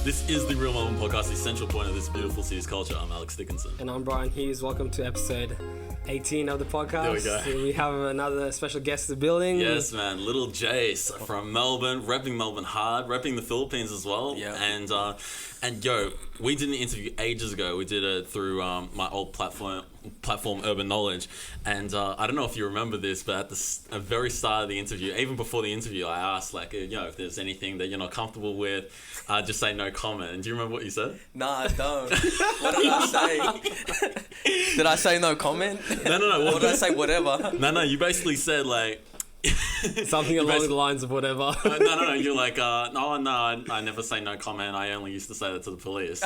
This is the Real Melbourne Podcast, the central point of this beautiful city's culture. I'm Alex Dickinson. And I'm Brian Hughes. Welcome to episode 18 of the podcast. There we go. So we have another special guest in the building. Yes, man. Little Jase from Melbourne, repping Melbourne hard, repping the Philippines as well. Yeah. And yo, we did an interview ages ago. We did it through my old platform Urban Knowledge. And I don't know if you remember this, but at the very start of the interview, even before the interview, I asked, like, if there's anything that you're not comfortable with, just say no comment. And do you remember what you said? Nah, I don't. What did I say? Did I say no comment? No. Or did I say whatever? No, you basically said, like... Something along the lines of whatever. No. You're like, I never say no comment. I only used to say that to the police.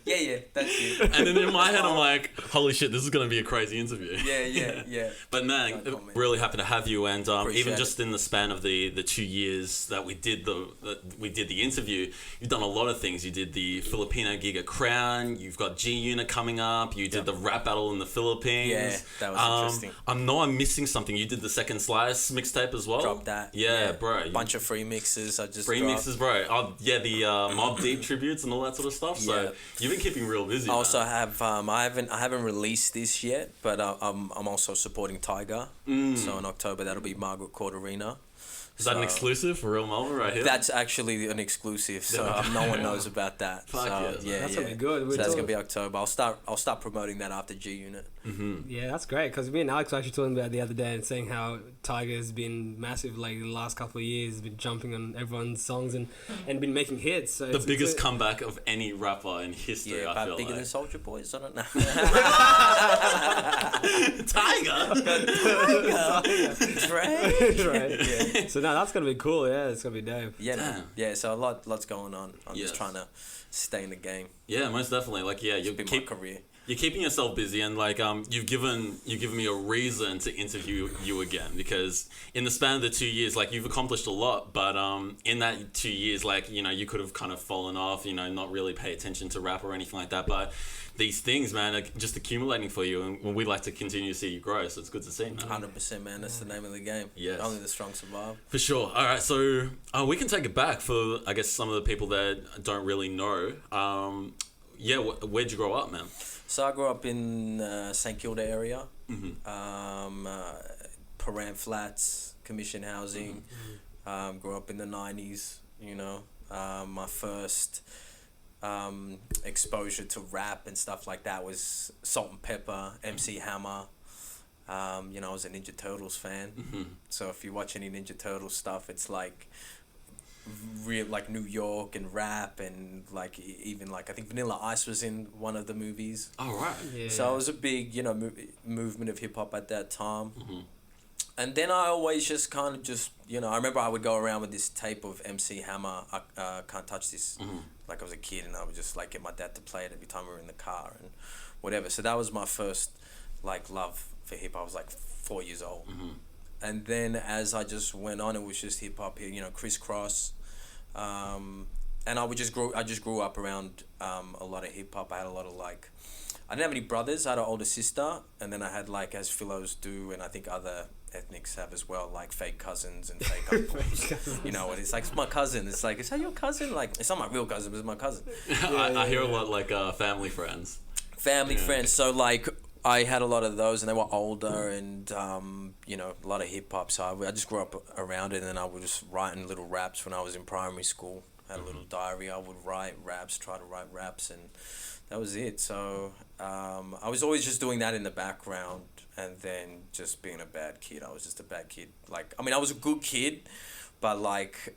Yeah, that's it. And then in my head, I'm like, holy shit, this is going to be a crazy interview. Yeah. But man, really happy to have you. And even just in the span of the 2 years that we did the interview, you've done a lot of things. You did the Filipino gig at Crown. You've got G Unit coming up. You did the rap battle in the Philippines. Yeah, that was interesting. I know I'm missing something. You did the Second Slice mixtape as well. Dropped that. Yeah, bro. Bunch of free mixes. I just free dropped. mixes, bro. The Mob Deep tributes and all that sort of stuff. So you've been keeping real busy. I also have I haven't released this yet, but I'm also supporting Tiger. So in October that'll be Margaret Court Arena. Is that an exclusive for Real Melbourne right here? That's actually an exclusive, so no one knows about that. Fuck That's gonna be good. So that's gonna be October. I'll start promoting that after G Unit. Mm-hmm. Yeah, that's great because me and Alex were actually talking about it the other day and saying how Tiger's been massive like the last couple of years, been jumping on everyone's songs and been making hits. So the biggest comeback of any rapper in history. Yeah, I feel bigger like. than Soulja Boys. I don't know. Tiger. Right. Yeah. So no, that's gonna be cool. Yeah, it's gonna be dope. Yeah. So lots going on. I'm just trying to stay in the game. Yeah, most definitely. Like, yeah, It's been my career. You're keeping yourself busy, and like you've given me a reason to interview you again, because in the span of the 2 years, like, you've accomplished a lot, but in that 2 years, like, you could have kind of fallen off, not really pay attention to rap or anything like that, but these things, man, are just accumulating for you, and we'd like to continue to see you grow, so it's good to see, man. 100%, man. That's the name of the game. Yes. Only the strong survive. For sure. All right, so we can take it back for, I guess, some of the people that don't really know. Where'd you grow up, man? So I grew up in St Kilda area, Mm-hmm. Paran Flats, commission housing. Grew up in the 90s, my first exposure to rap and stuff like that was Salt and Pepper, MC Hammer. I was a Ninja Turtles fan. Mm-hmm. So if you watch any Ninja Turtles stuff, it's like real, like New York and rap, and like even like I think Vanilla Ice was in one of the movies. Oh, right. Yeah. So it was a big movement of hip hop at that time. Mm-hmm. And then I always just kind of I remember I would go around with this tape of MC Hammer, Can't Touch This. Mm-hmm. Like I was a kid, and I would just like get my dad to play it every time we were in the car and whatever. So that was my first like love for hip hop. I was like 4 years old. Mm-hmm. And then as I just went on, it was just hip hop here, crisscross. And I just grew up around a lot of hip hop. I had a lot of like, I didn't have any brothers. I had an older sister, and then I had like, as Philos do, and I think other ethnics have as well, like fake cousins and fake uncles. And it's like, it's my cousin. It's like, is that your cousin? Like, it's not my real cousin, but it's my cousin. I hear a lot like family friends. Family friends. So like, I had a lot of those, and they were older, and a lot of hip hop. So I just grew up around it, and then I was just writing little raps when I was in primary school. I had a little diary. I would try to write raps, and that was it. So I was always just doing that in the background, and then just being a bad kid. I was just a bad kid. Like, I was a good kid, but like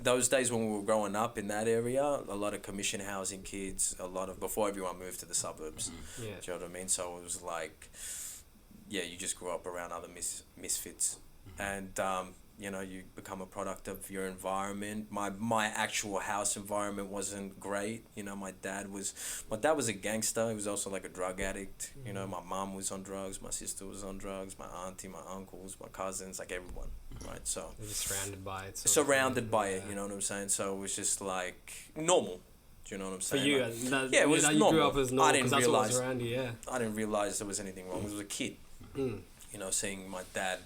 those days when we were growing up in that area, a lot of commission housing kids, before everyone moved to the suburbs. Mm-hmm. Yeah. Do you know what I mean? So it was like, you just grew up around other misfits, and you become a product of your environment. My actual house environment wasn't great. My dad was a gangster. He was also like a drug addict. My mom was on drugs. My sister was on drugs. My auntie, my uncles, my cousins, like everyone, right? So You're just surrounded by it. Surrounded by it, you know what I'm saying? So it was just like normal. Do you know what I'm For saying? you, Like, it was you normal. grew up as normal because that's what was around you, I didn't realize there was anything wrong. I was a kid, seeing my dad,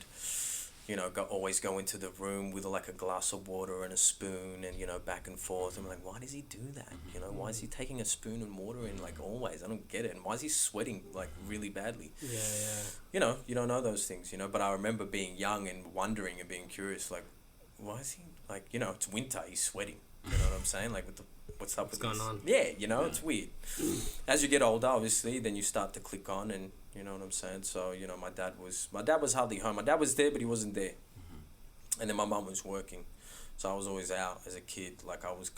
always go into the room with like a glass of water and a spoon and, back and forth. I'm like, why does he do that? Why is he taking a spoon and water in like always? I don't get it. And why is he sweating like really badly? Yeah. You don't know those things, but I remember being young and wondering and being curious, like, why is he like, it's winter, he's sweating. You know what I'm saying? Like, what's up with going this? on? Yeah, it's weird. As you get older, obviously, then you start to click on, and you know what I'm saying? So, my dad was hardly home. My dad was there, but he wasn't there. And then my mum was working. So I was always out as a kid. Like, I was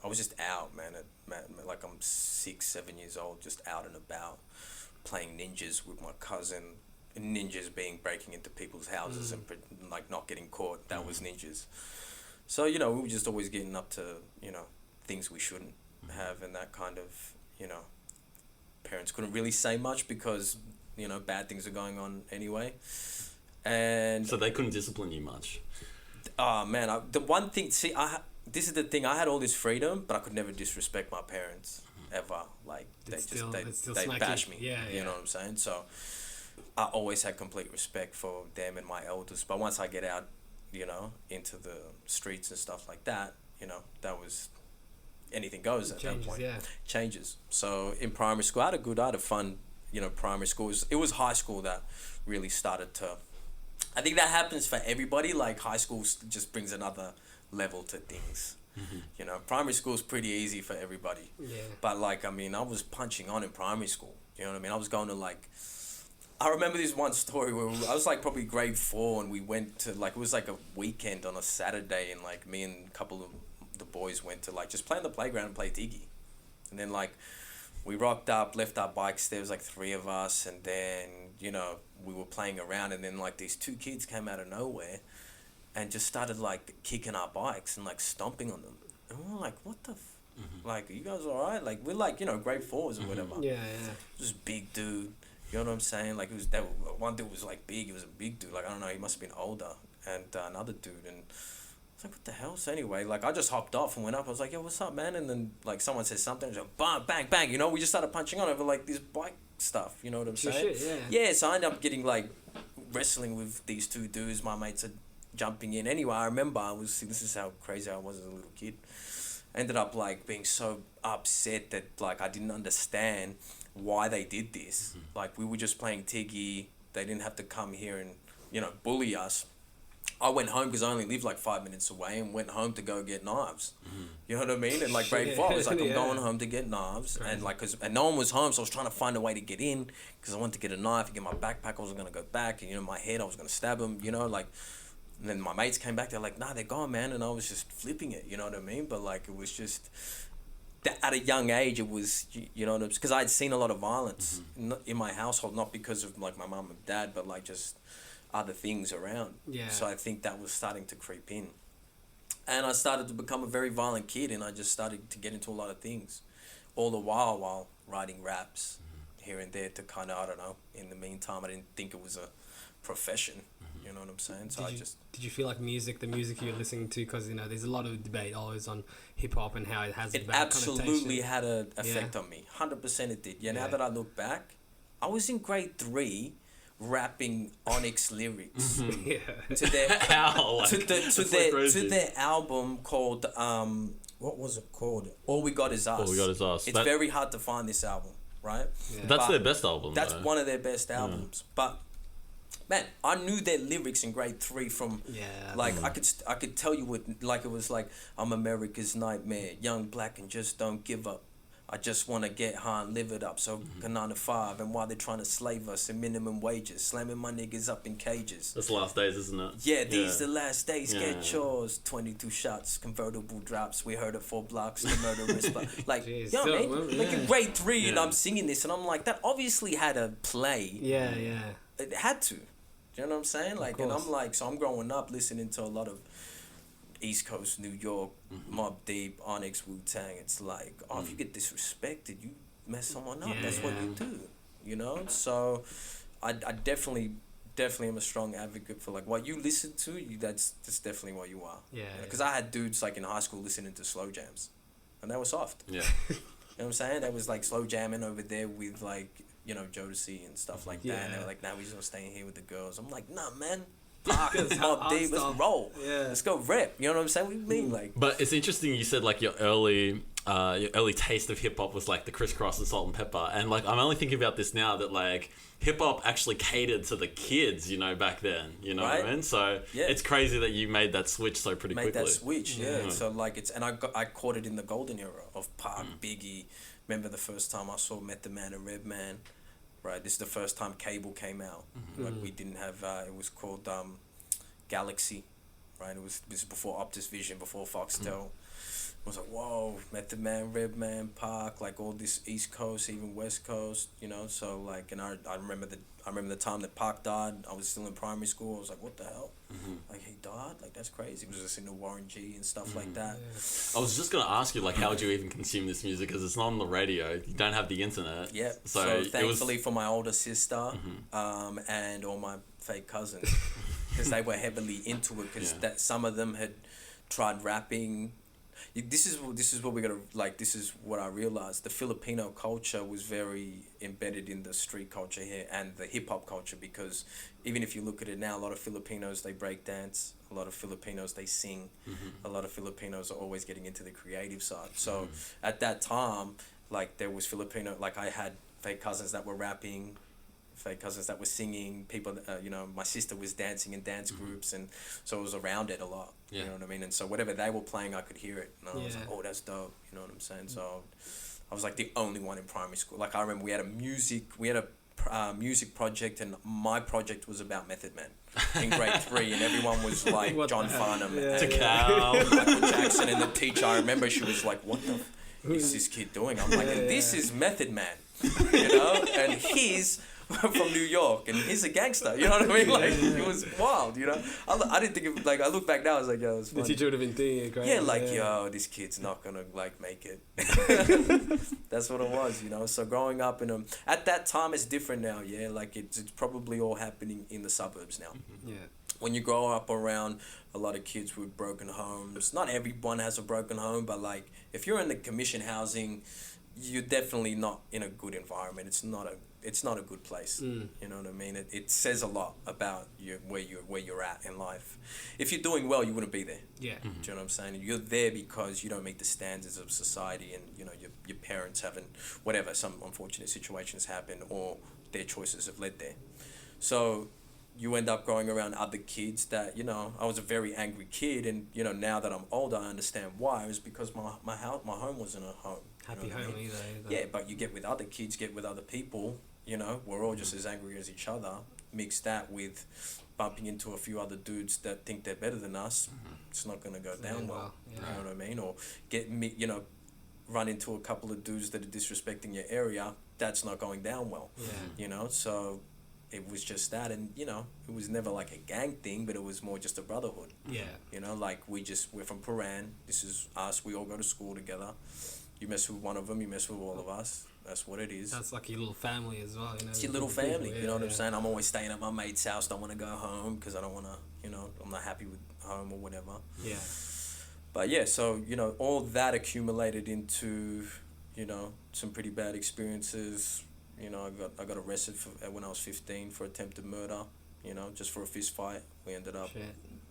I was just out, man. Like, I'm 6, 7 years old, just out and about, playing ninjas with my cousin. Ninjas being breaking into people's houses and, like, not getting caught. That was ninjas. So, we were just always getting up to, things we shouldn't have, and that kind of, parents couldn't really say much because, bad things are going on anyway. And so they couldn't discipline you much. Oh, man, the one thing, this is the thing, I had all this freedom, but I could never disrespect my parents, ever. Like, they bash me, you know what I'm saying? So, I always had complete respect for them and my elders, but once I get out, into the streets and stuff like that, that was, anything goes at that point. Changes. So in primary school, I had a fun, primary school. It was high school that really started to, I think that happens for everybody. Like, high school just brings another level to things. Primary school is pretty easy for everybody. Yeah. But like, I was punching on in primary school. You know what I mean? I was going to like, I remember this one story where I was like probably grade 4 and we went to like, it was like a weekend on a Saturday, and like me and a couple of the boys went to like just play on the playground and play Tiggy. And then like we rocked up, left our bikes there, was like 3 of us, and then, we were playing around, and then like these 2 kids came out of nowhere and just started like kicking our bikes and like stomping on them. And we were like, what the like, are you guys alright? Like, we're like, grade 4s or whatever. Yeah. This big dude. You know what I'm saying? Like, one dude was like big. He was a big dude. Like, I don't know. He must have been older. And another dude. And I was like, what the hell? So anyway, like, I just hopped off and went up. I was like, yo, what's up, man? And then like someone said something. It was like, bang, bang, bang. We just started punching on over like this bike stuff. You know what I'm saying? Shit, yeah. So I ended up getting like wrestling with these 2 dudes. My mates are jumping in. Anyway, I remember this is how crazy I was as a little kid. I ended up like being so upset that like I didn't understand why they did this. Like, we were just playing Tiggy. They didn't have to come here and, bully us. I went home because I only lived like 5 minutes away, and went home to go get knives. You know what I mean? And like grade 4, I was like, I'm going home to get knives. Right. And like, and no one was home, so I was trying to find a way to get in because I wanted to get a knife and get my backpack. I wasn't going to go back, and my head, I was going to stab him, like. And then my mates came back, they're like, nah, they're gone, man. And I was just flipping it, you know what I mean? But like, it was just, at a young age, it was, because I had seen a lot of violence in my household, not because of like my mum and dad, but like just other things around. Yeah. So I think that was starting to creep in. And I started to become a very violent kid, and I just started to get into a lot of things. All the while writing raps here and there to kind of, I don't know, in the meantime, I didn't think it was a profession. You know what I'm saying? So did you feel like the music you're listening to, because there's a lot of debate always on hip hop and how it has a bad absolutely had an effect on me. 100% it did. Now that I look back, I was in grade 3 rapping Onyx lyrics to their to their album called what was it called? All We Got Is Us. All We Got Is Us. It's very hard to find this album, right? Yeah. That's their best album. That's one of their best albums, but. Man, I knew their lyrics in grade 3 from, like, I could tell you what, like, it was like, I'm America's nightmare, young, black, and just don't give up. I just want to get high and live it up, so 9 to 5, and while they're trying to slave us in minimum wages, slamming my niggas up in cages. That's the last days, isn't it? Yeah, these the last days, get yours. 22 shots, convertible drops, we heard it 4 blocks, the murderous, but, like, you know what I mean? Like, in grade 3, and I'm singing this, and I'm like, that obviously had a play. Yeah. It had to. Do you know what I'm saying? Like, and I'm like, so I'm growing up listening to a lot of East Coast, New York, Mobb Deep, Onyx, Wu-Tang. It's like, if you get disrespected, you mess someone up. That's what you do, So I definitely am a strong advocate for, like, what you listen to, that's definitely what you are. Yeah. Because I had dudes, like, in high school listening to slow jams, and they were soft. Yeah. You know what I'm saying? They was, like, slow jamming over there with, like, Jodeci and stuff like that. And they were like, nah, we just gonna stay in here with the girls. I'm like, nah, man. Park, Mob Deep, let's roll. Yeah. Let's go rep. You know what I'm saying? What do you mean? Like, But it's interesting you said like your early taste of hip hop was like the Crisscross and Salt and Pepper, and like I'm only thinking about this now that like hip hop actually catered to the kids, you know, back then, you know what I mean? So it's crazy that you made that switch so pretty quickly. Made that switch, yeah. So like I caught it in the golden era of Park, Biggie. Remember the first time I saw Method Man and Redman, right? This is the first time cable came out. Like we didn't have, it was called Galaxy, right? It was before Optus Vision, before Foxtel. I was like, whoa, Method Man, Redman, Park, like all this East Coast, even West Coast, you know. So like, and I remember the time that Park died. I was still in primary school. I was like, what the hell? Like he died? Like that's crazy. It was listening to Warren G and stuff like that. I was just gonna ask you like, how would you even consume this music? Because it's not on the radio. You don't have the internet. Yeah. So thankfully for my older sister, and all my fake cousins, because they were heavily into it. Because that some of them had tried rapping. This is what we gotta like. This is what I realized. The Filipino culture was very embedded in the street culture here and the hip hop culture, because even if you look at it now, a lot of Filipinos they break dance. A lot of Filipinos they sing. A lot of Filipinos are always getting into the creative side. So at that time, like there was Filipino. Like I had fake cousins that were rapping. Fake cousins that were singing, people, you know, my sister was dancing in dance groups, and so I was around it a lot, you know what I mean? And so whatever they were playing, I could hear it, and I was like, oh, that's dope, you know what I'm saying? So I was like the only one in primary school. Like I remember we had a music project, and my project was about Method Man in grade 3, and everyone was like John Farnham and Michael Jackson, and the teacher, I remember she was like, what the is this kid doing? I'm like, this is Method Man, you know, and he's from New York, and he's a gangster, you know what I mean? Like, it was wild, you know? I didn't think of, like, I look back now, I was like, yo, it was funny. The teacher would have been thinking, great. Yeah, like, yo, this kid's not gonna, like, make it. That's what it was, you know? So growing up at that time, it's different now, yeah? Like, it's probably all happening in the suburbs now. Yeah. When you grow up around a lot of kids with broken homes, not everyone has a broken home, but, like, if you're in the commission housing, you're definitely not in a good environment. It's not a good place. You know what I mean? It says a lot about where you're at in life. If you're doing well, you wouldn't be there. Yeah. Do you know what I'm saying? You're there because you don't meet the standards of society, and you know your parents haven't, whatever, some unfortunate situations happen, or their choices have led there. So you end up growing around other kids that, you know, I was a very angry kid, and you know, now that I'm older, I understand why. It was because my home wasn't a home. Happy home either. Yeah, but you get with other kids, get with other people, you know, we're all just as angry as each other. Mix that with bumping into a few other dudes that think they're better than us, it's not going to go down well. You know what I mean? Or run into a couple of dudes that are disrespecting your area, that's not going down well. You know, so it was just that, and you know, it was never like a gang thing, but it was more just a brotherhood. You know, like we're from Paran, this is us, we all go to school together. You mess with one of them, you mess with all of us. That's what it is. That's like your little family as well, you know. It's your little family, you know what I'm saying? I'm always staying at my mate's house, don't want to go home because I don't want to, you know, I'm not happy with home or whatever. Yeah. But yeah, so, you know, all that accumulated into, you know, some pretty bad experiences. You know, I got arrested when I was 15 for attempted murder, you know, just for a fist fight. We ended up,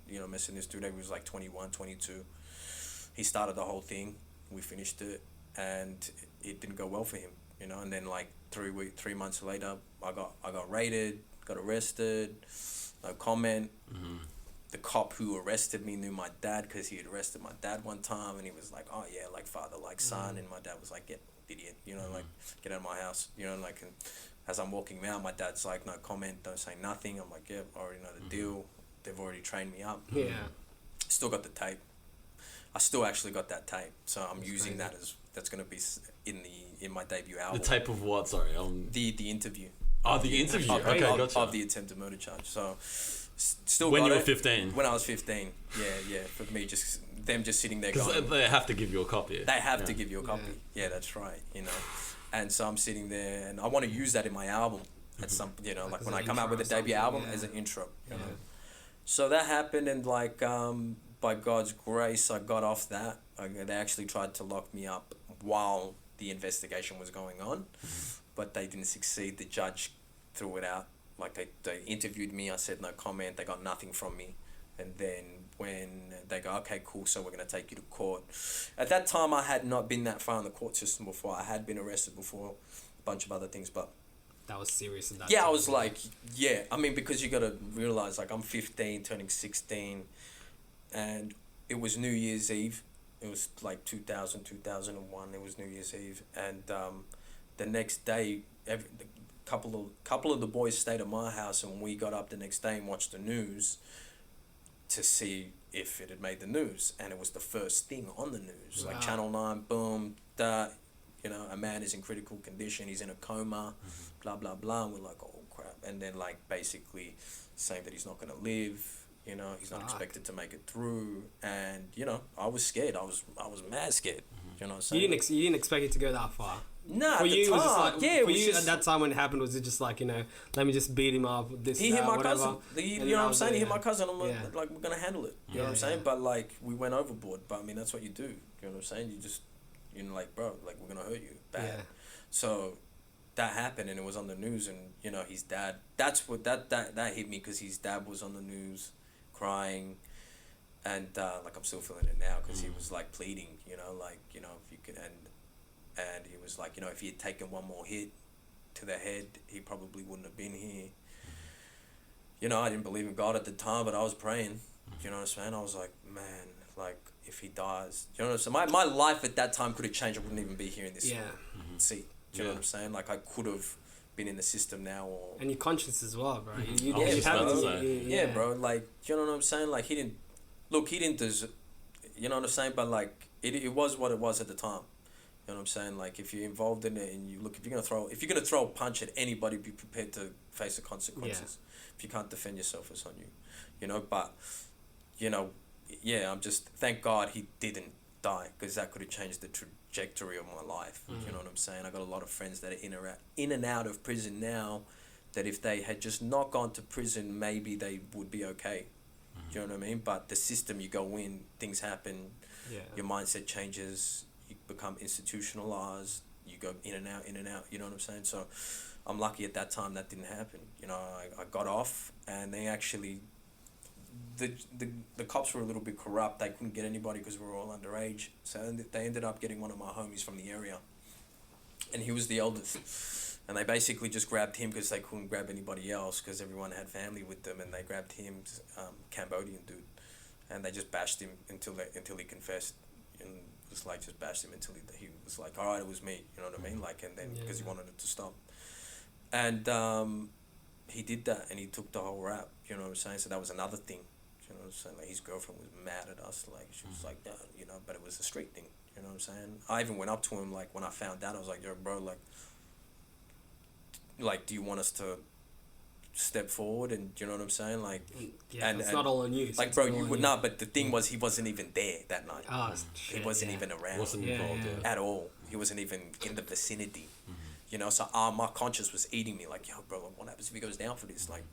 you know, messing this dude. He was like 21, 22. He started the whole thing. We finished it, and it didn't go well for him, you know. And then like 3 months later, I got raided, got arrested, no comment. The cop who arrested me knew my dad because he had arrested my dad one time, and he was like, oh yeah, like father, like son. And my dad was like, get idiot, you know, like get out of my house, you know. Like, and as I'm walking out, my dad's like, no comment, don't say nothing. I'm like, yeah, I already know the deal. They've already trained me up. Still got the tape. I still actually got that tape, so I'm using that as that's gonna be in my debut album. The tape of what? Sorry, the interview. Oh, the interview. Okay, gotcha. Of the attempted murder charge. So still when got you were it. 15. When I was 15. Yeah. For me, just sitting there going. Because they have to give you a copy. They have to give you a copy. Yeah, that's right. You know, and so I'm sitting there, and I want to use that in my album at some, you know, like when I come out with a debut album as an intro. You know? So that happened, and like. By God's grace, I got off that. They actually tried to lock me up while the investigation was going on, but they didn't succeed. The judge threw it out Like they interviewed me, I said no comment, they got nothing from me. And then when they go, okay, cool, so we're going to take you to court. At that time, I had not been that far in the court system before. I had been arrested before, a bunch of other things, but... That was serious in that Yeah, time. I was like, yeah. I mean, because you got to realize, like, I'm 15, turning 16, and it was New Year's Eve. It was like 2001, it was New Year's Eve. And the next day, couple of the boys stayed at my house, and we got up the next day and watched the news to see if it had made the news. And it was the first thing on the news. Wow. Like Channel 9, boom, you know, a man is in critical condition, he's in a coma, blah, blah, blah. And we're like, oh, crap. And then, like, basically saying that he's not going to live, you know, he's not expected to make it through. And, you know, I was scared. I was mad scared. You know what I'm saying? You didn't expect it to go that far? No, for at you, the time, was just like, yeah, for you at that time when it happened, was it just like, you know, let me just beat him up, this, he that, hit my whatever, cousin. You know what I'm saying? He hit my cousin. I'm like, Yeah. like, we're gonna handle it. You know what I'm saying? But like, we went overboard. But I mean, that's what you do. You know what I'm saying? You just, you know, like, bro, like, we're gonna hurt you bad. Yeah. So that happened, and it was on the news, and you know, his dad. That's what that hit me, because his dad was on the news, crying, and like, I'm still feeling it now, because he was like pleading, you know, like, you know, if you could, and he was like, you know, if he had taken one more hit to the head, he probably wouldn't have been here. You know, I didn't believe in God at the time, but I was praying. You know what I'm saying? I was like, man, like, if he dies, you know what I'm saying? My life at that time could have changed. I wouldn't even be here in this seat. Do you know what I'm saying? Like, I could have been in the system now, or... And your conscience as well, bro. You Yeah, bro. Like, you know what I'm saying? Like, he didn't deserve... You know what I'm saying? But, like, it was what it was at the time. You know what I'm saying? Like, if you're involved in it, and you look, if you're gonna throw a punch at anybody, be prepared to face the consequences. If you can't defend yourself, it's on you. You know, but, you know, yeah, I'm just, thank God he didn't die, because that could have changed the trajectory of my life. You know what I'm saying? I got a lot of friends that are in and out of prison now, that if they had just not gone to prison, maybe they would be okay. Do you know what I mean? But the system, you go in, things happen, your mindset changes, you become institutionalized, you go in and out, you know what I'm saying? So I'm lucky at that time that didn't happen. You know, I got off, and they actually, the cops were a little bit corrupt. They couldn't get anybody because we were all underage. So they ended up getting one of my homies from the area, and he was the eldest. And they basically just grabbed him because they couldn't grab anybody else, because everyone had family with them, and they grabbed him, Cambodian dude, and they just bashed him until he confessed, and just like just bashed him until he was like, all right, it was me, you know what I mean? Like, and then because he wanted it to stop, and he did that, and he took the whole rap, you know what I'm saying? So that was another thing, you know what I'm saying? Like, his girlfriend was mad at us, like, she was like, yeah, you know, but it was a street thing, you know what I'm saying? I even went up to him, like, when I found out, I was like, yo, bro, like, do you want us to step forward? And do you know what I'm saying? Like, it's not all on you. Like, bro, you would not. But the thing was, he wasn't even there that night. He wasn't even around. Wasn't involved at all. He wasn't even in the vicinity. You know, so my conscience was eating me. Like, yo, bro, what happens if he goes down for this? Like,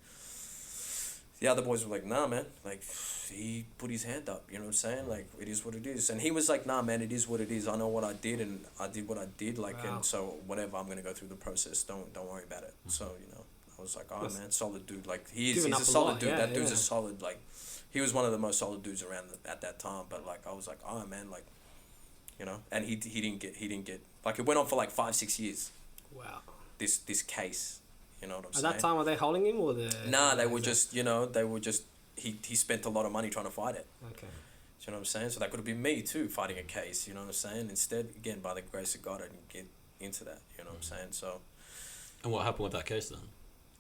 the other boys were like, nah, man. Like, he put his hand up. You know what I'm saying? Like, it is what it is. And he was like, nah, man, it is what it is. I know what I did, and I did what I did. Like, and so whatever, I'm gonna go through the process. Don't worry about it. So, you know, I was like, oh, man, solid dude. Like, he's a solid dude. That dude's a solid, like, he was one of the most solid dudes around at that time. But, like, I was like, oh, man, like, you know, and he didn't get, like, it went on for like 5-6 years. Wow. This case. You know what I'm saying? At that time, were they holding him, or the... Nah, they were just, you know, he spent a lot of money trying to fight it. Okay. Do you know what I'm saying? So that could have been me too, fighting a case, you know what I'm saying? Instead, again, by the grace of God, I didn't get into that, you know what I'm saying? So... And what happened with that case then?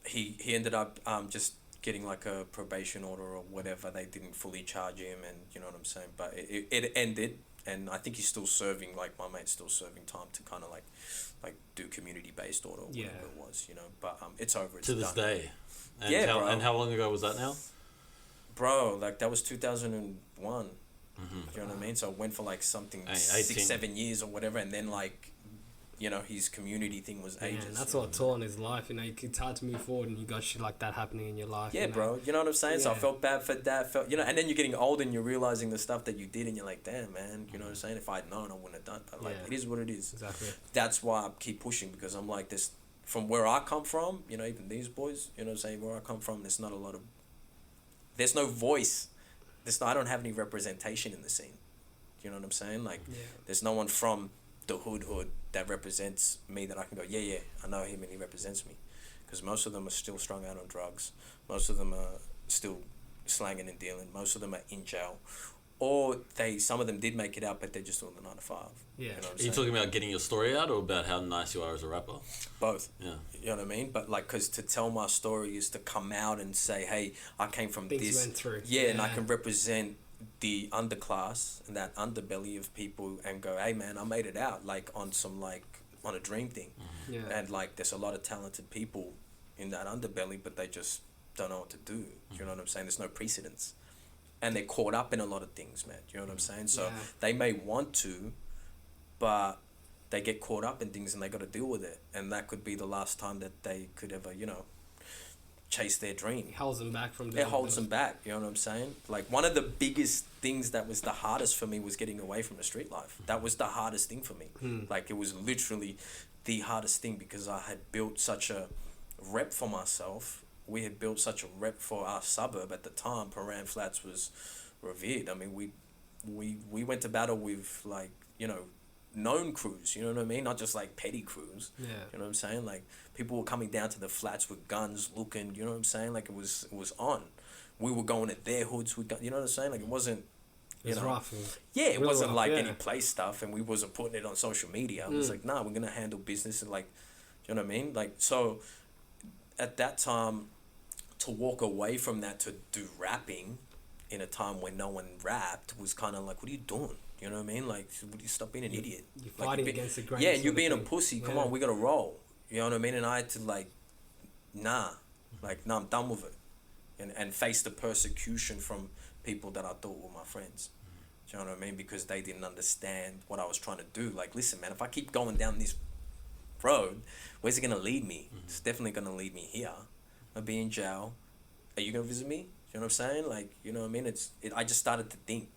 He ended up just getting like a probation order or whatever. They didn't fully charge him, and you know what I'm saying? But it ended, and I think he's still serving, like, my mate's still serving time to kind of like do community-based order or whatever it was, you know, but it's over, it's to this done. day. And bro. And how long ago was that now? Bro, like, that was 2001. You know what I mean? So it went for like something 6-7 years or whatever, and then, like, you know, his community thing was ages. And that's what tore on his life, you know. It's hard to move forward, and you got shit like that happening in your life. Yeah, you know? bro. You know what I'm saying? So I felt bad for that. You know, and then you're getting old, and you're realizing the stuff that you did, and you're like, damn, man. You know what I'm saying? If I'd known, I wouldn't have done. But, like, it is what it is. Exactly. That's why I keep pushing, because I'm like, there's from where I come from, you know, even these boys, you know what I'm saying, where I come from, there's no voice. I don't have any representation in the scene. You know what I'm saying? Like, there's no one from the hood that represents me that I can go, yeah, I know him and he represents me. Because most of them are still strung out on drugs. Most of them are still slanging and dealing. Most of them are in jail. Or some of them did make it out, but they're just doing the 9 to 5. Yeah. You know Are you talking about getting your story out or about how nice you are as a rapper? Both. Yeah. You know what I mean? But like, because to tell my story is to come out and say, hey, I came from Things this. went through. Yeah, and I can represent the underclass and that underbelly of people and go, hey man, I made it out, like on a dream thing. Mm-hmm. Yeah. And like, there's a lot of talented people in that underbelly, but they just don't know what to do. You know what I'm saying? There's no precedence. And they're caught up in a lot of things, man. You know what I'm saying? So they may want to, but they get caught up in things and they got to deal with it. And that could be the last time that they could ever, you know, chase their dream. It holds them back from It holds them back, you know what I'm saying? Like, one of the biggest things that was the hardest for me was getting away from the street life. That was the hardest thing for me. Like, it was literally the hardest thing because I had built such a rep for myself. We had built such a rep for our suburb at the time. Paran Flats was revered. I mean, we went to battle with, like, you know, known crews, you know what I mean? Not just like petty crews. Yeah. You know what I'm saying? Like, people were coming down to the flats with guns, looking, you know what I'm saying? Like, it was on. We were going at their hoods with guns, you know what I'm saying? Like, it wasn't, you know. Rough. It wasn't rough, like any play stuff, and we wasn't putting it on social media. It was like, nah, we're going to handle business and, like, you know what I mean? Like, so at that time, to walk away from that to do rapping in a time when no one rapped was kind of like, what are you doing? You know what I mean? Like, would you stop being an idiot? You're fighting against the grain. Yeah, you're being a pussy. Come on, we got to roll. You know what I mean? And I had to, like, nah, I'm done with it. And face the persecution from people that I thought were my friends. Do you know what I mean? Because they didn't understand what I was trying to do. Like, listen, man, if I keep going down this road, where's it going to lead me? It's definitely going to lead me here. I'll be in jail. Are you going to visit me? You know what I'm saying? Like, you know what I mean? I just started to think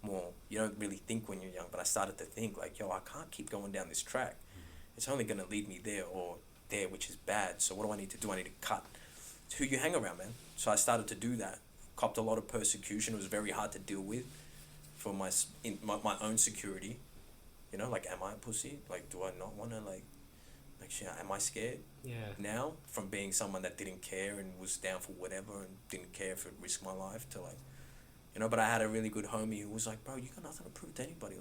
more. You don't really think when you're young, but I started to think, like, yo, I can't keep going down this track. It's only going to lead me there or there, which is bad. So what do I need to do? I need to cut who you hang around, man. So I started to do that. Copped a lot of persecution. It was very hard to deal with for my own security. You know, like, am I a pussy? Like, do I not want to, like, shit, am I scared? Yeah. Now, from being someone that didn't care and was down for whatever and didn't care if it risked my life to, like, you know, but I had a really good homie who was like, bro, you got nothing to prove to anybody.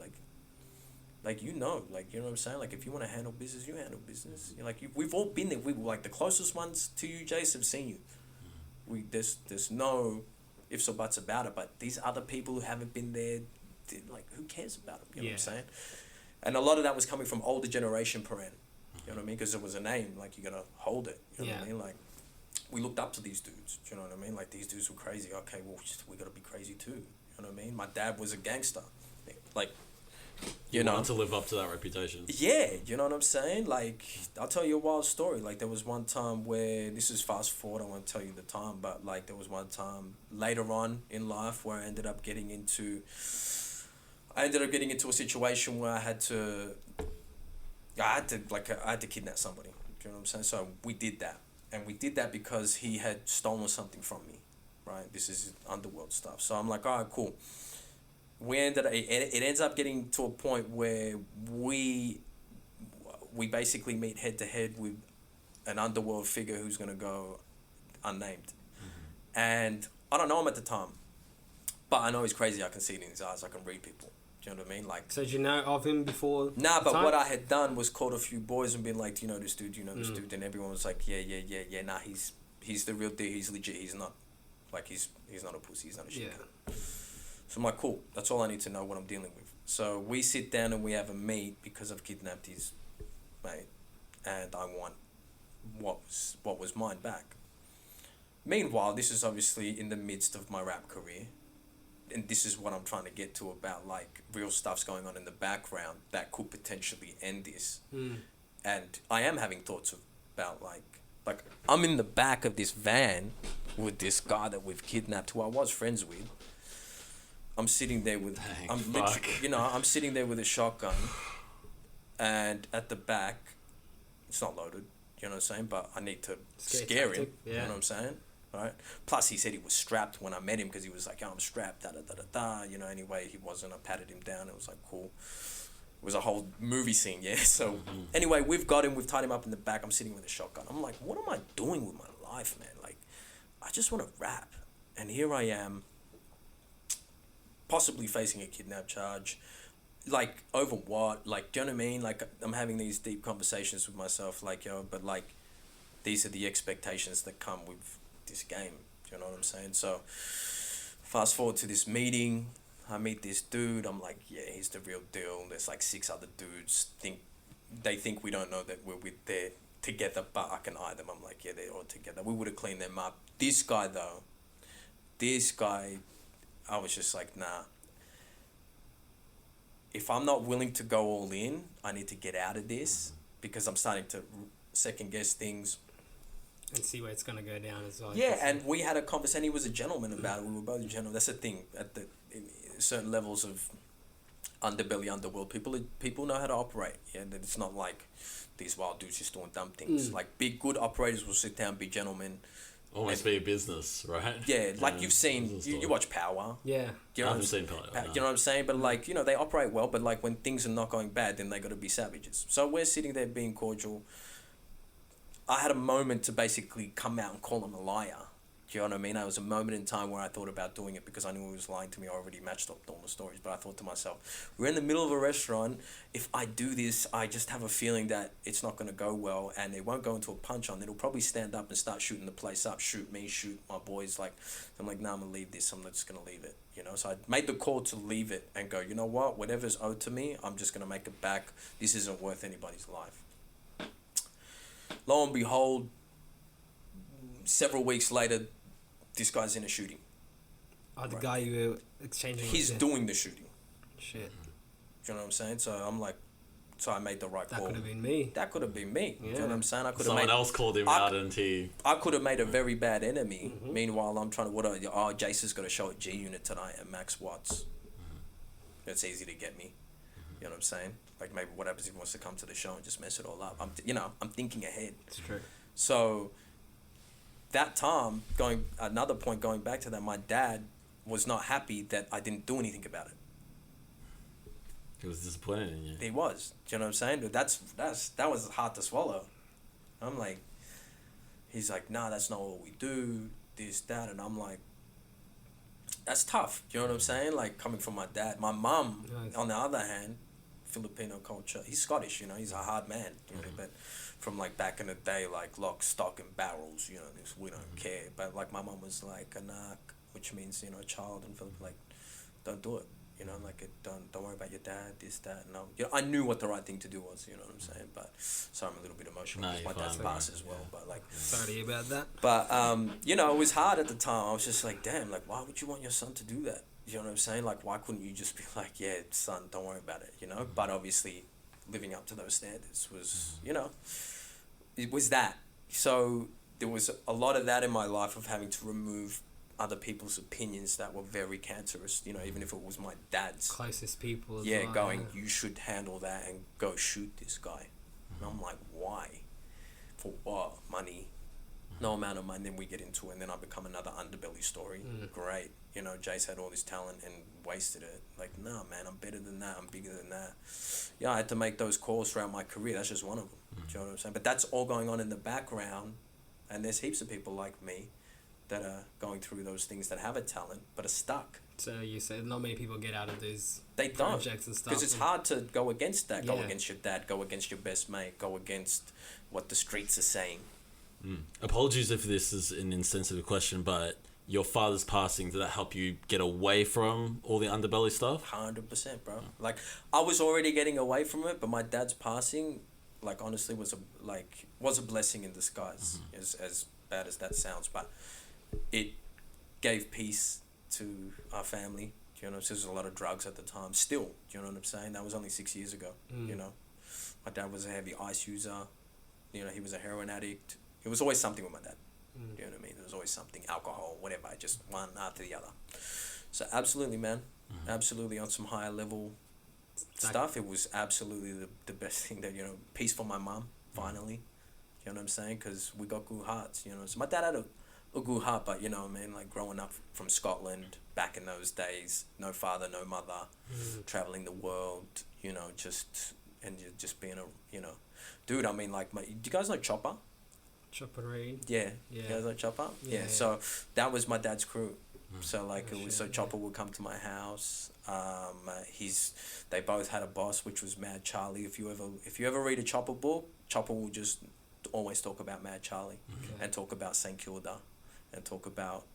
Like, you know, like, you know what I'm saying? Like, if you want to handle business, you handle business. You're like, we've all been there. We were, like, the closest ones to you, Jase, have seen you. There's no ifs or buts about it, but these other people who haven't been there, like, who cares about them? You know what I'm saying? And a lot of that was coming from older generation Paran. You know what I mean? Because it was a name, like, you gotta hold it. You know what I mean? Like, we looked up to these dudes. Do you know what I mean? Like, these dudes were crazy. Okay, well, we gotta be crazy too. You know what I mean? My dad was a gangster. Like, you know. Want to live up to that reputation. Yeah, you know what I'm saying? Like, I'll tell you a wild story. Like, there was one time where, this is fast forward, I won't tell you the time, but, like, there was one time later on in life where I ended up getting into a situation where I had to kidnap somebody. Do you know what I'm saying? So we did that. And we did that because he had stolen something from me, right? This is Underworld stuff. So I'm like, all right, cool. It ends up getting to a point where we basically meet head to head with an Underworld figure who's going to go unnamed. And I don't know him at the time, but I know he's crazy. I can see it in his eyes. I can read people. Do you know what I mean? Like, so did you know of him before? Nah, but what I had done was called a few boys and been like, do you know this dude? Do you know this dude? And everyone was like, yeah. Nah, he's the real deal. He's legit. He's not, like, he's not a pussy. He's not a shit. So I'm like, cool. That's all I need to know what I'm dealing with. So we sit down and we have a meet because I've kidnapped his mate, and I want what was mine back. Meanwhile, this is obviously in the midst of my rap career. And this is what I'm trying to get to about, like, real stuff's going on in the background that could potentially end this. And I am having thoughts about, like, I'm in the back of this van with this guy that we've kidnapped, who I was friends with. I'm sitting there with, I'm sitting there with a shotgun, and at the back, it's not loaded, You know what I'm saying? But I need to Scare scare him. tactic, You know what I'm saying? Right. Plus, he said he was strapped when I met him because he was like, "Oh, I'm strapped." Da da da da da. You know. Anyway, he wasn't. I patted him down. It was like cool. It was a whole movie scene. Yeah. So anyway, we've got him. We've tied him up in the back. I'm sitting with a shotgun. I'm like, what am I doing with my life, man? Like, I just want to rap, and here I am, possibly facing a kidnap charge. Like, over what? Like, do you know what I mean? Like, I'm having these deep conversations with myself, like, yo, but like, these are the expectations that come with this game. Do you know what I'm saying? So, fast forward to this meeting, I meet this dude, I'm like, yeah, he's the real deal. There's like 6 other dudes, they think we don't know that we're there together, but I can hide them. I'm like, yeah, they're all together. We would have cleaned them up. This guy, I was just like, nah. If I'm not willing to go all in, I need to get out of this because I'm starting to second guess things. And see where it's going to go down as well. Yeah, and we had a conversation. He was a gentleman about it. We were both gentlemen. That's the thing. In certain levels of underbelly, underworld, people know how to operate. Yeah, that it's not like these wild dudes just doing dumb things. Like, big, good operators will sit down, be gentlemen. Almost be a business, right? Yeah, like you've seen, you watch Power. Yeah. You know I haven't seen Power. You know what I'm saying? But like, you know, they operate well, but like when things are not going bad, then they got to be savages. So we're sitting there being cordial. I had a moment to basically come out and call him a liar. Do you know what I mean? There was a moment in time where I thought about doing it because I knew he was lying to me. I already matched up all the stories, but I thought to myself, we're in the middle of a restaurant. If I do this, I just have a feeling that it's not going to go well and it won't go into a punch-on. It'll probably stand up and start shooting the place up, shoot me, shoot my boys. Like, I'm like, nah, I'm going to leave this. I'm just going to leave it. You know, so I made the call to leave it and go, you know what? Whatever's owed to me, I'm just going to make it back. This isn't worth anybody's life. Lo and behold, several weeks later, this guy's in a shooting. Oh, the guy you were exchanging He's with, doing the shooting. Shit. Do you know what I'm saying? So I'm like, so I made the right call. That could have been me. That could have been me. Yeah. Do you know what I'm saying? Someone else called him out and he... I could have made a very bad enemy. Meanwhile, I'm trying to... Jase has got a show at G Unit tonight at Max Watts. It's easy to get me. You know what I'm saying? Like, maybe what happens if he wants to come to the show and just mess it all up? I'm thinking ahead. It's true. So... that time, another point going back to that, my dad was not happy that I didn't do anything about it. He was disappointed in you. He was. Do you know what I'm saying? But that was hard to swallow. I'm like, he's like, nah, that's not what we do, this, that. And I'm like, that's tough. Do you know what I'm saying? Like, coming from my dad. My mum, on the other hand, Filipino culture, he's Scottish, you know, he's a hard man, you know, but from like back in the day, like lock, stock and barrels, you know, we don't care. But like my mum was like anak, which means, you know, child, and like, don't do it, you know, like don't worry about your dad, this, that, no. You know, I knew what the right thing to do was, you know what I'm saying? But so I'm a little bit emotional because my dad's passed as well. But like, sorry about that. But you know, it was hard at the time. I was just like, damn, like why would you want your son to do that? You know what I'm saying? Like, why couldn't you just be like, yeah, son, don't worry about it, you know? But obviously, living up to those standards was, you know, it was that. So there was a lot of that in my life of having to remove other people's opinions that were very cancerous, you know, even if it was my dad's. Closest people as well. Going, you should handle that and go shoot this guy. And I'm like, why? For what? Money? No amount of money. Then we get into it and then I become another underbelly story. Great. You know, Jase had all this talent and wasted it. Like, nah, man, I'm better than that. I'm bigger than that. Yeah, I had to make those calls throughout my career. That's just one of them. Do you know what I'm saying? But that's all going on in the background. And there's heaps of people like me that are going through those things that have a talent but are stuck. So you said not many people get out of these projects and stuff. Because it's hard to go against that. Go against your dad. Go against your best mate. Go against what the streets are saying. Apologies if this is an insensitive question, but your father's passing, did that help you get away from all the underbelly stuff? 100%, bro. Like, I was already getting away from it, but my dad's passing, like, honestly, was a blessing in disguise, as bad as that sounds. But it gave peace to our family. You know, so there was a lot of drugs at the time. Still, do you know what I'm saying? That was only 6 years ago, you know. My dad was a heavy ice user. You know, he was a heroin addict. It was always something with my dad. You know what I mean? There was always something, alcohol, whatever, just one after the other. So absolutely, man. Absolutely on some higher level stuff. It was absolutely the best thing that, you know, peace for my mum, finally. You You know what I'm saying? Because we got good hearts, you know. So my dad had a good heart, but, you know what I mean? Like, growing up from Scotland back in those days, no father, no mother, traveling the world, you know, and just being a, you know. Dude, I mean, like, do you guys know Choppa? Choppa Reed. Yeah. Yeah. You guys know Choppa? Yeah. So that was my dad's crew. So like Oh, Chopper would come to my house. They both had a boss, which was Mad Charlie. If you ever read a Chopper book, Chopper will just always talk about Mad Charlie and talk about St Kilda and talk about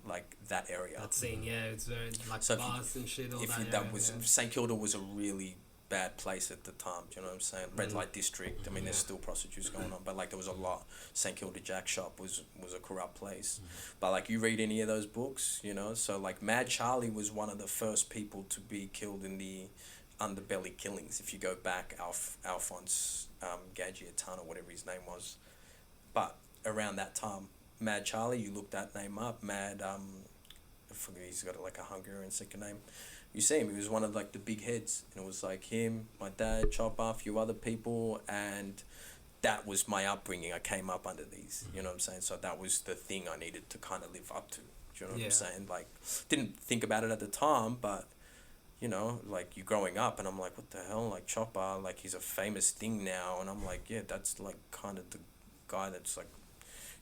like that area. That scene, yeah, it's very like So bars and shit. All if that. you, area, that was St Kilda was a really bad place at the time. Do you know what I'm saying? Red light district. I mean, there's still prostitutes going on, but like there was a lot. St Kilda Jack Shop was a corrupt place. But like you read any of those books, you know. So like Mad Charlie was one of the first people to be killed in the underbelly killings. If you go back, Alphonse Gadgiatano, whatever his name was. But around that time, Mad Charlie, you look that name up. Mad, I forget, he's got like a Hungarian second name. You see him, he was one of like the big heads, and it was like him, my dad, Chopper, a few other people, and that was my upbringing. I came up under these, you know what I'm saying? So that was the thing I needed to kind of live up to. Do you know what I'm saying? Like, didn't think about it at the time, but you know, like you growing up, and I'm like, what the hell? Like Chopper, like he's a famous thing now, and I'm like, yeah, that's like kind of the guy that's like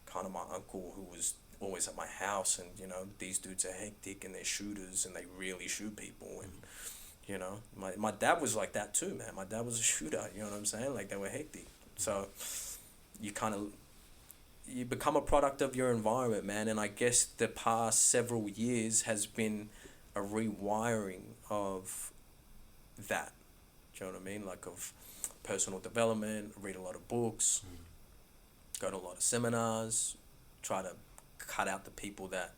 kind of my uncle who was always at my house, and you know, these dudes are hectic and they're shooters and they really shoot people, and you know, my dad was like that too, man. My dad was a shooter, you know what I'm saying? Like they were hectic. So you become a product of your environment, man. And I guess the past several years has been a rewiring of that. Do you know what I mean? Like of personal development, read a lot of books, go to a lot of seminars, try to cut out the people that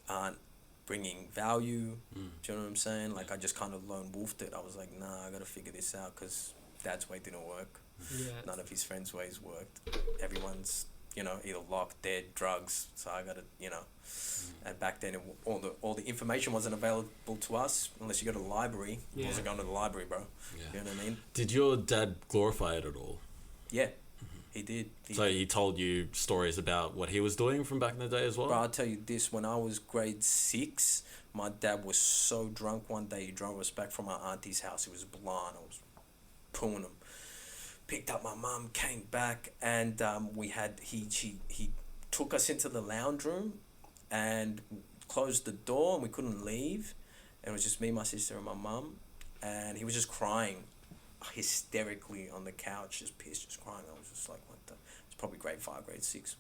aren't bringing value. Do you know what I'm saying? Like I just kind of lone wolfed it. I was like, nah, I gotta figure this out because Dad's way didn't work. None of his friends' ways worked. Everyone's, you know, either locked, dead, drugs. So I gotta, you know. And back then, all the information wasn't available to us unless you go to the library. I wasn't going to the library, bro. You know what I mean? Did your dad glorify it at all? Yeah. He did. So he told you stories about what he was doing from back in the day as well? Bro, I'll tell you this. When I was grade 6, my dad was so drunk one day, he drove us back from our auntie's house. He was blind. I was pulling him. Picked up my mum, came back, and he took us into the lounge room and closed the door, and we couldn't leave. And it was just me, my sister, and my mum. And he was just crying hysterically on the couch, just pissed, just crying. I was just like, what the... It's probably grade 5, grade 6.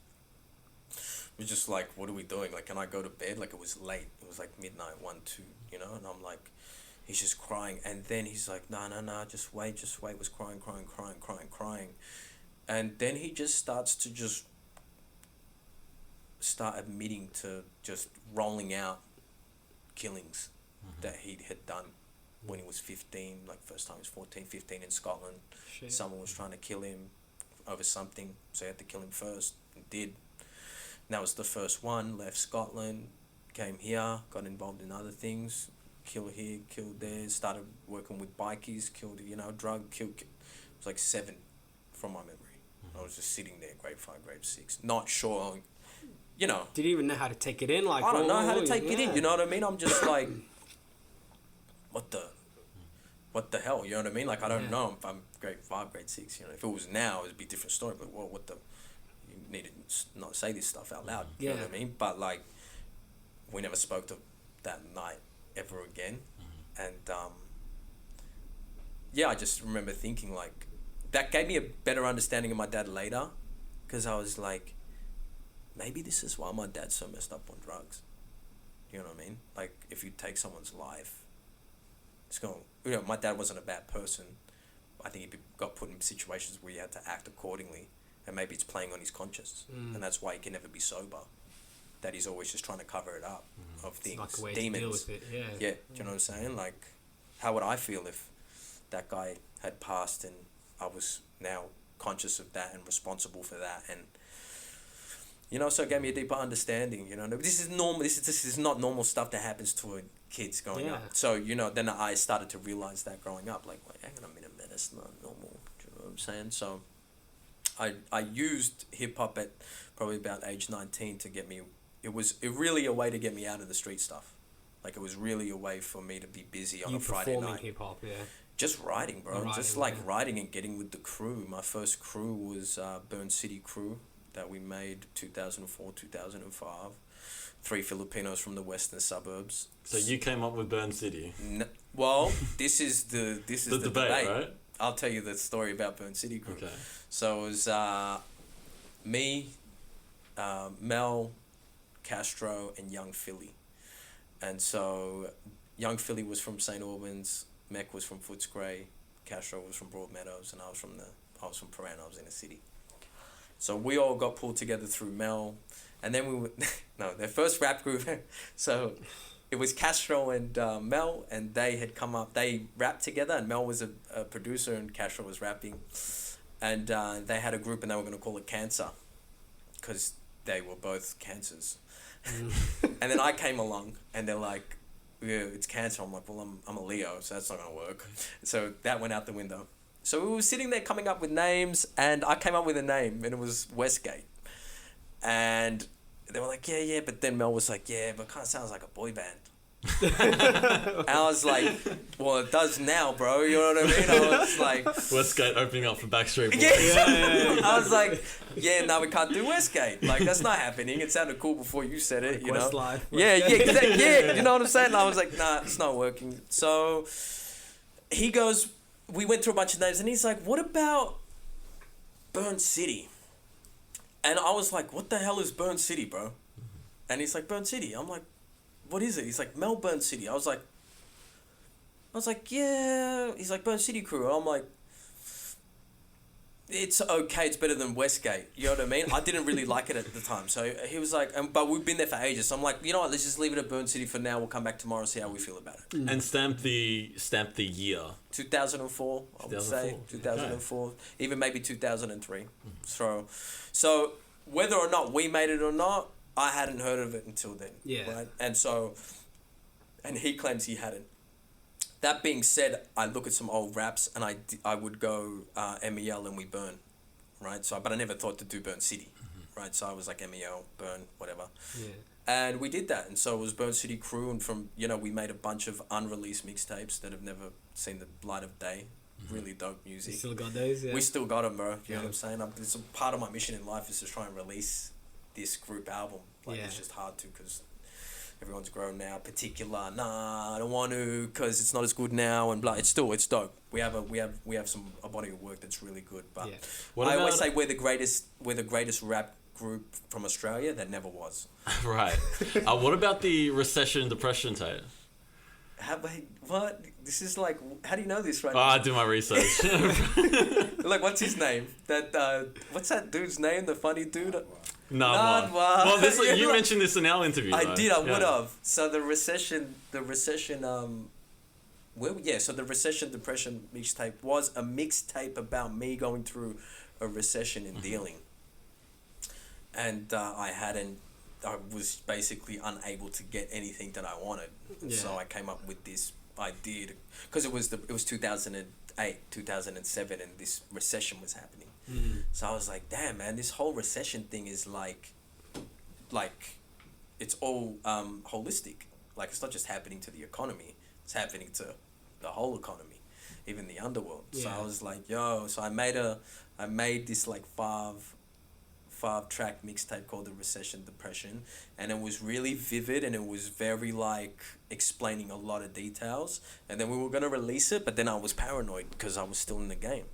It was just like, what are we doing? Like, can I go to bed? Like, it was late. It was like midnight, 1, 2, you know? And I'm like, he's just crying. And then he's like, no, just wait. Was crying. And then he just starts to just start admitting to just rolling out killings that he had done when he was 15, like first time he was 14, 15 in Scotland. Shit. Someone was trying to kill him over something, so he had to kill him first, and did. And that was the first one, left Scotland, came here, got involved in other things, killed here, killed there, started working with bikies, killed, you know, killed. It was like 7 from my memory. I was just sitting there, grade 5, grade 6, not sure, you know. Did you even know how to take it in? Like, I don't know how to take it in, you know what I mean? I'm just like... what the hell, you know what I mean? Like, I don't know if I'm grade 5, grade 6, you know. If it was now, it'd be a different story. But, well, what the... You need to not say this stuff out loud, you know what I mean? But, like, we never spoke to that night ever again. And, I just remember thinking, like... That gave me a better understanding of my dad later. Because I was like, maybe this is why my dad's so messed up on drugs. You know what I mean? Like, if you take someone's life... It's going, you know, my dad wasn't a bad person. I think he got put in situations where he had to act accordingly, and maybe it's playing on his conscience, and that's why he can never be sober. That he's always just trying to cover it up of things, like a way demons. to deal with it. Yeah. Do you know what I'm saying? Like, how would I feel if that guy had passed and I was now conscious of that and responsible for that? And you know, so it gave me a deeper understanding. You know, this is normal. This is not normal stuff that happens to kids growing up. So, you know, then I started to realize that growing up, like, wait, hang on a minute, man, it's not normal. Do you know what I'm saying? So, I used hip hop at probably about age 19 to get me. It was really a way to get me out of the street stuff. Like it was really a way for me to be busy on a Friday night. Hip hop, yeah. Just writing, bro. Writing, just like yeah. writing and getting with the crew. My first crew was Burn City Crew that we made 2004, 2005. 3 Filipinos from the western suburbs. So you came up with Burn City. Well, this is the debate, right? I'll tell you the story about Burn City Crew. Okay. So it was me, Mel, Castro, and Young Philly. And so Young Philly was from St. Albans, Mech was from Footscray, Castro was from Broadmeadows, and I was from Paran. I was in the city. So we all got pulled together through Mel, and then we were their first rap group. So it was Castro and Mel, and they had come up. They rapped together, and Mel was a producer, and Castro was rapping, and they had a group, and they were going to call it Cancer, because they were both cancers. And then I came along, and they're like, "Yeah, it's Cancer." I'm like, "Well, I'm a Leo, so that's not gonna work." So that went out the window. So we were sitting there coming up with names, and I came up with a name, and it was Westgate. And they were like, yeah, but then Mel was like, yeah, but it kind of sounds like a boy band. And I was like, well, it does now, bro. You know what I mean? I was like, Westgate opening up for Backstreet Boys. Yeah. I was like, yeah, no, we can't do Westgate. Like, that's not happening. It sounded cool before you said it, you know? Westlife. Yeah, you know what I'm saying? And I was like, nah, it's not working. So he goes, we went through a bunch of names, and he's like, what about Burn City? And I was like, what the hell is Burn City, bro? And he's like, Burn City. I'm like, what is it? He's like, Melbourne City. I was like, yeah. He's like, Burn City Crew. I'm like, it's okay. It's better than Westgate. You know what I mean? I didn't really like it at the time. So he was like, but we've been there for ages. So I'm like, you know what? Let's just leave it at Burn City for now. We'll come back tomorrow and see how we feel about it. And stamp the year. 2004, I would say. 2004. Okay. Even maybe 2003. Mm-hmm. So whether or not we made it or not, I hadn't heard of it until then. Yeah. Right? And he claims he hadn't. That being said, I look at some old raps, and I would go MEL and we burn, right? So, but I never thought to do Burn City, right? So I was like MEL, burn, whatever. Yeah. And we did that, and so it was Burn City Crew, and from, we made a bunch of unreleased mixtapes that have never seen the light of day. Really dope music. You still got those, yeah? We still got them, bro. You know what I'm saying? It's a part of my mission in life is to try and release this group album. It's just hard to, because everyone's grown now. Particular, nah, I don't want to, because it's not as good now, and blah. It's dope. We have a body of work that's really good. But I always say we're the greatest rap group from Australia that never was. Right. What about the Recession Depression tape? What? This is like, how do you know this right now? I do my research. Like, what's his name? What's that dude's name? The funny dude? Nardwar. Well, you mentioned this in our interview. I did. I would have. So the recession. So the Recession Depression mixtape was a mixtape about me going through a recession and dealing. And I was basically unable to get anything that I wanted. Yeah. So I came up with this idea, because it was 2008, 2007, and this recession was happening. So I was like, damn, man, this whole recession thing is like it's all holistic. Like, it's not just happening to the economy, it's happening to the whole economy, even the underworld. Yeah. So I was like, yo, so I made this like five-track mixtape called The Recession Depression, and it was really vivid, and it was very like explaining a lot of details. And then we were gonna release it, but then I was paranoid because I was still in the game.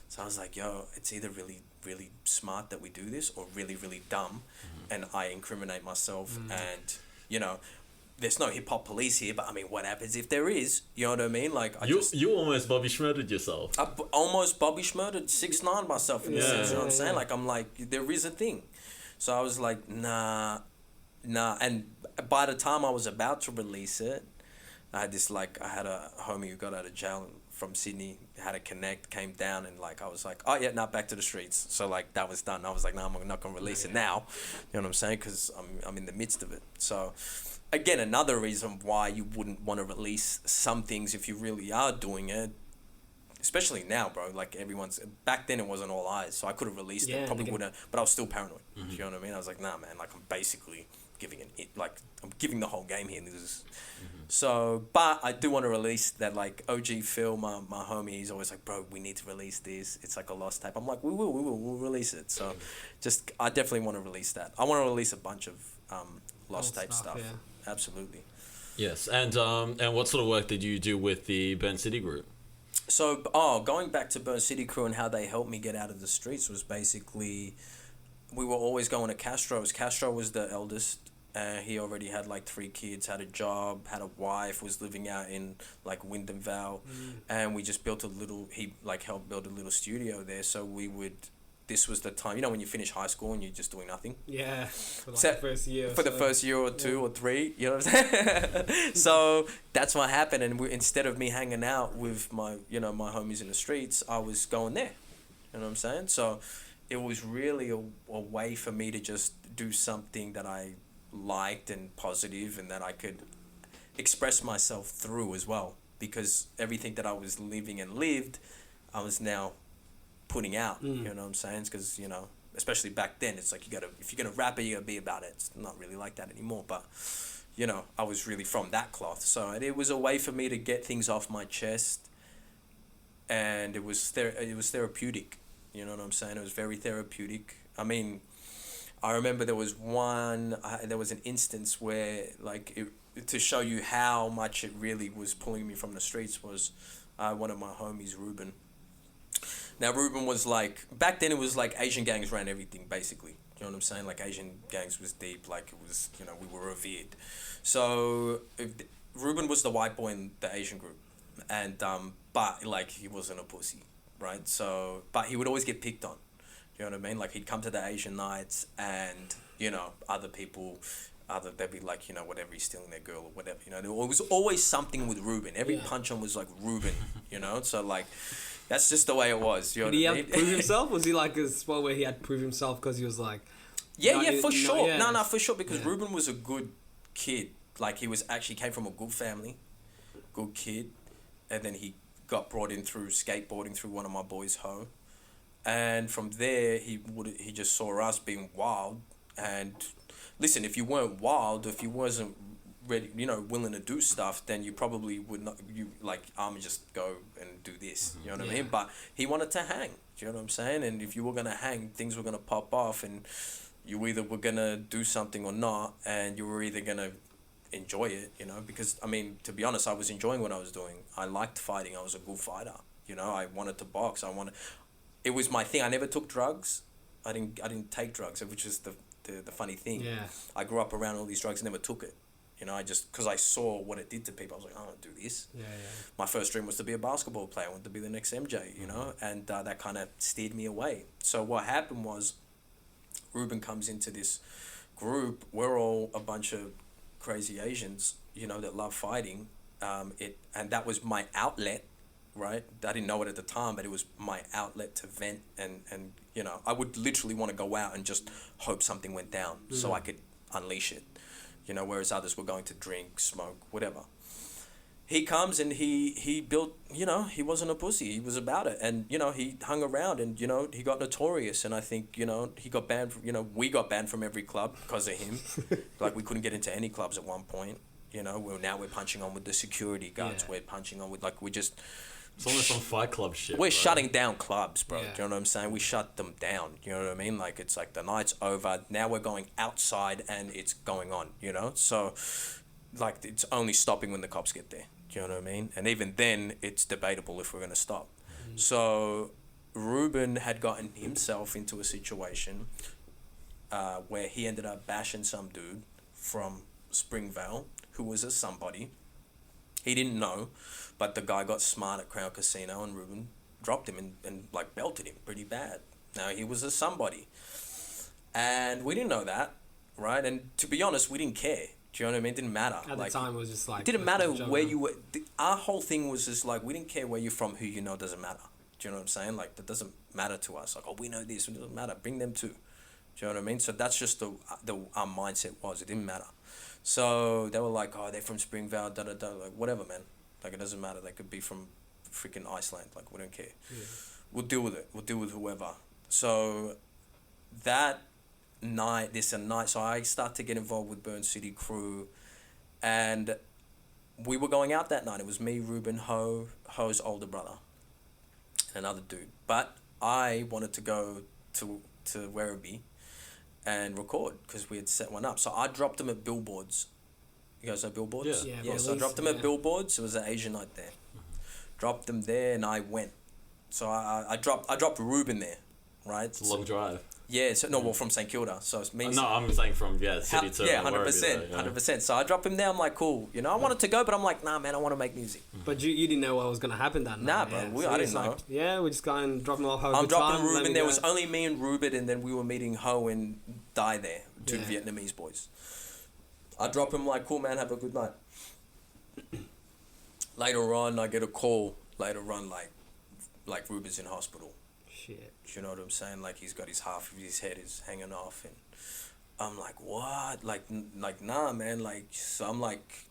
So I was like, yo, it's either really, really smart that we do this, or really, really dumb, and I incriminate myself. And there's no hip hop police here, but I mean, what happens if there is? You know what I mean? Like, you almost Bobby Schmurdered yourself. I almost Bobby Schmurdered 6ix9ine myself in the sense. You know what I'm saying? Like, I'm like, there is a thing. So I was like, nah. And by the time I was about to release it, I had a homie who got out of jail from Sydney, had a connect, came down, and like I was like, oh yeah, back to the streets. So like that was done. I was like, no, I'm not gonna release it now. You know what I'm saying? Because I'm in the midst of it. So again, another reason why you wouldn't want to release some things if you really are doing it, especially now, bro. Like everyone's back then, it wasn't all eyes, so I could have released it. Probably wouldn't, but I was still paranoid. You know what I mean? I was like, nah, man. Like I'm basically I'm giving the whole game here. This is so. But I do want to release that. Like OG Phil, my homie, he's always like, bro, we need to release this. It's like a lost tape. I'm like, we'll release it. So, I definitely want to release that. I want to release a bunch of lost tape stuff. Yeah. Absolutely. Yes, and what sort of work did you do with the Burn City group? So, going back to Burn City crew and how they helped me get out of the streets was basically, we were always going to Castro's. Castro was the eldest. He already had like 3 kids, had a job, had a wife, was living out in like Wyndham Vale, and we just built he like helped build a little studio there. So this was the time, when you finish high school and you're just doing nothing. Yeah, for like the first year. For the first year or 2 or 3, you know what I'm saying? So that's what happened, and instead of me hanging out with my homies in the streets, I was going there. You know what I'm saying? So it was really a way for me to just do something that I liked and positive, and that I could express myself through as well, because everything that I was living and lived, I was now putting out. You know what I'm saying? Because especially back then, it's like if you're gonna rap it, you gotta be about it. It's not really like that anymore, but I was really from that cloth, so it was a way for me to get things off my chest, and it was therapeutic. You know what I'm saying? It was very therapeutic. I mean, I remember there was an instance where, like, to show you how much it really was pulling me from the streets, was one of my homies, Ruben. Now, Ruben was like, back then it was like Asian gangs ran everything, basically. You know what I'm saying? Like, Asian gangs was deep, like it was, we were revered. So, Ruben was the white boy in the Asian group. And, but, like, he wasn't a pussy, right? So, but he would always get picked on. You know what I mean? Like, he'd come to the Asian nights and, other people, they'd be like, whatever, he's stealing their girl or whatever, there was always something with Ruben. Every punch on was like Ruben, so like, that's just the way it was. You know Did he what I have mean? to prove himself? Was he like a spot where he had to prove himself because he was like... For sure. No, for sure, because Ruben was a good kid. Like, he came from a good family, good kid, and then he got brought in through skateboarding through one of my boys' hoe. And from there, he just saw us being wild. And listen, if you weren't wild, if you wasn't ready, willing to do stuff, then you probably would not. I'm just go and do this. You know what I mean? But he wanted to hang. Do you know what I'm saying? And if you were gonna hang, things were gonna pop off, and you either were gonna do something or not, and you were either gonna enjoy it. Because I mean, to be honest, I was enjoying what I was doing. I liked fighting. I was a good fighter. I wanted to box. It was my thing. I never took drugs. I didn't take drugs, which is the funny thing. Yeah. I grew up around all these drugs and never took it. I just, because I saw what it did to people, I was like, I want to do this. Yeah. My first dream was to be a basketball player. I wanted to be the next MJ, and that kind of steered me away. So what happened was, Ruben comes into this group. We're all a bunch of crazy Asians, that love fighting. And that was my outlet. Right, I didn't know it at the time, but it was my outlet to vent, and I would literally want to go out and just hope something went down so I could unleash it, whereas others were going to drink, smoke, whatever. He comes and he built, he wasn't a pussy, he was about it, and he hung around, and he got notorious, and I think he got banned from, we got banned from every club because of him. Like, we couldn't get into any clubs at one point. We're punching on with the security guards. We're punching on with, like, we just... It's almost some Fight Club shit. We're shutting down clubs, bro. Do you know what I'm saying? We shut them down. You know what I mean? Like, it's like the night's over. Now we're going outside and it's going on, So, like, it's only stopping when the cops get there. Do you know what I mean? And even then, it's debatable if we're going to stop. So, Ruben had gotten himself into a situation where he ended up bashing some dude from Springvale who was a somebody. He didn't know, but the guy got smart at Crown Casino, and Ruben dropped him and like belted him pretty bad. Now, he was a somebody, and we didn't know that, right? And to be honest, we didn't care. Do you know what I mean? It didn't matter. At the time, it was just like... It didn't matter where you were. Our whole thing was just like, we didn't care where you're from, who you know, doesn't matter. Do you know what I'm saying? Like, that doesn't matter to us. Like, oh, we know this, it doesn't matter. Bring them too. Do you know what I mean? So that's just our mindset was. It didn't matter. So they were like, oh, they're from Springvale, da-da-da. Like, whatever, man. Like, it doesn't matter. They could be from freaking Iceland. Like, we don't care. Yeah. We'll deal with it. We'll deal with whoever. So that night, so I start to get involved with Burn City Crew, and we were going out that night. It was me, Ruben, Ho's older brother, and another dude. But I wanted to go to Werribee and record because we had set one up. So I dropped them at Billboards. You guys know Billboards? Yeah, So I dropped them at Billboards. It was an Asian night there. Dropped them there, and I went. So I dropped Ruben there, right? It's a long drive. Yeah, so well, from St Kilda, so it means... No, I'm saying from, city to... Yeah, 100%, 100%. So I dropped him there, I'm like, cool. You know, I wanted to go, but I'm like, nah, man, I want to make music. But you didn't know what was going to happen that Nah, night. bro, I didn't know. Yeah, we just go and drop him off, have a I'm good dropping time, Ruben, there was only me and Ruben, and then we were meeting Ho and Dai there, two Vietnamese boys. I drop him like, cool, man, have a good night. Later on, I get a call, like Ruben's in hospital. Shit. You know what I'm saying? Like, he's got half of his head is hanging off, and I'm like, what? Like, nah, man. Like, so I'm like,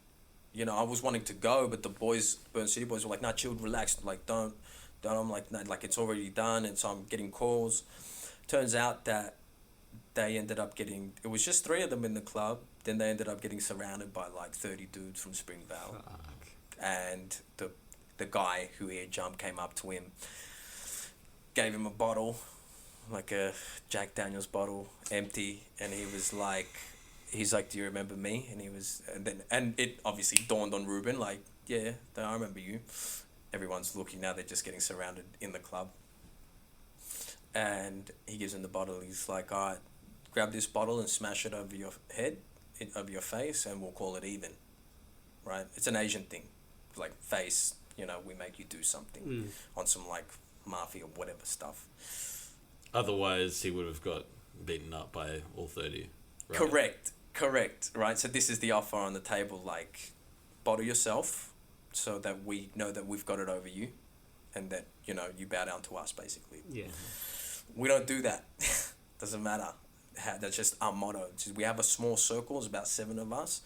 you know, I was wanting to go, but the boys, Burn City boys, were like, nah, chill, relax. Like, don't. I'm like, nah, like, it's already done, and so I'm getting calls. Turns out that they ended up getting, it was just 3 of them in the club. Then they ended up getting surrounded by like 30 dudes from Springvale. Fuck. And the guy who he had jumped came up to him, gave him a bottle, like a Jack Daniels bottle, empty, and he's like, do you remember me? And it obviously dawned on Ruben, like, yeah, I remember you. Everyone's looking now, they're just getting surrounded in the club. And he gives him the bottle, he's like, all right, grab this bottle and smash it over your head, over your face, and we'll call it even, right? It's an Asian thing, like face, you know, we make you do something on some like mafia or whatever stuff. Otherwise, he would have got beaten up by all 30. Right? Correct, right? So this is the offer on the table, like, bottle yourself so that we know that we've got it over you and that, you know, you bow down to us, basically. Yeah. We don't do that. Doesn't matter. That's just our motto. We have a small circle, it's about 7 of us,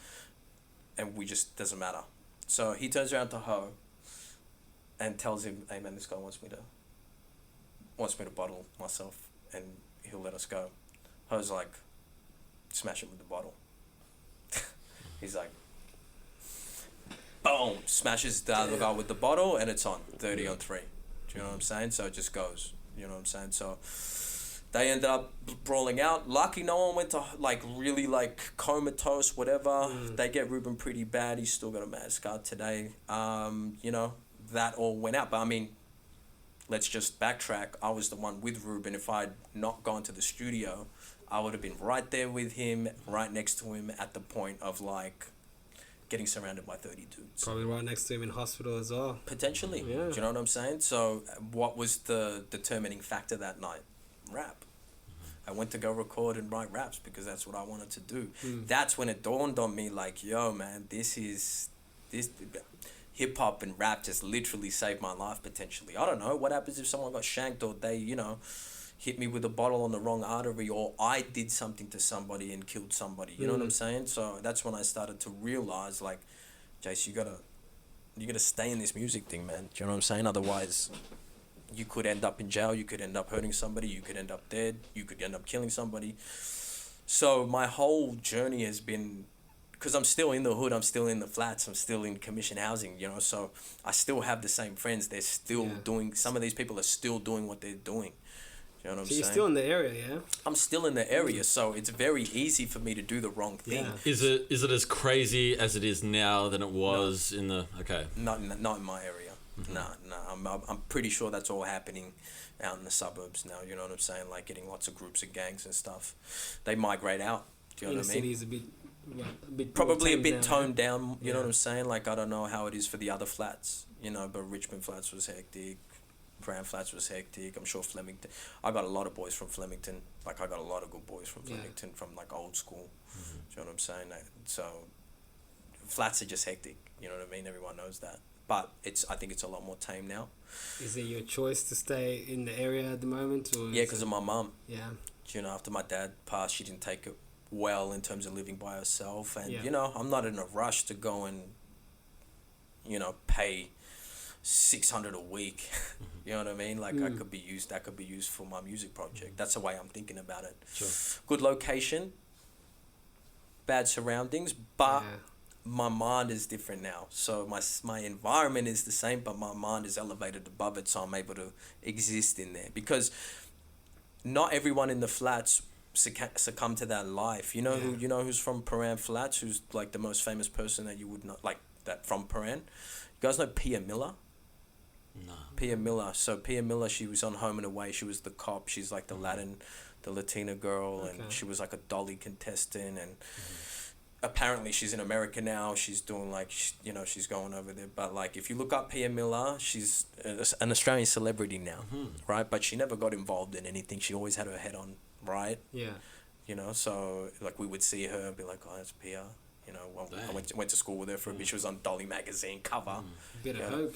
and we just, doesn't matter. So he turns around to Ho and tells him, hey man, this guy wants me to bottle myself and he'll let us go. Ho's like, smash it with the bottle. He's like, boom, smashes the other guy with the bottle, and it's on 30 on 3. Do you know what I'm saying? So it just goes, you know what I'm saying? So they ended up brawling out. Lucky no one went to like really like comatose, whatever. They get Ruben pretty bad. He's still got a mad scar today. You know, that all went out. But I mean, let's just backtrack. I was the one with Ruben. If I'd not gone to the studio, I would have been right there with him, right next to him at the point of like getting surrounded by 30 dudes. Probably right next to him in hospital as well. Potentially. Yeah. Do you know what I'm saying? So what was the determining factor that night? Rap. I went to go record and write raps because that's what I wanted to do. That's when it dawned on me like, yo, man, this hip-hop and rap just literally saved my life potentially. I don't know. What happens if someone got shanked or they, you know, hit me with a bottle on the wrong artery, or I did something to somebody and killed somebody? You know what I'm saying? So that's when I started to realize, like, Jase, you gotta stay in this music thing, man. Do you know what I'm saying? Otherwise, you could end up in jail, you could end up hurting somebody, you could end up dead, you could end up killing somebody. So my whole journey has been, because I'm still in the hood, I'm still in the flats, I'm still in commission housing, you know, so I still have the same friends. They're still doing, some of these people are still doing what they're doing. You know what I'm saying? You're still in the area, yeah? I'm still in the area, so it's very easy for me to do the wrong thing. Yeah. Is it as crazy as it is now than it was in the... Okay. Not in my area. No. I'm pretty sure that's all happening out in the suburbs now. You know what I'm saying? Like getting lots of groups and gangs and stuff. They migrate out. Do you know what I mean? The city's a bit probably a bit toned down. You know what I'm saying? Like, I don't know how it is for the other flats. You know, but Richmond flats was hectic. Grand flats was hectic. I'm sure Flemington. I got a lot of boys from Flemington. Like, I got a lot of good boys from Flemington from like old school. Do you know what I'm saying? So flats are just hectic. You know what I mean? Everyone knows that. But I think it's a lot more tame now. Is it your choice to stay in the area at the moment? Or yeah, because of my mum. Yeah. You know, after my dad passed, she didn't take it well in terms of living by herself. And, you know, I'm not in a rush to go and, you know, pay 600 a week. You know what I mean? Like that could be used for my music project. That's the way I'm thinking about it. Sure. Good location, bad surroundings, but my mind is different now. So my environment is the same, but my mind is elevated above it, so I'm able to exist in there. Because not everyone in the flats succumb to that life. You know who's from Paran Flats, who's like the most famous person that you would know, like that from Paran? You guys know Pia Miller? No. Pia Miller. So Pia Miller, she was on Home and Away. She was the cop. She's like the Latina girl, and she was like a Dolly contestant, and apparently she's in America now. She's doing like, she's going over there. But like, if you look up Pia Miller, she's an Australian celebrity now, right? But she never got involved in anything. She always had her head on, right? Yeah. So like we would see her and be like, oh, that's Pia. I went to school with her for a bit. She was on Dolly magazine cover. Bit of hope.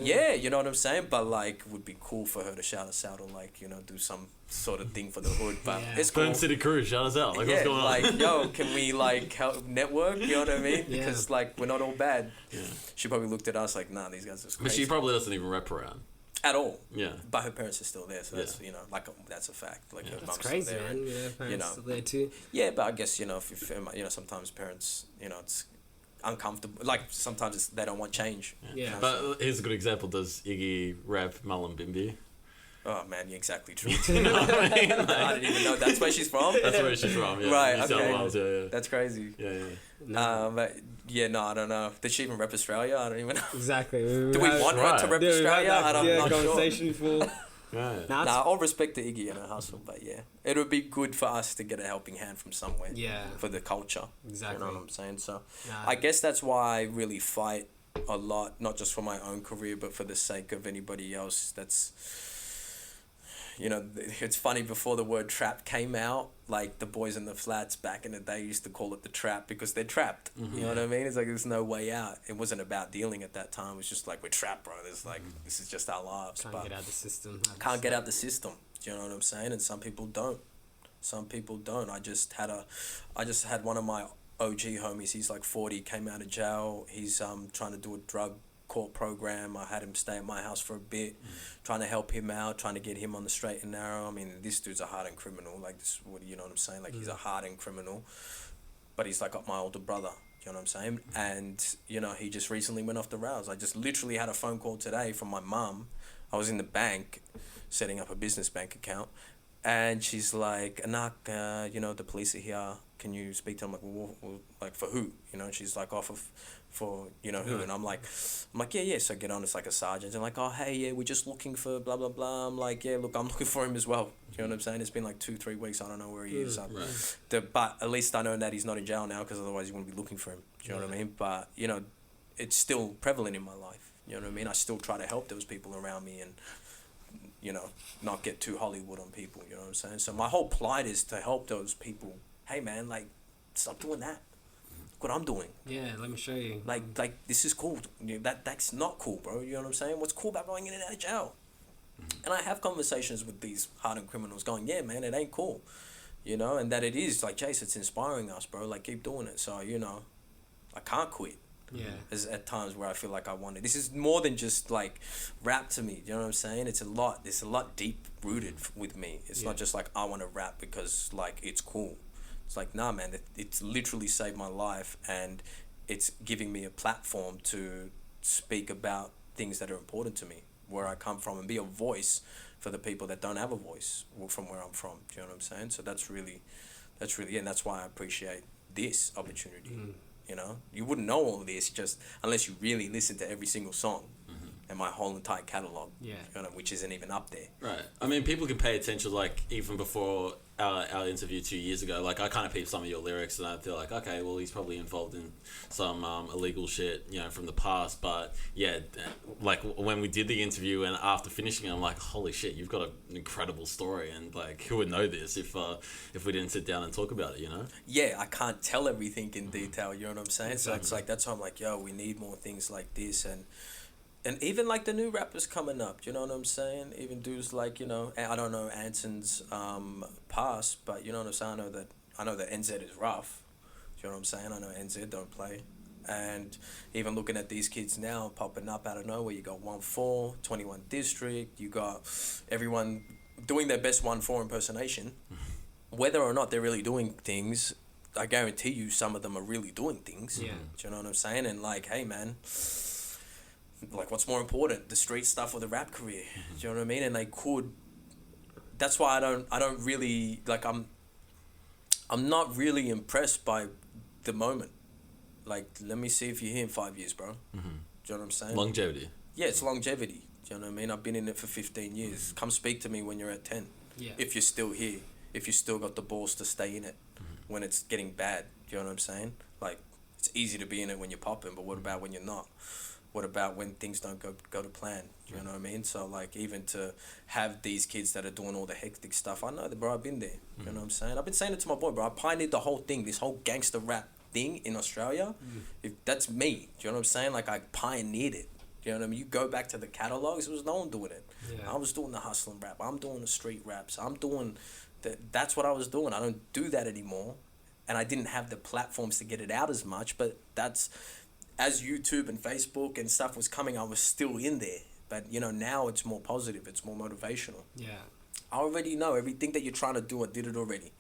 Yeah, you know what I'm saying? But like, it would be cool for her to shout us out or like, do some sort of thing for the hood. But it's cool. Boom City Crew, shout us out. Like, what's going on? Like, yo, can we like help network? You know what I mean? Because like, we're not all bad. Yeah. She probably looked at us like, nah, these guys are crazy. But she probably doesn't even rap around. At all. Yeah. But her parents are still there, so that's, that's a fact. Like, her That's mum's crazy, still there. man. Yeah, parents still there too. Yeah, but I guess, if sometimes parents, it's uncomfortable. Like, sometimes they don't want change. Yeah. But here's a good example. Does Iggy rap Mullumbimby? Oh, man, you're exactly true. You know what I mean? Like, I didn't even know that's where she's from. that's where she's from, yeah. Right, New South okay. Wales, yeah. That's crazy. Yeah. But I don't know. Did she even rep Australia? I don't even know. Exactly. Do we want her to rep Australia? I'm not conversation sure. before. Right. All respect to Iggy and her hustle, but it would be good for us to get a helping hand from somewhere. Yeah. For the culture. Exactly. You know what I'm saying? So, I guess that's why I really fight a lot, not just for my own career, but for the sake of anybody else that's... it's funny, before the word trap came out, like the boys in the flats back in the day used to call it the trap because they're trapped. You know what I mean? It's like there's no way out. It wasn't about dealing at that time. It was just like, we're trapped, bro. It's like, this is just our lives. Can't get out the system. Can't get out the system. Do you know what I'm saying? And some people don't. I just had one of my OG homies. He's like 40, came out of jail. He's trying to do a drug court program. I had him stay at my house for a bit, trying to help him out, trying to get him on the straight and narrow. I mean, this dude's a hardened criminal. Like, this, you know what I'm saying? Like, he's a hardened criminal, but he's like my older brother. You know what I'm saying? And, he just recently went off the rails. I just literally had a phone call today from my mum. I was in the bank setting up a business bank account, and she's like, Anak, the police are here. Can you speak to them? I'm like, well, like, for who? She's like, for who? And I'm like, yeah. So I get on, it's like a sergeant, and like, oh, hey, yeah, we're just looking for blah, blah, blah. I'm like, yeah, look, I'm looking for him as well. You know what I'm saying? It's been like 2-3 weeks. I don't know where he is. Right. But at least I know that he's not in jail now, because otherwise you wouldn't be looking for him. Do you know what I mean? But, it's still prevalent in my life. You know what I mean? I still try to help those people around me and, not get too Hollywood on people. You know what I'm saying? So my whole plight is to help those people. Hey, man, like, stop doing that. Look what I'm doing. Yeah, let me show you. Like this is cool. That's not cool, bro. You know what I'm saying? What's cool about going in and out of jail? And I have conversations with these hardened criminals going, yeah, man, it ain't cool. And that it is, like, Jase, it's inspiring us, bro. Like, keep doing it. So, I can't quit. Yeah. There's at times where I feel like I want it. This is more than just, like, rap to me. You know what I'm saying? It's a lot deep rooted with me. It's not just like, I want to rap because, like, it's cool. It's like, nah, man, it's literally saved my life, and it's giving me a platform to speak about things that are important to me, where I come from, and be a voice for the people that don't have a voice from where I'm from. Do you know what I'm saying? So that's really, and that's why I appreciate this opportunity. You wouldn't know all of this just unless you really listen to every single song and my whole entire catalog. Yeah. Which isn't even up there. Right. I mean, people can pay attention, like, even before our interview 2 years ago. Like, I kind of peeped some of your lyrics, and I feel like, okay, well, he's probably involved in some illegal shit, from the past. But yeah, like, when we did the interview and after finishing it, I'm like, holy shit, you've got an incredible story, and like, who would know this if we didn't sit down and talk about it, Yeah, I can't tell everything in detail. You know what I'm saying? Exactly. So it's like, that's why I'm like, yo, we need more things like this, and even like the new rappers coming up, you know what I'm saying? Even dudes like, I don't know Anson's past, but you know what I'm saying? I know that NZ is rough. You know what I'm saying? I know NZ don't play. And even looking at these kids now popping up out of nowhere, you got 1-4, 21 District, you got everyone doing their best 1-4 impersonation. Whether or not they're really doing things, I guarantee you some of them are really doing things. Yeah. Do you know what I'm saying? And like, hey man, like what's more important, the street stuff or the rap career? Do you know what I mean? And they could. That's why I don't really like. I'm not really impressed by the moment. Like, let me see if you're here in 5 years, bro. Do you know what I'm saying? Longevity. Yeah, it's longevity. Do you know what I mean? I've been in it for 15 years. Come speak to me when you're at 10. Yeah. If you're still here. If you still got the balls to stay in it when it's getting bad. Do you know what I'm saying? Like, it's easy to be in it when you're popping, but what about when you're not? What about when things don't go to plan? Do you know what I mean? So, like, even to have these kids that are doing all the hectic stuff, I know that, bro, I've been there. You know what I'm saying? I've been saying it to my boy, bro. I pioneered the whole thing, this whole gangster rap thing in Australia. If that's me. Do you know what I'm saying? Like, I pioneered it. Do you know what I mean? You go back to the catalogs, there was no one doing it. Yeah. I was doing the hustling rap. I'm doing the street raps. I'm doing... That's what I was doing. I don't do that anymore. And I didn't have the platforms to get it out as much, but that's... As YouTube and Facebook and stuff was coming, I was still in there. But, you know, now it's more positive. It's more motivational. Yeah. I already know everything that you're trying to do, I did it already. You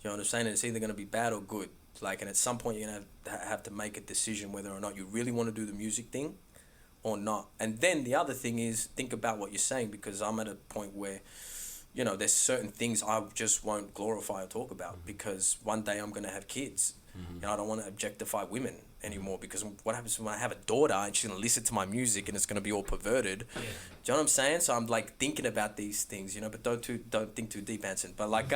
know what I'm saying? And it's either going to be bad or good. Like, and at some point you're going to have to make a decision whether or not you really want to do the music thing or not. And then the other thing is think about what you're saying, because I'm at a point where, you know, there's certain things I just won't glorify or talk about because one day I'm going to have kids. And I don't want to objectify women anymore, because what happens when I have a daughter and she's going to listen to my music and it's going to be all perverted? Yeah. Do you know what I'm saying? So I'm like thinking about these things, you know, but don't think too deep, Anson. But like,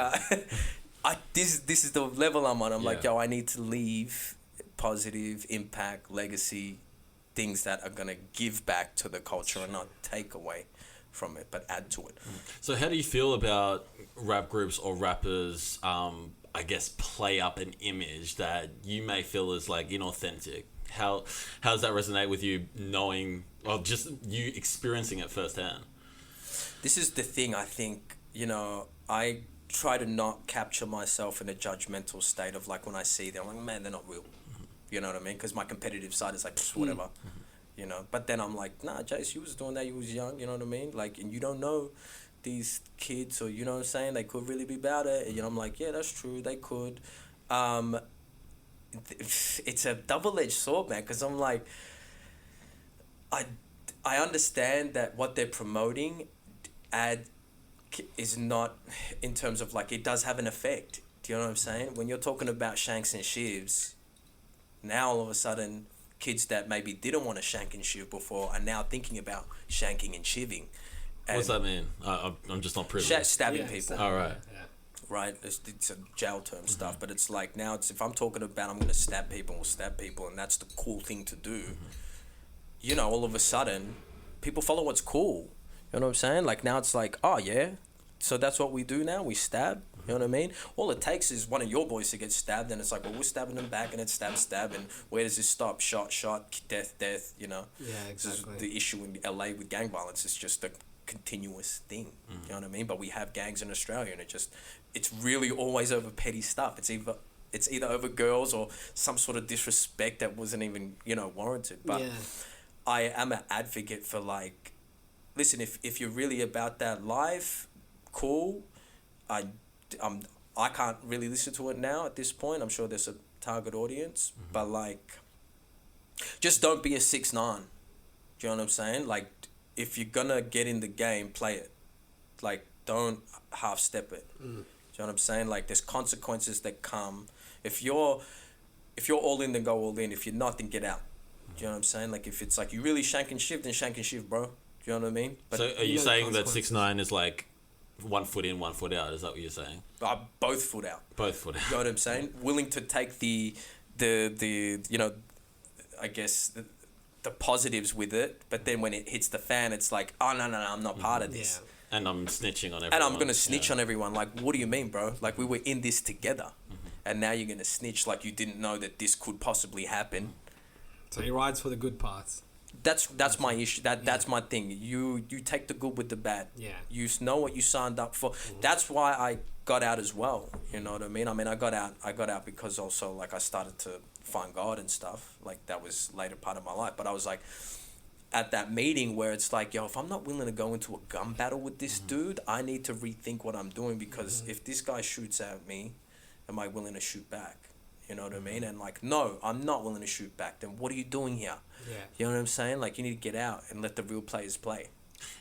this is the level I'm on. I'm like, yo, I need to leave positive impact, legacy, things that are going to give back to the culture and not take away from it, but add to it. So how do you feel about rap groups or rappers, I guess, play up an image that you may feel is like inauthentic? How does that resonate with you, knowing, or just you experiencing it firsthand? This is the thing, I think, you know, I try to not capture myself in a judgmental state of like when I see them, I'm like, man, they're not real. You know what I mean? Because my competitive side is like, whatever. You know, but then I'm like, nah, Jase, you was doing that, you was young, you know what I mean? Like, and you don't know these kids, or you know what I'm saying, they could really be about it. And, you know, I'm like, yeah, that's true, they could. It's a double-edged sword, man, because I'm like, I understand that what they're promoting is not, in terms of like, it does have an effect. Do you know what I'm saying? When you're talking about shanks and shivs, now all of a sudden kids that maybe didn't want to shank and shiv before are now thinking about shanking and shiving. What's that mean? I'm just not privy. Stabbing people. All right. Yeah. Right? It's a jail term stuff, but it's like now if I'm talking about I'm going to stab people, we'll stab people, and that's the cool thing to do. You know, all of a sudden, people follow what's cool. You know what I'm saying? Like now it's like, oh yeah, so that's what we do now, we stab. You know what I mean? All it takes is one of your boys to get stabbed, and it's like, well, we're stabbing them back, and it's stab, and where does this stop? Shot, death, you know? Yeah, exactly. This is the issue in LA with gang violence. It's just a continuous thing. You know what I mean? But we have gangs in Australia, and it's really always over petty stuff. It's either over girls or some sort of disrespect that wasn't even, you know, warranted. But I am an advocate for like, listen, if you're really about that life, cool. I can't really listen to it now at this point. I'm sure there's a target audience, but like, just don't be a 6ix9ine. Do you know what I'm saying? Like, if you're gonna get in the game, play it. Like, don't half step it. Do you know what I'm saying? Like, there's consequences that come. If you're all in, then go all in. If you're not, then get out. Do you know what I'm saying? Like, if it's like you really shank and shift, then shank and shift, bro. Do you know what I mean? But so are you saying that 6ix9ine is like 1 foot in, 1 foot out? Is that what you're saying? Both foot out. Both foot out. You know what I'm saying? Willing to take the you know, I guess the positives with it, but then when it hits the fan, it's like, oh no, I'm not part of this. Yeah. And I'm snitching on everyone. And I'm gonna snitch on everyone. Like, what do you mean, bro? Like, we were in this together, and now you're gonna snitch like you didn't know that this could possibly happen. So he rides for the good parts. That's my issue. That's my thing. You take the good with the bad. Yeah. You know what you signed up for. That's why I got out as well. You know what I mean? I got out because also like I started to find God and stuff. Like that was later part of my life. But I was like at that meeting where it's like, yo, if I'm not willing to go into a gun battle with this dude, I need to rethink what I'm doing, because if this guy shoots at me, am I willing to shoot back? You know what I mean? And like, no, I'm not willing to shoot back. Then what are you doing here? Yeah. You know what I'm saying? Like, you need to get out and let the real players play.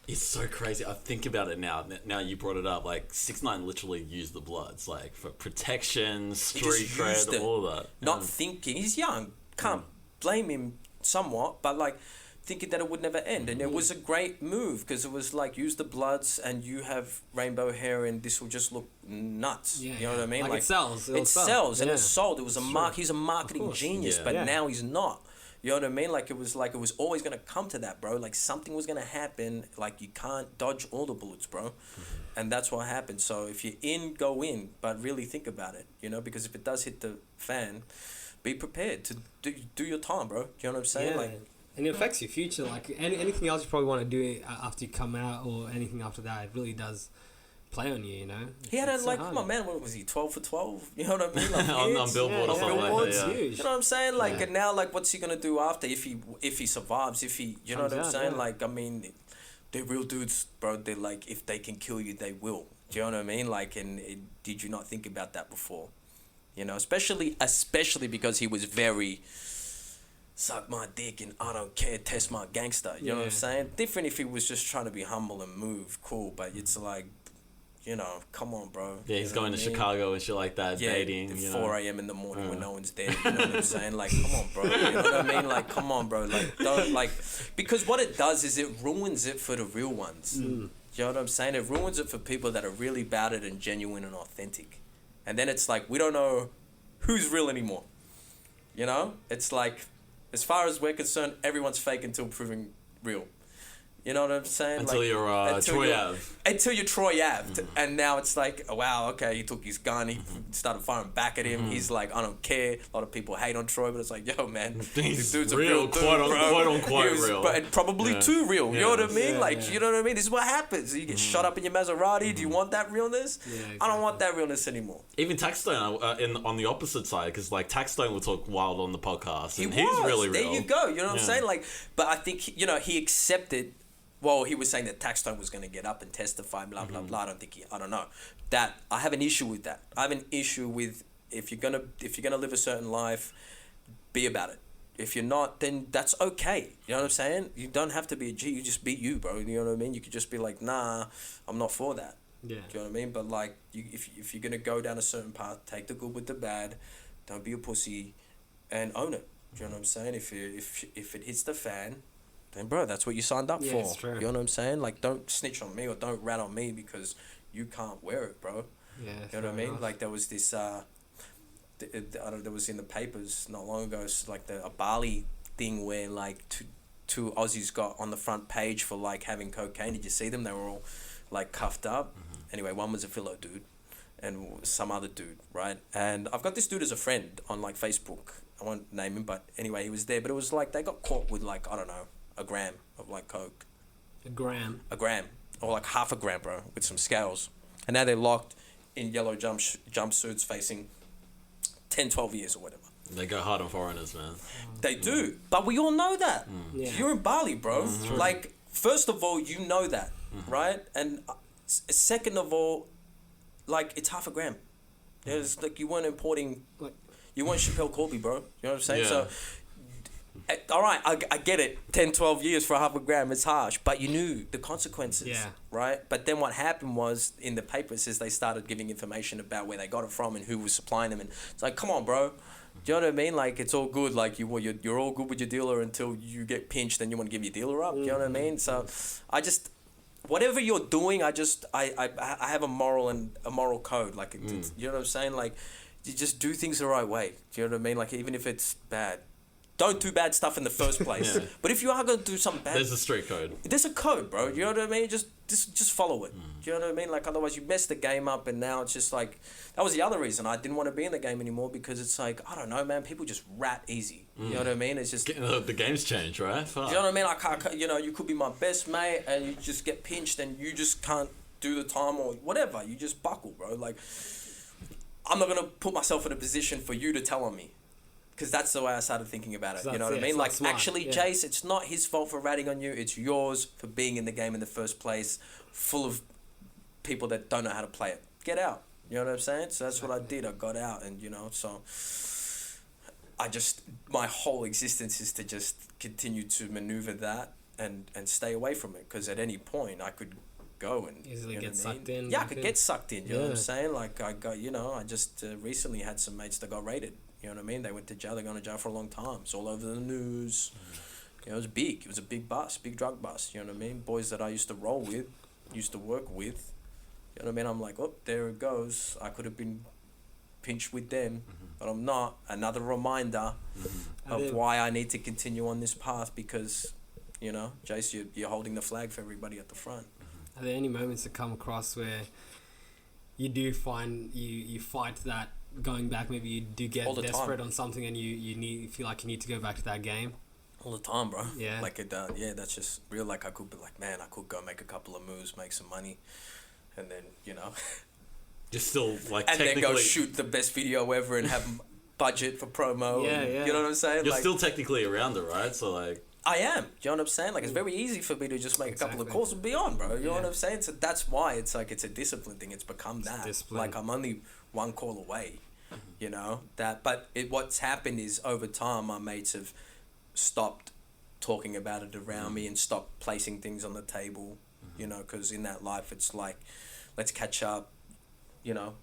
It's so crazy. I think about it now. Now you brought it up. Like 6ix9ine literally used the Bloods, like for protection, street cred, all that. Not thinking. He's young. Can't blame him somewhat, but like thinking that it would never end. And it was a great move, because it was like, use the Bloods and you have rainbow hair and this will just look nuts. Yeah, you know what I mean? Like it sells. It sells and it sold. It was he's a marketing genius, but Yeah. now he's not. You know what I mean? Like it was always gonna come to that, bro. Like something was gonna happen. Like you can't dodge all the bullets, bro. And that's what happened. So if you're in, go in, but really think about it, you know, because if it does hit the fan, be prepared to do your time, bro. You know what I'm saying? Yeah. Like, and it affects your future. Like anything else you probably want to do after you come out, or anything after that, it really does play on you, you know. he had It's so like, hard. come on, man, what was he, 12 for 12? You know what I mean? Like on Billboard or something like that. Yeah. Huge. You know what I'm saying? Like, and now, like, what's he gonna do after if he survives? If he, you know what I'm saying? Yeah. Like, I mean, they're real dudes, bro. They're like, if they can kill you, they will. Do you know what I mean? Like, and did you not think about that before? You know, especially because he was very suck my dick and I don't care, test my gangster. You know what I'm saying? Different if he was just trying to be humble and move, cool. But it's like, you know, come on, bro. Yeah, he's going to Chicago and shit like that, dating. At you 4 know. a.m. in the morning when no one's there. You know what I'm saying? Like, come on, bro. You know what I mean? Like, come on, bro. Like, don't, like, because what it does is it ruins it for the real ones. You know what I'm saying? It ruins it for people that are really about it and genuine and authentic. And then it's like, we don't know who's real anymore. You know? It's like, as far as we're concerned, everyone's fake until proven real. You know what I'm saying? Until like, you're Troy Ave. Until you're Troy Ave. And now it's like, oh, wow, okay, he took his gun, he started firing back at him. He's like, I don't care. A lot of people hate on Troy, but it's like, yo, man, this dude's real, a real dude, quote unquote real. But probably too real. You know what I mean? Yeah, like, you know what I mean? This is what happens. You get shot up in your Maserati. Do you want that realness? Yeah, exactly. I don't want that realness anymore. Even Taxstone on the opposite side, because like Taxstone will talk wild on the podcast, and He's really real. There you go. You know what I'm saying? Like, but I think, he accepted. Well, he was saying that Taxstone was going to get up and testify, blah, blah, blah. I don't know. That, I have an issue with that. I have an issue with, if you're gonna live a certain life, be about it. If you're not, then that's okay. You know what I'm saying? You don't have to be a G. You just be you, bro. You know what I mean? You could just be like, nah, I'm not for that. Yeah. Do you know what I mean? But like, if you're going to go down a certain path, take the good with the bad. Don't be a pussy and own it. Do you know what I'm saying? If it hits the fan, then bro, that's what you signed up for. It's true. You know what I'm saying? Like, don't snitch on me or don't rat on me because you can't wear it, bro. Yeah. You know what I mean? Like, there was this, there was in the papers not long ago, it's like a Bali thing where like two Aussies got on the front page for like having cocaine. Did you see them? They were all like cuffed up. Anyway, one was a philo dude and some other dude, right? And I've got this dude as a friend on like Facebook. I won't name him, but anyway, he was there. But it was like they got caught with like, I don't know, a gram of like coke. A gram. Or like half a gram, bro, with some scales. And now they're locked in yellow jumpsuits facing 10, 12 years or whatever. They go hard on foreigners, man. They do. But we all know that. Yeah. You're in Bali, bro. Like, first of all, you know that, right? And second of all, like, it's half a gram. Yeah, it's like you weren't importing... Like, you weren't Chappelle Corby, bro. You know what I'm saying? Yeah. So... all right, I get it. 10, 12 years for half a gram, it's harsh. But you knew the consequences, right? But then what happened was, in the papers, is they started giving information about where they got it from and who was supplying them. And it's like, come on, bro. Do you know what I mean? Like, it's all good. Like, you're all good with your dealer until you get pinched and you want to give your dealer up. Do you know what I mean? So, I just... Whatever you're doing, I have a moral code. Like, you know what I'm saying? Like, you just do things the right way. Do you know what I mean? Like, even if it's bad. Don't do bad stuff in the first place. But if you are going to do something bad... There's a street code. There's a code, bro. You know what I mean? Just follow it. Do you know what I mean? Like, otherwise you mess the game up and now it's just like... That was the other reason I didn't want to be in the game anymore because it's like, I don't know, man. People just rat easy. You know what I mean? It's just... The game's changed, right? Fuck. Do you know what I mean? Like, you could be my best mate and you just get pinched and you just can't do the time or whatever. You just buckle, bro. Like, I'm not going to put myself in a position for you to tell on me. Because that's the way I started thinking about it. You know what I mean? Like, actually, Jase, it's not his fault for ratting on you. It's yours for being in the game in the first place, full of people that don't know how to play it. Get out. You know what I'm saying? So that's what I did. I got out, and, you know, so my whole existence is to just continue to maneuver that and stay away from it. Because at any point, I could go and easily get sucked in. Yeah, I could get sucked in. You know what I'm saying? Like, I got, you know, I just recently had some mates that got raided. You know what I mean? They went to jail. They're going to jail for a long time. It's all over the news. You know, it was big. It was a big bust, big drug bust. You know what I mean? Boys that I used to roll with, used to work with. You know what I mean? I'm like, oh, there it goes. I could have been pinched with them, but I'm not. Another reminder of why I need to continue on this path because, you know, Jase, you're holding the flag for everybody at the front. Are there any moments that come across where you do find you fight that going back? Maybe you do get desperate on something and you feel like you need to go back to that game? All the time, bro. Yeah. Like, that's just real. Like, I could be like, man, I could go make a couple of moves, make some money, and then, you know... Just still, like, and technically... then go shoot the best video ever and have budget for promo. Yeah. You know what I'm saying? You're like, still technically around it, right? So, like... I am. Do you know what I'm saying? Like, it's very easy for me to just make a couple of calls and be on, bro. You know what I'm saying? So that's why it's like, it's a discipline thing. It's become that. Discipline. Like, I'm only one call away, you know? But what's happened is, over time, my mates have stopped talking about it around me and stopped placing things on the table, you know? Because in that life, it's like, let's catch up, you know?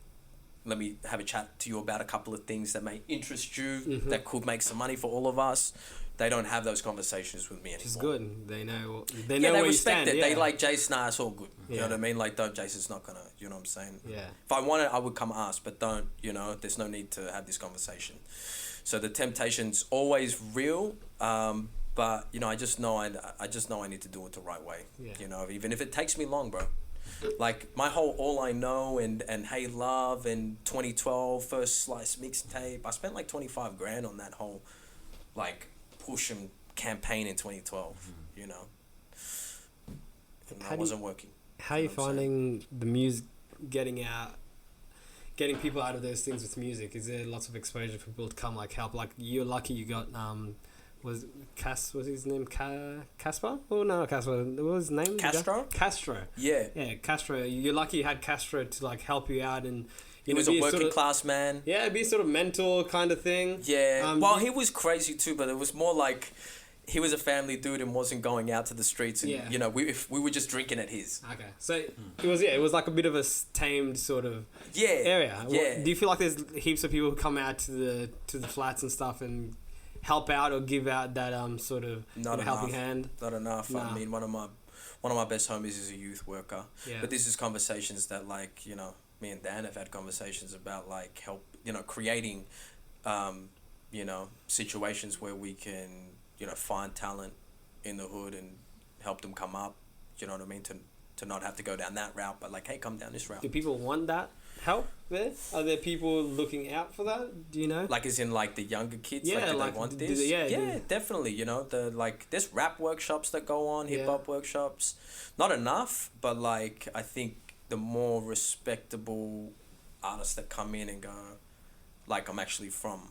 Let me have a chat to you about a couple of things that may interest you, that could make some money for all of us. They don't have those conversations with me anymore. Which is good. They know they where respect you stand. it. They like, Jase, nah, it's all good. Yeah. You know what I mean? Like, don't, Jase is not gonna, you know what I'm saying? Yeah. If I want it, I would come ask, but don't, you know, there's no need to have this conversation. So the temptation's always real, but, you know, I just know I need to do it the right way. Yeah. You know, even if it takes me long, bro. Like, my whole All I Know and Hey Love and 2012 First Slice mixtape, I spent like 25 grand on that whole, like, push and campaign in 2012, you know. And that wasn't working. How are you finding the music getting people out of those things with music? Is there lots of exposure for people to come, like, help? Like, you're lucky you got, was his name Casper? Oh, no, Casper. What was his name? Castro? Castro. Yeah. Yeah, Castro. You're lucky you had Castro to, like, help you out and... He was a working class man. Yeah, be a sort of mentor kind of thing. Yeah. Well, he was crazy too, but it was more like he was a family dude and wasn't going out to the streets. And, you know, we were just drinking at his. Okay. So it was like a bit of a tamed sort of area. Yeah. Do you feel like there's heaps of people who come out to the flats and stuff and help out or give out that sort of helping hand? Not enough. Nah. I mean, one of my best homies is a youth worker. Yeah. But this is conversations that, like, you know, me and Dan have had conversations about, like, help, you know, creating, you know, situations where we can, you know, find talent in the hood and help them come up, you know what I mean, to not have to go down that route, but like, hey, come down this route. Do people want that help there? Are there people looking out for that? Do you know? Like, as in, like, the younger kids? Yeah, like, do they want this? Yeah, definitely, you know, there's rap workshops that go on, hip-hop workshops. Not enough, but, like, I think the more respectable artists that come in and go, like, I'm actually from,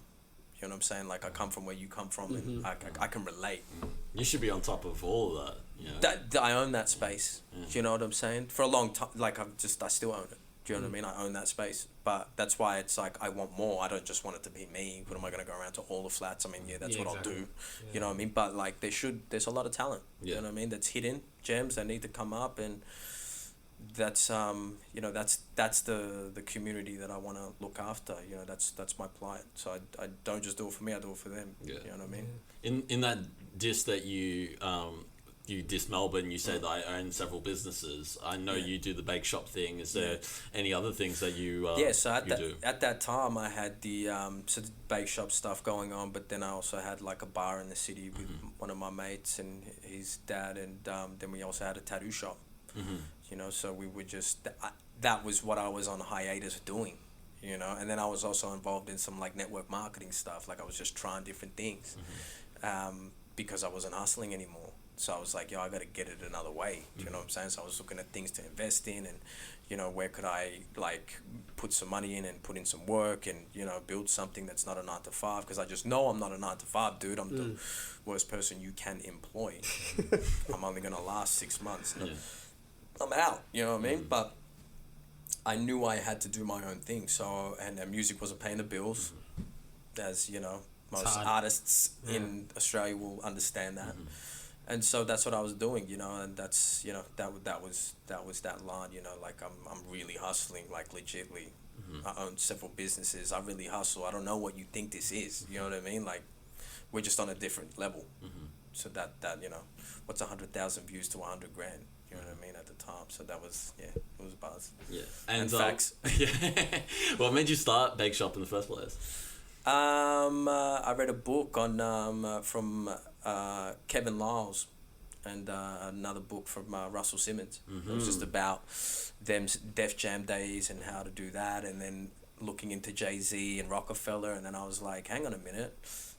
you know what I'm saying? Like, I come from where you come from, and I can relate. You should be on top of all of that, you know? That I own that space. Do you know what I'm saying? For a long time, like, I still own it. Do you know what I mean? I own that space. But that's why it's like, I want more. I don't just want it to be me. What am I going to go around to all the flats? I mean, that's what exactly. I'll do. Yeah. You know what I mean? But, like, there's a lot of talent. You know what I mean? That's hidden gems that need to come up, and that's you know, that's the community that I want to look after. You know, that's my plight. So I don't just do it for me, I do it for them. You know what I mean? In that diss that you diss Melbourne, you said I own several businesses. I know you do the bake shop thing. Is there any other things that you so at that time I had the bake shop stuff going on, but then I also had, like, a bar in the city with one of my mates and his dad, and then we also had a tattoo shop. You know, so we would just, that was what I was on hiatus doing, you know, and then I was also involved in some, like, network marketing stuff. Like, I was just trying different things because I wasn't hustling anymore. So I was like, yo, I got to get it another way. Do you know what I'm saying? So I was looking at things to invest in, and, you know, where could I, like, put some money in and put in some work and, you know, build something that's not a 9 to 5, because I just know I'm not a 9 to 5 dude. I'm the worst person you can employ. I'm only going to last 6 months. And I'm out, you know what I mean? But I knew I had to do my own thing. So, and music wasn't paying the bills, as, you know, most artists in Australia will understand that. And so that's what I was doing, you know, and that's, you know, that was that line, you know, like I'm really hustling, like legitly. I own several businesses. I really hustle. I don't know what you think this is, you know what I mean? Like, we're just on a different level. So that, you know, what's 100,000 views to 100 grand? You know what I mean, at the time. So that was, it was a buzz. Yeah. And facts. Yeah. What made you start Bake Shop in the first place? I read a book on from Kevin Lyles, and another book from Russell Simmons. It was just about them Def Jam days and how to do that, and then looking into Jay-Z and Rockefeller, and then I was like, hang on a minute,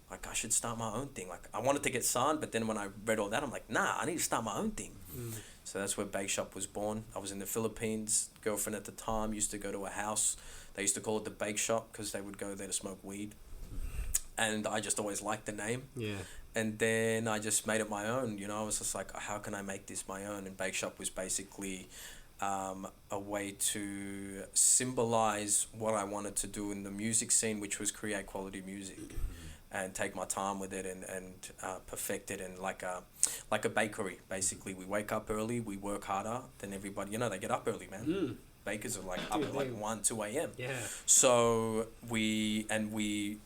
like I should start my own thing. Like I wanted to get signed, but then when I read all that, I'm like, nah, I need to start my own thing. So that's where Bake Shop was born. I was in the Philippines. Girlfriend at the time used to go to a house. They used to call it the Bake Shop because they would go there to smoke weed. And I just always liked the name. Yeah. And then I just made it my own. You know, I was just like, how can I make this my own? And Bake Shop was basically a way to symbolize what I wanted to do in the music scene, which was create quality music and take my time with it and perfect it. And like a bakery, basically. We wake up early, we work harder than everybody. You know, they get up early, man. Bakers are like up at like 1, 2 a.m. Yeah. So the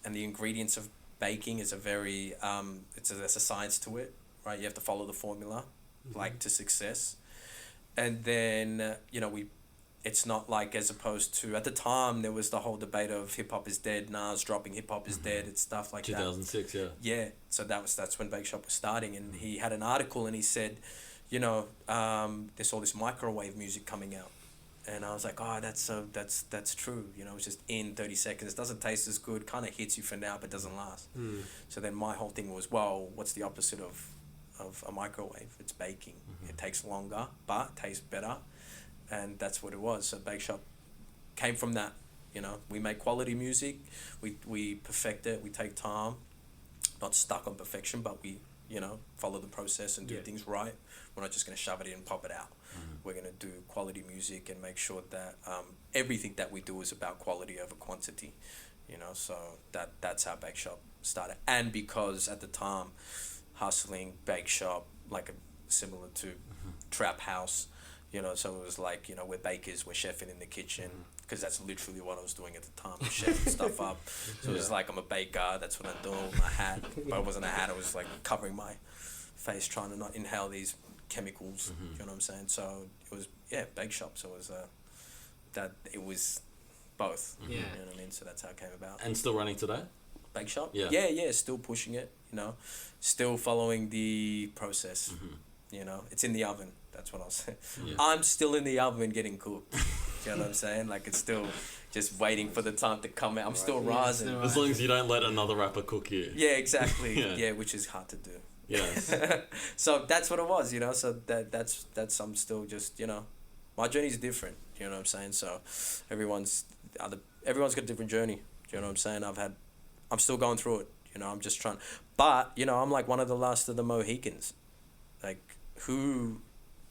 ingredients of baking is a very there's a science to it, right? You have to follow the formula, like to success. And then you know it's not like, as opposed to at the time there was the whole debate of hip hop is dead, Nas dropping hip hop is dead, and stuff like 2006, that. Yeah. So that's when Bake Shop was starting, and he had an article and he said, you know, there's all this microwave music coming out. And I was like, oh, that's true. You know, it's just in 30 seconds. It doesn't taste as good, kind of hits you for now, but doesn't last. So then my whole thing was, well, what's the opposite of a microwave? It's baking. It takes longer, but tastes better. And that's what it was. So Bake Shop came from that. You know, we make quality music. We perfect it. We take time. Not stuck on perfection, but we, you know, follow the process and do things right. We're not just going to shove it in and pop it out. We're going to do quality music and make sure that everything that we do is about quality over quantity, you know. So that's how Bake Shop started. And because at the time, hustling, Bake Shop, like similar to Trap House, you know, so it was like, you know, we're bakers, we're chefing in the kitchen, because that's literally what I was doing at the time, was chefing stuff up. So it was like, I'm a baker, that's what I'm doing with my hat. But it wasn't a hat, it was like covering my face, trying to not inhale these chemicals, you know what I'm saying? So it was, Bake Shop. So it was it was both. You know what I mean? So that's how it came about. And still running today? Bake Shop? Yeah, still pushing it, you know, still following the process. You know, it's in the oven. That's what I'll say. I'm still in the oven getting cooked. You know what I'm saying? Like, it's still just waiting for the time to come out. I'm still rising. As long as you don't let another rapper cook you. Yeah, exactly. Yeah, which is hard to do. Yes. So that's what it was, you know. So that's I'm still just, you know, my journey's different. You know what I'm saying? So everyone's got a different journey. You know what I'm saying? I'm still going through it. You know, I'm just trying. But you know, I'm like one of the last of the Mohicans, like who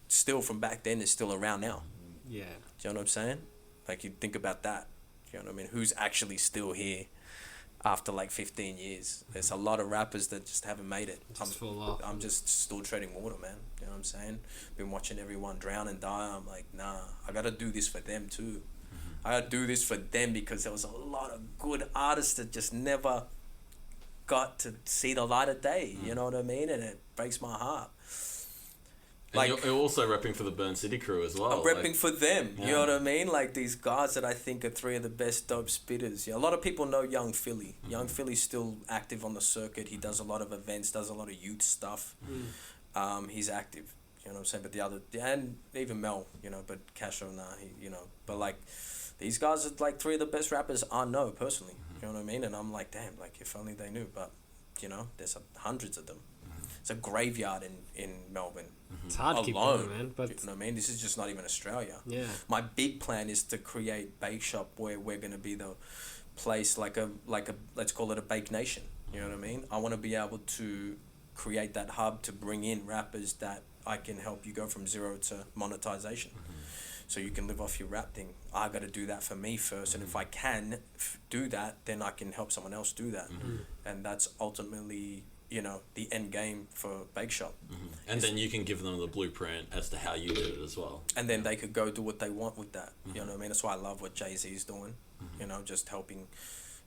still from back then is still around now. Yeah. Do you know what I'm saying? Like, you think about that. You know what I mean? Who's actually still here after like 15 years? There's a lot of rappers that just haven't made it. I'm just still treading water, man. You know what I'm saying? Been watching everyone drown and die. I'm like, nah, I gotta do this for them too. I gotta do this for them, because there was a lot of good artists that just never got to see the light of day. You know what I mean? And it breaks my heart. Like, and you're also repping for the Burn City crew as well. I'm repping for them. You know what I mean? Like, these guys that I think are 3 of the best dope spitters. Yeah, a lot of people know Young Philly. Young Philly's still active on the circuit. He does a lot of events, does a lot of youth stuff. He's active. You know what I'm saying? But the other, and even Mel, you know, but Casho, nah, you know. But like, these guys are like 3 of the best rappers I know personally. You know what I mean? And I'm like, damn, like, if only they knew. But, you know, there's hundreds of them. It's a graveyard in Melbourne. It's hard to keep Alone. going, man. But You know what I mean? This is just not even Australia. yeah, My big plan is to create bake shop where we're going to be the place like a let's call it a bake nation. You know what I mean? I want to be able to create that hub to bring in rappers that I can help you go from zero to monetization. So you can live off your rap thing. I got to do that for me first, and if I can do that, then I can help someone else do that, and that's ultimately, you know, the end game for Bake Shop. And then you can give them the blueprint as to how you do it as well. And then they could go do what they want with that. You know what I mean? That's why I love what Jase is doing. You know, just helping,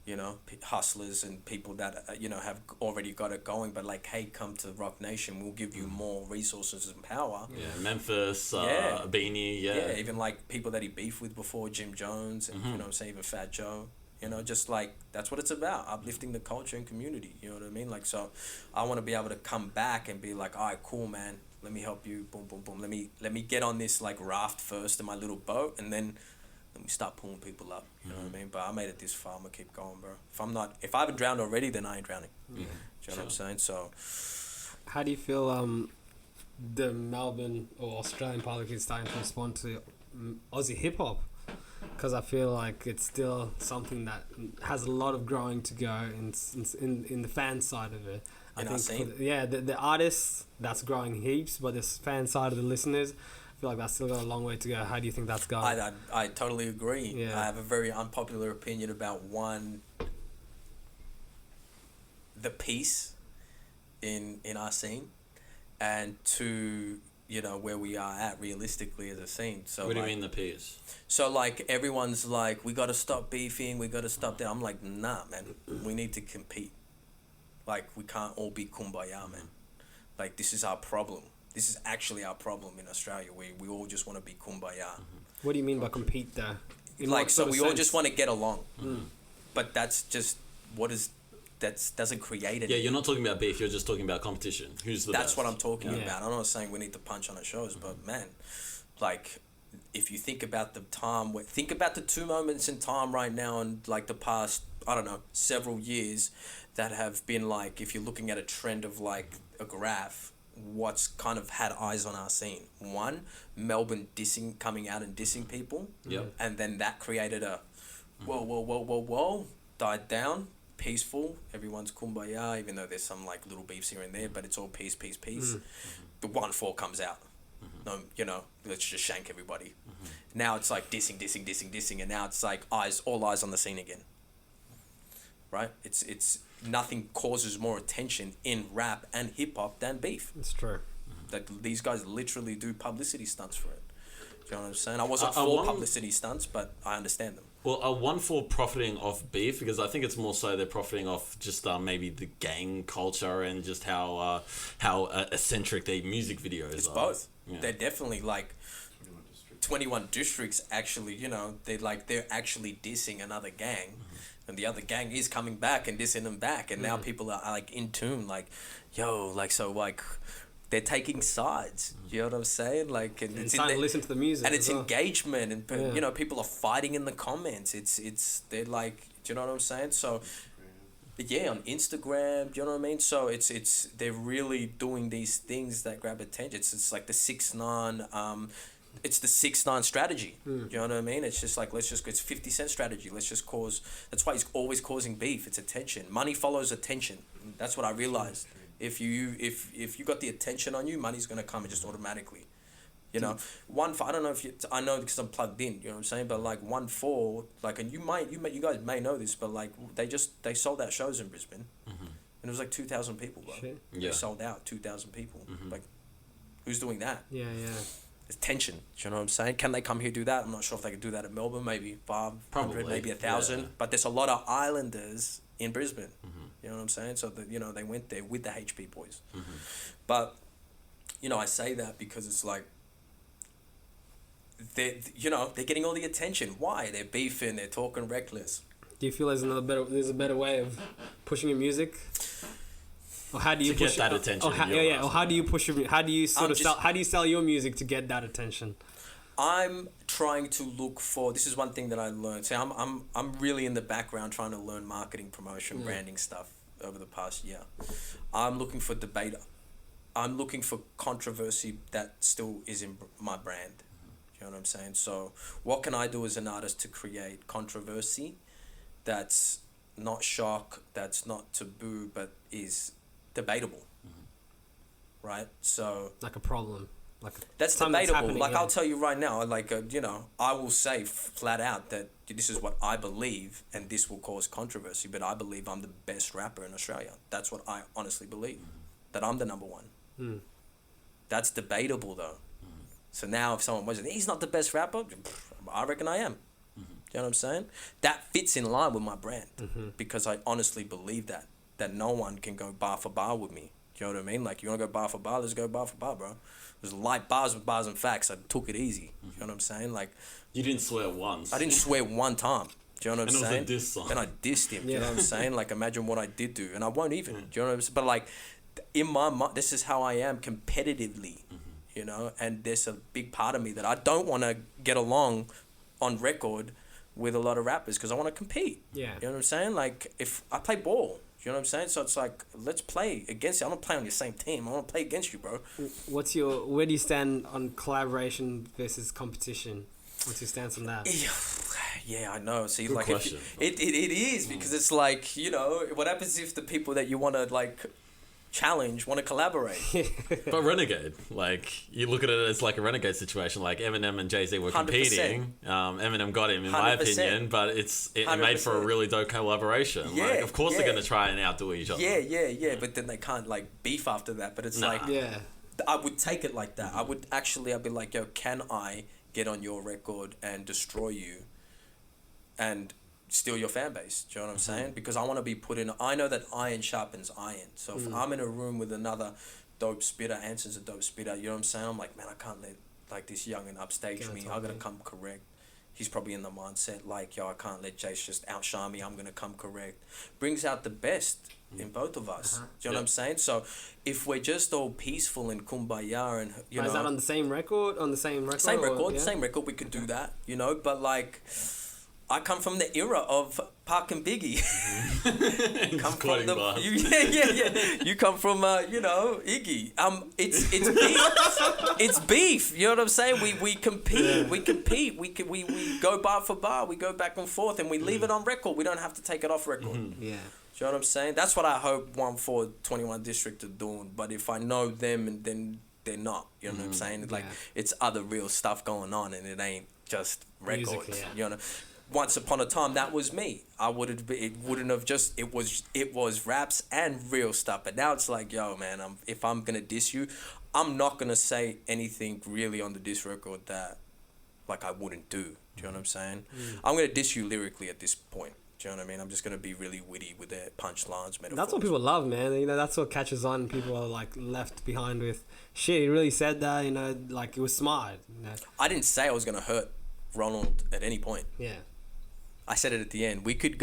you know, hustlers and people that, you know, have already got it going, but like, hey, come to Rock Nation, we'll give you more resources and power. Yeah, Memphis, Yeah. Beanie, Yeah, even like people that he beefed with before, Jim Jones, and, you know what I'm saying, even Fat Joe. You know, just like, that's what it's about, uplifting the culture and community, you know what I mean? Like, so I want to be able to come back and be like, all right, cool, man, let me help you, boom, boom, boom. Let me get on this, like, raft first in my little boat, and then let me start pulling people up, you know what I mean? But I made it this far, I'm going to keep going, bro. If I haven't drowned already, then I ain't drowning. Do you know what I'm saying? So, how do you feel the Melbourne or Australian public is starting to respond to Aussie hip hop? Because I feel like it's still something that has a lot of growing to go in the fan side of it. I think the artists, that's growing heaps, but the fan side of the listeners, I feel like that's still got a long way to go. How do you think that's going? I totally agree. Yeah. I have a very unpopular opinion about the peace in our scene, and two, you know, where we are at realistically as a scene. So what do you mean the peace? So like, everyone's like, we got to stop beefing, we got to stop that. I'm like, nah, man, we need to compete. Like, we can't all be kumbaya, man. Like, this is our problem. This is actually our problem in Australia. We all just want to be kumbaya. What do you mean by compete though? Like, so we all just want to get along. But that's just doesn't create anything. Yeah, you're not talking about beef, you're just talking about competition. Who's the That's best? what I'm talking Yeah. about. I'm not saying we need to punch on our shows, but man, like, if you think about the time, think about the two moments in time right now and like the past, I don't know, several years that have been like, if you're looking at a trend of like a graph, what's kind of had eyes on our scene. One, Melbourne coming out and dissing people. Yep. And then that created a whoa, died down. Peaceful, everyone's kumbaya, even though there's some like little beefs here and there, but it's all peace. The 1-4 comes out. No, you know, let's just shank everybody. Now it's like dissing, and now it's like all eyes on the scene again. Right? It's nothing causes more attention in rap and hip hop than beef. It's true. Like, these guys literally do publicity stunts for it. Do you know what I'm saying? I wasn't I for want- publicity stunts, but I understand them. Well, are 1-4 profiting off beef? Because I think it's more so they're profiting off just maybe the gang culture and just how eccentric their music videos It's are. both. Yeah. They're definitely like 21 districts actually, you know, they're actually dissing another gang, and the other gang is coming back and dissing them back, and now people are like in tune, like, yo, like, so like they're taking sides. You know what I'm saying? Like, and And it's starting to listen to the music. and as it's well. engagement, and Yeah. you know, people are fighting in the comments. They're like, do you know what I'm saying? So yeah, on Instagram, do you know what I mean? So it's they're really doing these things that grab attention. It's like the 6ix9ine, it's the 6ix9ine strategy. You know what I mean? It's just like, it's 50 Cent strategy. Let's just cause. That's why he's always causing beef. It's attention. Money follows attention. That's what I realized. If you got the attention on you, money's gonna come just automatically. You know, I don't know if I know because I'm plugged in. You know what I'm saying? But like 1-4, like, and you guys may know this, but like they sold out shows in Brisbane, and it was like 2,000 people, bro. Shit. Yeah. They sold out 2,000 people. Like, who's doing that? Yeah. It's tension. Do you know what I'm saying? Can they come here do that? I'm not sure if they could do that in Melbourne. Maybe 500, Probably, maybe 1,000. yeah. But there's a lot of islanders in Brisbane. You know what I'm saying? So that, you know, they went there with the HP boys. But, you know, I say that because it's like, they're getting all the attention. Why? They're beefing. They're talking reckless. Do you feel there's a better way of pushing your music? Or how do you To get push that attention, Or how, you're yeah. Or asking. how do you push your? How do you I'm just- how do you sell your music to get that attention? I'm trying to look for. This is one thing that I learned. See, I'm really in the background trying to learn marketing, promotion, branding stuff over the past year. I'm looking for debater. I'm looking for controversy that still is in my brand. You know what I'm saying? So what can I do as an artist to create controversy that's not shock, that's not taboo, but is debatable? Right? So like a problem. Like that's something debatable. Like, yeah. I'll tell you right now, like, you know, I will say flat out that this is what I believe, and this will cause controversy, but I believe I'm the best rapper in Australia. That's what I honestly believe, that I'm the number one. That's debatable, though. So now if someone was, he's not the best rapper, I reckon I am. You know what I'm saying? That fits in line with my brand, because I honestly believe that no one can go bar for bar with me. You know what I mean? Like, you want to go bar for bar, let's go bar for bar, bro. It was light bars with bars and facts. I took it easy. You know what I'm saying? Like, you didn't swear once. I didn't swear one time. Do you know what I'm saying? And it was a diss song. And I dissed him. Do you know what I'm saying? Like, imagine what I did do. And I won't even. Do you know what I'm saying? But, like, in my mind, this is how I am competitively, you know? And there's a big part of me that I don't want to get along on record with a lot of rappers because I want to compete. Yeah. You know what I'm saying? Like, if I play ball, you know what I'm saying? So it's like, let's play against you. I don't play on your same team. I want to play against you, bro. Where do you stand on collaboration versus competition? What's your stance on that? Yeah, I know. See, Good like, question. It is, because it's like, you know, what happens if the people that you want to, like, challenge want to collaborate? But Renegade, like, you look at it as like a Renegade situation. Like, Eminem and Jay-Z were competing. 100%. Eminem got him, in my 100%. opinion, but it made for a really dope collaboration. Yeah, like, of course yeah. they're going to try and outdo each other. Yeah, but then they can't, like, beef after that. But it's like, Yeah. I would take it like that. I'd be like, yo, can I get on your record and destroy you and steal your fan base? Do you know what I'm saying? Because I want to be put in. I know that iron sharpens iron. So if I'm in a room with another dope spitter, Anson's a dope spitter, you know what I'm saying? I'm like, man, I can't let, like, this young and upstage me. I gotta come correct. He's probably in the mindset like, yo, I can't let Jase just outshine me. I'm gonna come correct. Brings out the best in both of us. Do you know what I'm saying? So if we're just all peaceful and kumbaya and, you know, Is that on the same record? On the same record? same or- record, yeah? same record, we could do that, you know, but like, I come from the era of Pac and Biggie. Come from the, you come from you know, Iggy. It's beef. It's beef. You know what I'm saying? We compete. We compete. We go bar for bar. We go back and forth, and we leave it on record. We don't have to take it off record. Yeah. Do you know what I'm saying? That's what I hope 1/4/21 District are doing. But if I know them, and then they're not. You know what I'm saying? Like, it's other real stuff going on, and it ain't just records. Music, You know. Once upon a time, that was me. It wouldn't have just. It was raps and real stuff. But now it's like, yo, man, if I'm gonna diss you, I'm not gonna say anything really on the diss record that, like, I wouldn't do. Do you know what I'm saying? I'm gonna diss you lyrically at this point. Do you know what I mean? I'm just gonna be really witty with their punchlines, metaphors. That's what people love, man. You know, that's what catches on. People are like left behind with, shit, he really said that. You know, like, it was smart. You know? I didn't say I was gonna hurt Ronald at any point. Yeah. I said it at the end. We could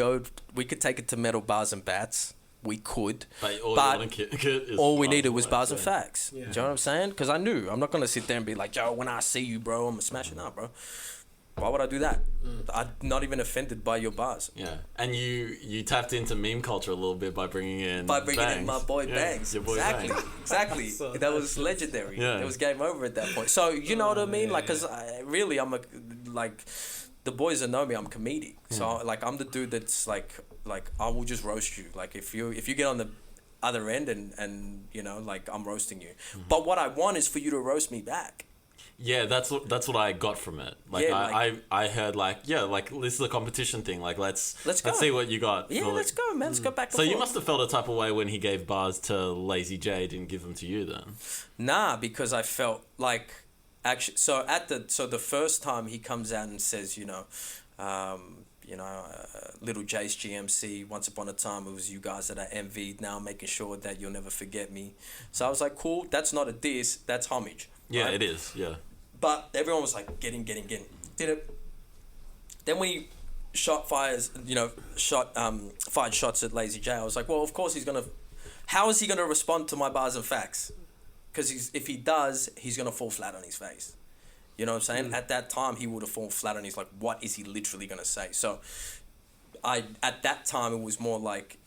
take it to metal bars and bats. We could. But all we needed was bars and facts. Yeah. Do you know what I'm saying? Because I knew. I'm not going to sit there and be like, yo, when I see you, bro, I'm going to smash it out, bro. Why would I do that? I'm not even offended by your bars. Yeah. And you tapped into meme culture a little bit by bringing in in my boy Bangs. Your boy exactly. Bangs. Exactly. That was legendary. It was game over at that point. So, you know what I mean? Like, because really, I'm the boys that know me, I'm comedic. So, like, I'm the dude that's like I will just roast you. Like, if you get on the other end and you know, like, I'm roasting you. But what I want is for you to roast me back. Yeah, that's what I got from it. Like, I heard, like, this is a competition thing. Like, let's see what you got. Yeah, let's go, man. Let's go back and So forth. you must have felt a type of way when he gave bars to Lazy J, didn't give them to you then. Nah, because I felt like, actually, the first time he comes out and says, Little Jase GMC, once upon a time it was you guys that I envied, now I'm making sure that you'll never forget me. So I was like, cool, that's not a diss, that's homage. Yeah, right? it is, yeah. But everyone was like, get in. Did it. Then when he fired shots at Lazy J, I was like, well, of course how is he gonna respond to my bars and facts? Because if he does, he's gonna fall flat on his face. You know what I'm saying? At that time, he would have fallen flat on his, like, what is he literally gonna say? So, at that time, it was more like,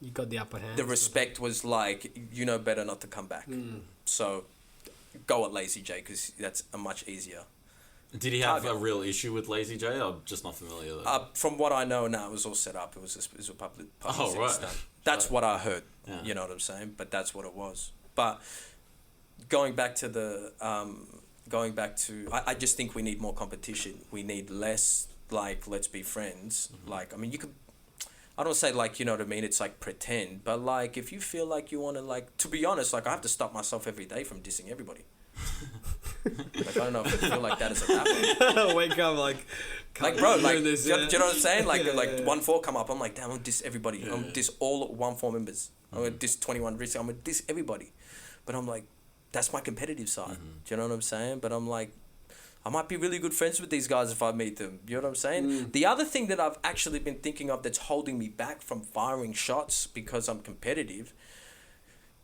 You got the upper hand. the respect was like, you know better not to come back. So go at Lazy J, because that's a much easier. Did he have a real issue with Lazy J? I'm just not familiar with that. From what I know, no, it was all set up. It was a public right. stuff. That's what I heard. Yeah. You know what I'm saying? But that's what it was. But going back to I just think we need more competition. We need less, like, let's be friends. Like, I mean, you could, I don't say, like, you know what I mean, it's like pretend, but like, if you feel like you want to, like, to be honest, like, I have to stop myself every day from dissing everybody. Like, I don't know if I feel like that as a rapper. Wake up, like bro, like, this, do you know what I'm saying? Like, Yeah, like yeah. 1-4 come up, I'm like, damn, I'm gonna diss everybody. I'm gonna diss all 1-4 members. I'm gonna diss 21 Rich. I'm gonna diss everybody. But I'm like, that's my competitive side. Do you know what I'm saying? But I'm like, I might be really good friends with these guys if I meet them. You know what I'm saying? The other thing that I've actually been thinking of that's holding me back from firing shots because I'm competitive,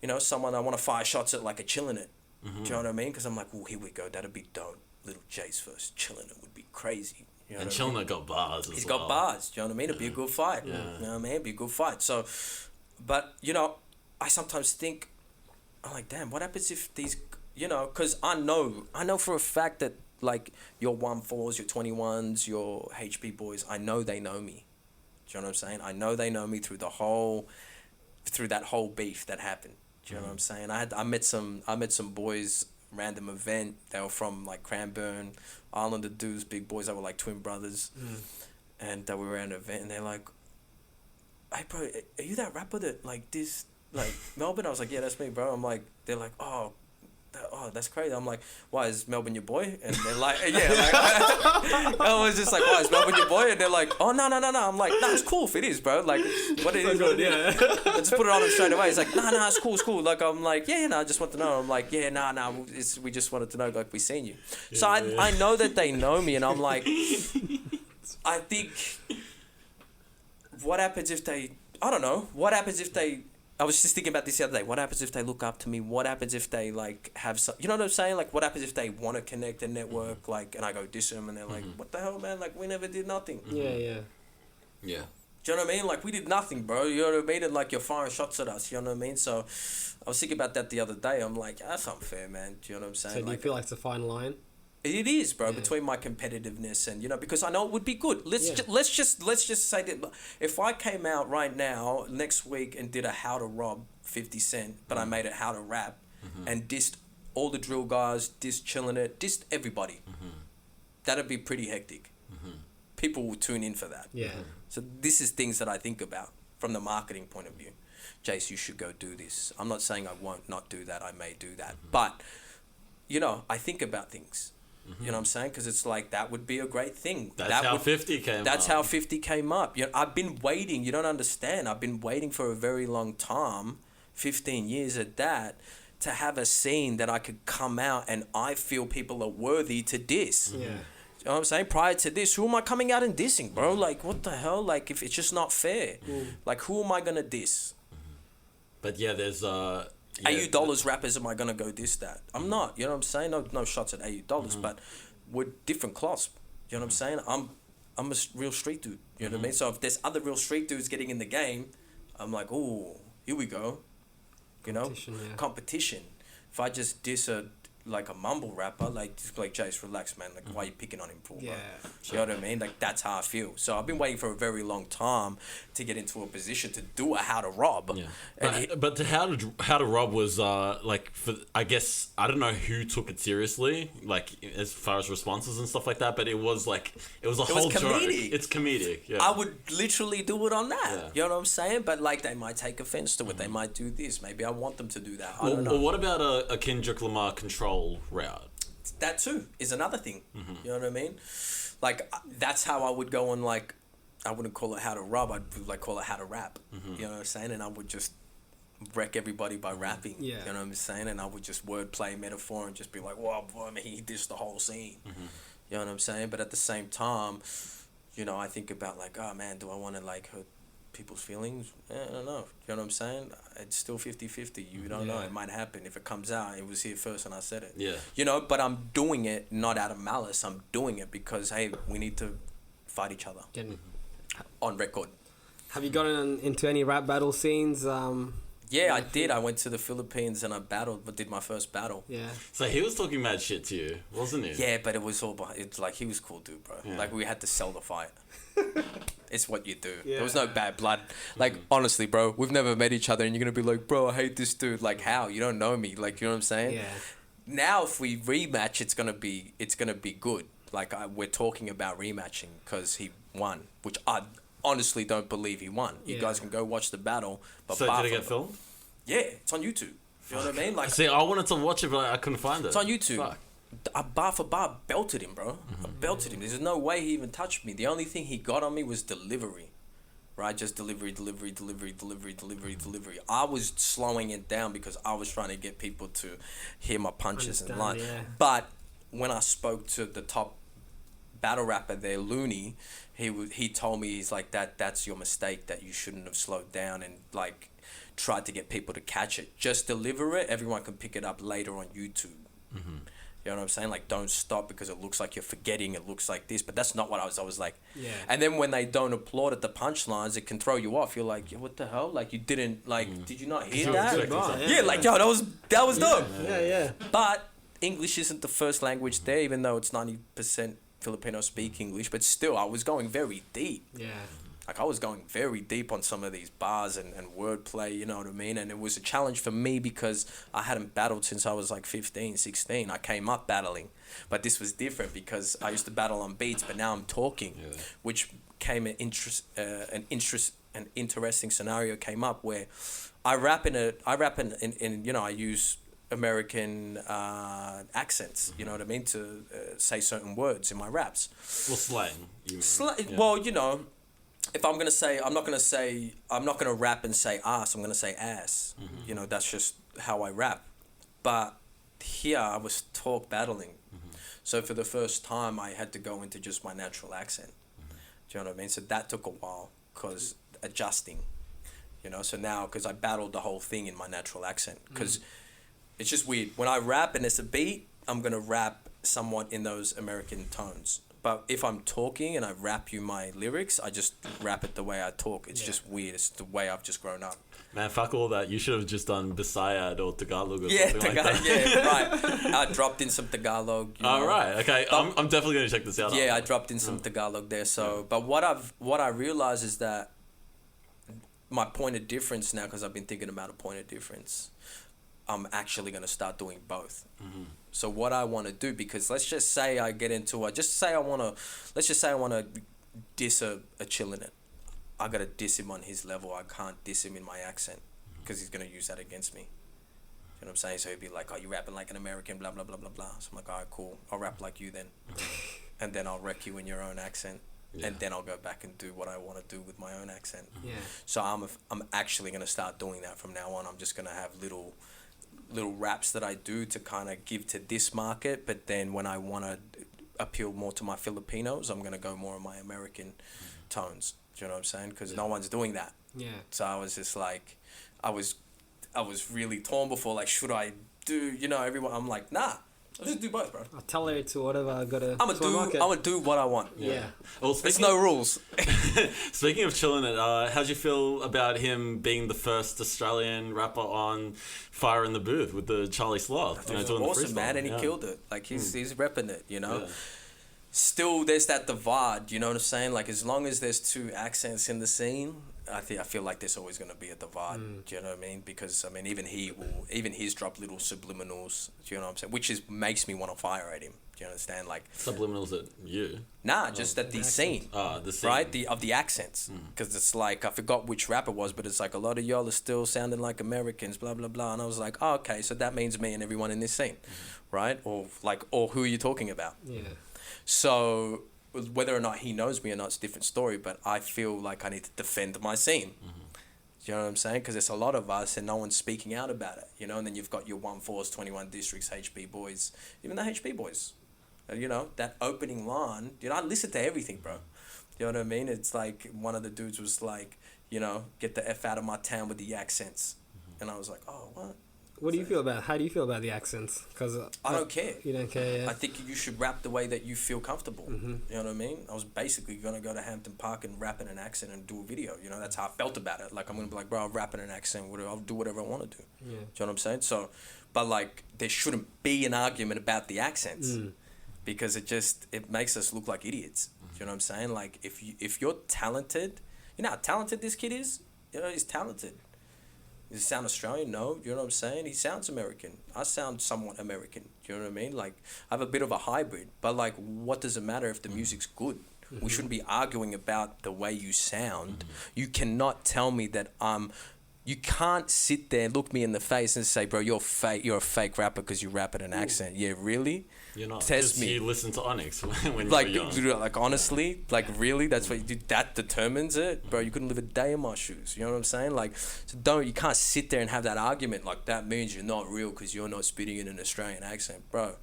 you know, someone I want to fire shots at, like a Chillin' It. Do you know what I mean? Because I'm like, oh, here we go. That'd be dope. Little Jase versus Chillin' It would be crazy. You know And what I mean? Chillin' It got bars as He's well. got bars. Do you know what I mean? It'd be a good fight. Yeah. You know what I mean? It'd be a good fight. So, but, you know, I sometimes think, I'm like, damn, what happens if these, you know, because I know for a fact that, like, your 1-4s, your 21s, your HB boys, I know they know me. Do you know what I'm saying? I know they know me through that whole beef that happened. Do you know what I'm saying? I met some boys, random event. They were from, like, Cranbourne, Islander dudes, big boys that were like twin brothers. And we were at an event, and they're like, hey, bro, are you that rapper that, like, this, like, Melbourne? I was like, yeah, that's me, bro. I'm like, they're like, oh, that's crazy. I'm like, why, is Melbourne your boy? And they're like, yeah, like, I was just like, why, is Melbourne your boy? And they're like, oh, no. I'm like, no, it's cool if it is, bro. Like, what it is, what it is. I just put it on him straight away. He's like, no, it's cool. Like, I'm like, yeah, no, I just want to know. I'm like, yeah, no, we just wanted to know, like, we seen you. Yeah, so I know that they know me, and I'm like, I think, what happens if they, I don't know, what happens if they, I was just thinking about this the other day. What happens if they look up to me? What happens if they, like, have some... You know what I'm saying? Like, what happens if they want to connect and network, like, and I go diss them, and they're like, what the hell, man? Like, we never did nothing. Yeah. Do you know what I mean? Like, we did nothing, bro. You know what I mean? And, like, you're firing shots at us. You know what I mean? So, I was thinking about that the other day. I'm like, that's unfair, man. Do you know what I'm saying? So do you feel like it's a fine line? It is, bro, between my competitiveness and, you know, because I know it would be good. Let's just say that if I came out right now next week and did a How to Rob 50 Cent, but I made it How to Rap and dissed all the drill guys, dissed Chillin' It, dissed everybody, that'd be pretty hectic. People will tune in for that. Yeah. So this is things that I think about from the marketing point of view. Jase, you should go do this. I'm not saying I won't not do that. I may do that. But, you know, I think about things. You know what I'm saying? Because it's like, that would be a great thing. That's how 50 came up. That's how 50 came up. You know, I've been waiting. You don't understand. I've been waiting for a very long time, 15 years at that, to have a scene that I could come out and I feel people are worthy to diss. Yeah. You know what I'm saying? Prior to this, who am I coming out and dissing, bro? Like, what the hell? Like, if it's just not fair. Like, who am I going to diss? But yeah, there's... AU dollars rappers, am I gonna go diss that? I'm not. You know what I'm saying? No shots at AU dollars, but we're different class. You know what I'm saying? I'm a real street dude. You know what I mean? So if there's other real street dudes getting in the game, I'm like, oh, here we go. You know, competition. If I just diss a mumble rapper, like Jase, relax, man. Like, why are you picking on him for? Yeah. You know what I mean? Like, that's how I feel. So I've been waiting for a very long time to get into a position to do a How to Rob. Yeah. But How to Rob was I guess I don't know who took it seriously, like as far as responses and stuff like that. But it was a whole joke. It's comedic. Yeah. I would literally do it on that. Yeah. You know what I'm saying? But like, they might take offense to it. They might do this. Maybe I want them to do that. I don't know. Or what about a Kendrick Lamar control route? That too is another thing. You know what I mean? Like, that's how I would go on. Like, I wouldn't call it How to Rob. I'd call it How to Rap. You know what I'm saying? And I would just wreck everybody by rapping. Yeah. You know what I'm saying? And I would just wordplay, metaphor, and just be like, "Wow, boy, man, he dissed the whole scene." You know what I'm saying? But at the same time, you know, I think about like, oh man, do I want to like hurt people's feelings? I don't know. You know what I'm saying? It's still 50-50. You don't know. It might happen. If it comes out, it was here first and I said it. Yeah. You know, but I'm doing it not out of malice. I'm doing it because, hey, we need to fight each other on record. Have you gotten into any rap battle scenes? Yeah, I did. I went to the Philippines and I did my first battle. Yeah. So he was talking mad shit to you, wasn't he? Yeah, but it was all behind. It's like he was cool, dude, bro. Yeah. Like we had to sell the fight. It's what you do. Yeah. There was no bad blood. Like honestly, bro, we've never met each other, and you're gonna be like, bro, I hate this dude. Like how? You don't know me. Like you know what I'm saying? Yeah. Now if we rematch, it's gonna be good. Like we're talking about rematching because he won, which I honestly don't believe he won. You guys can go watch the battle. But So did it get filmed? Yeah, it's on YouTube. You know what I mean? Like, see, I wanted to watch it, but I couldn't find it. it's on YouTube. Fuck. I bar for bar belted him, bro. I belted him. There's no way he even touched me. The only thing he got on me was delivery. Right? Just delivery. I was slowing it down because I was trying to get people to hear my punches and line. Yeah. But when I spoke to the top battle rapper there, Looney, he told me, he's like, that's your mistake, that you shouldn't have slowed down and like tried to get people to catch it. Just deliver it. Everyone can pick it up later on YouTube. You know what I'm saying? Like, don't stop because it looks like you're forgetting. It looks like this, but that's not what I was like. Yeah. And then when they don't applaud at the punchlines, it can throw you off. You're like, yo, what the hell? Like, you didn't did you not hear that? Yeah, like, yo, that was dope. Yeah. But English isn't the first language there, even though it's 90% Filipino speak English. But still, I was going very deep. Yeah. Like, I was going very deep on some of these bars and wordplay, you know what I mean? And it was a challenge for me because I hadn't battled since I was like 15, 16. I came up battling. But this was different because I used to battle on beats, but now I'm talking, which came an interesting scenario came up where I rap in you know, I use American accents, you know what I mean, to say certain words in my raps. Well, slang. You mean. Well, you know, if I'm gonna say, I'm not gonna rap and say ass. I'm gonna say ass. You know, that's just how I rap. But here I was talk battling, so for the first time I had to go into just my natural accent. Do you know what I mean? So that took a while because adjusting. You know, so now because I battled the whole thing in my natural accent because it's just weird when I rap and it's a beat. I'm gonna rap somewhat in those American tones. But if I'm talking and I rap you my lyrics, I just rap it the way I talk. It's just weird. It's the way I've just grown up. Man, fuck all that. You should have just done Bisayad or Tagalog or something Tagalog, like that. Yeah, right. I dropped in some Tagalog. Oh, right. Okay. I'm definitely going to check this out. Yeah, I dropped in some Tagalog there. So, but what I realized is that my point of difference now, because I've been thinking about a point of difference, I'm actually going to start doing both. So what I want to do, because let's just say I want to diss a chillin' it. I got to diss him on his level. I can't diss him in my accent because he's going to use that against me. You know what I'm saying? So he'd be like, oh, you rapping like an American, blah, blah, blah, blah, blah. So I'm like, all right, cool. I'll rap like you then. And then I'll wreck you in your own accent. And then I'll go back and do what I want to do with my own accent. Yeah. So I'm actually going to start doing that from now on. I'm just going to have little raps that I do to kind of give to this market, but then when I want to appeal more to my Filipinos, I'm going to go more on my American tones. Do you know what I'm saying? Because no one's doing that. Yeah. So I was just like, I was really torn before, like, should I do, you know, everyone, I'm like, nah, I'll just do both, bro. I'll tell her to whatever I gotta. I'm gonna do what I want. Yeah. Well, There's no rules. Speaking of chilling it, how'd you feel about him being the first Australian rapper on Fire in the Booth with the Charlie Sloth? It was doing awesome, the freestyle? man, and he killed it. Like he's repping it, you know. Yeah. Still, there's that divide. You know what I'm saying? Like as long as there's two accents in the scene, I feel like there's always going to be a divide. Do you know what I mean? Because I mean, even he's dropped little subliminals. Do you know what I'm saying? Which makes me want to fire at him. Do you understand? Like Subliminals at you? Nah, just at the scene. The scene. Right? Of the accents. Because it's like, I forgot which rapper it was, but it's like a lot of y'all are still sounding like Americans, blah, blah, blah. And I was like, oh, okay, so that means me and everyone in this scene. Right? Or who are you talking about? Yeah. So whether or not he knows me or not, it's a different story, but I feel like I need to defend my scene. Do you know what I'm saying? Because there's a lot of us and no one's speaking out about it, you know? And then you've got your 1-4s, 21 districts, HB boys, even the HB boys. You know, that opening line, you know, I listen to everything, bro. You know what I mean? It's like one of the dudes was like, you know, get the F out of my town with the accents. And I was like, oh, what? What do you feel about? How do you feel about the accents? Because I don't care. You don't care. Yeah. I think you should rap the way that you feel comfortable. Mm-hmm. You know what I mean? I was basically gonna go to Hampton Park and rap in an accent and do a video. You know, that's how I felt about it. Like I'm gonna be like, bro, I'll rap in an accent. I'll do whatever I want to do. Yeah. Do you know what I'm saying? So, but like, there shouldn't be an argument about the accents because it makes us look like idiots. Do you know what I'm saying? Like if you're talented, you know how talented this kid is. You know, he's talented. Does he sound Australian? No. You know what I'm saying? He sounds American. I sound somewhat American. Do you know what I mean? Like, I have a bit of a hybrid. But, like, what does it matter if the music's good? We shouldn't be arguing about the way you sound. You cannot tell me that you can't sit there and look me in the face and say, bro, you're fake. You're a fake rapper because you rap in an accent. Yeah, really? You're not. Test me. You listen to Onyx when like, you were young. like honestly, like really, that's what you do. That determines it, bro. You couldn't live a day in my shoes. You know what I'm saying? Like, so you can't sit there and have that argument. Like that means you're not real because you're not spitting in an Australian accent, bro.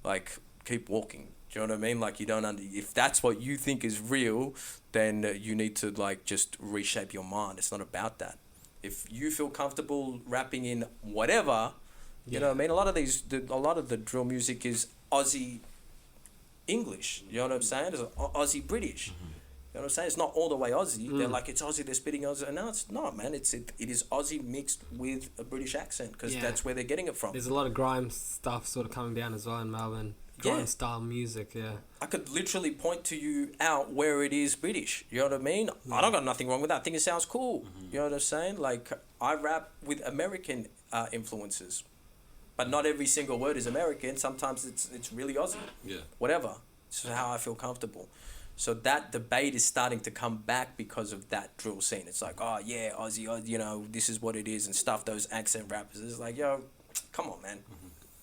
Like, keep walking. Do you know what I mean? Like, you don't if that's what you think is real, then you need to like just reshape your mind. It's not about that. If you feel comfortable rapping in whatever, you know what I mean? A lot of the drill music is Aussie English. You know what I'm saying? It's Aussie British. You know what I'm saying? It's not all the way Aussie. They're like, it's Aussie, they're spitting Aussie. No, it's not, man. It is Aussie mixed with a British accent because that's where they're getting it from. There's a lot of grime stuff sort of coming down as well in Melbourne. Grime style music, yeah. I could literally point to you out where it is British. You know what I mean? I don't got nothing wrong with that. I think it sounds cool. You know what I'm saying? Like, I rap with American influences. But not every single word is American. Sometimes it's really Aussie. Yeah. Whatever. It's how I feel comfortable. So that debate is starting to come back because of that drill scene. It's like, oh yeah, Aussie, you know, this is what it is and stuff. Those accent rappers. It's like, yo, come on, man.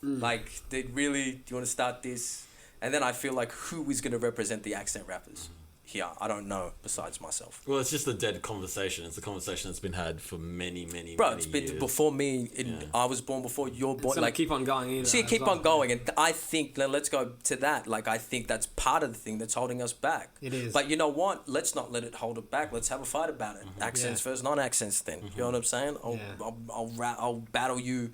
Like, do you want to start this? And then I feel like who is going to represent the accent rappers? Here, I don't know besides myself. Well, it's just a dead conversation. It's a conversation that's been had for many it's years. been before me. I was born before you're born. So like, keep on going either. See, keep on going. And I think, let's go to that. Like, I think that's part of the thing that's holding us back. It is. But you know what? Let's not let it hold it back. Let's have a fight about it. Accents versus non-accents then. You know what I'm saying? I'll battle you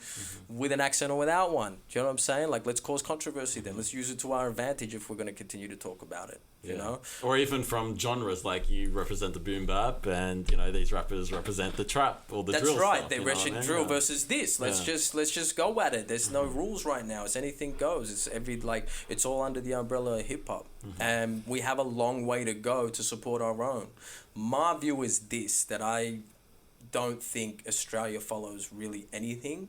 with an accent or without one. Do you know what I'm saying? Like, let's cause controversy then. Let's use it to our advantage if we're going to continue to talk about it. You know? Or even from genres, like you represent the boom bap and, you know, these rappers represent the trap or the drill. That's right. Stuff, They're represent drill versus this. Let's just go at it. There's no rules right now. It's anything goes. It's all under the umbrella of hip hop. And we have a long way to go to support our own. My view is this, that I don't think Australia follows really anything.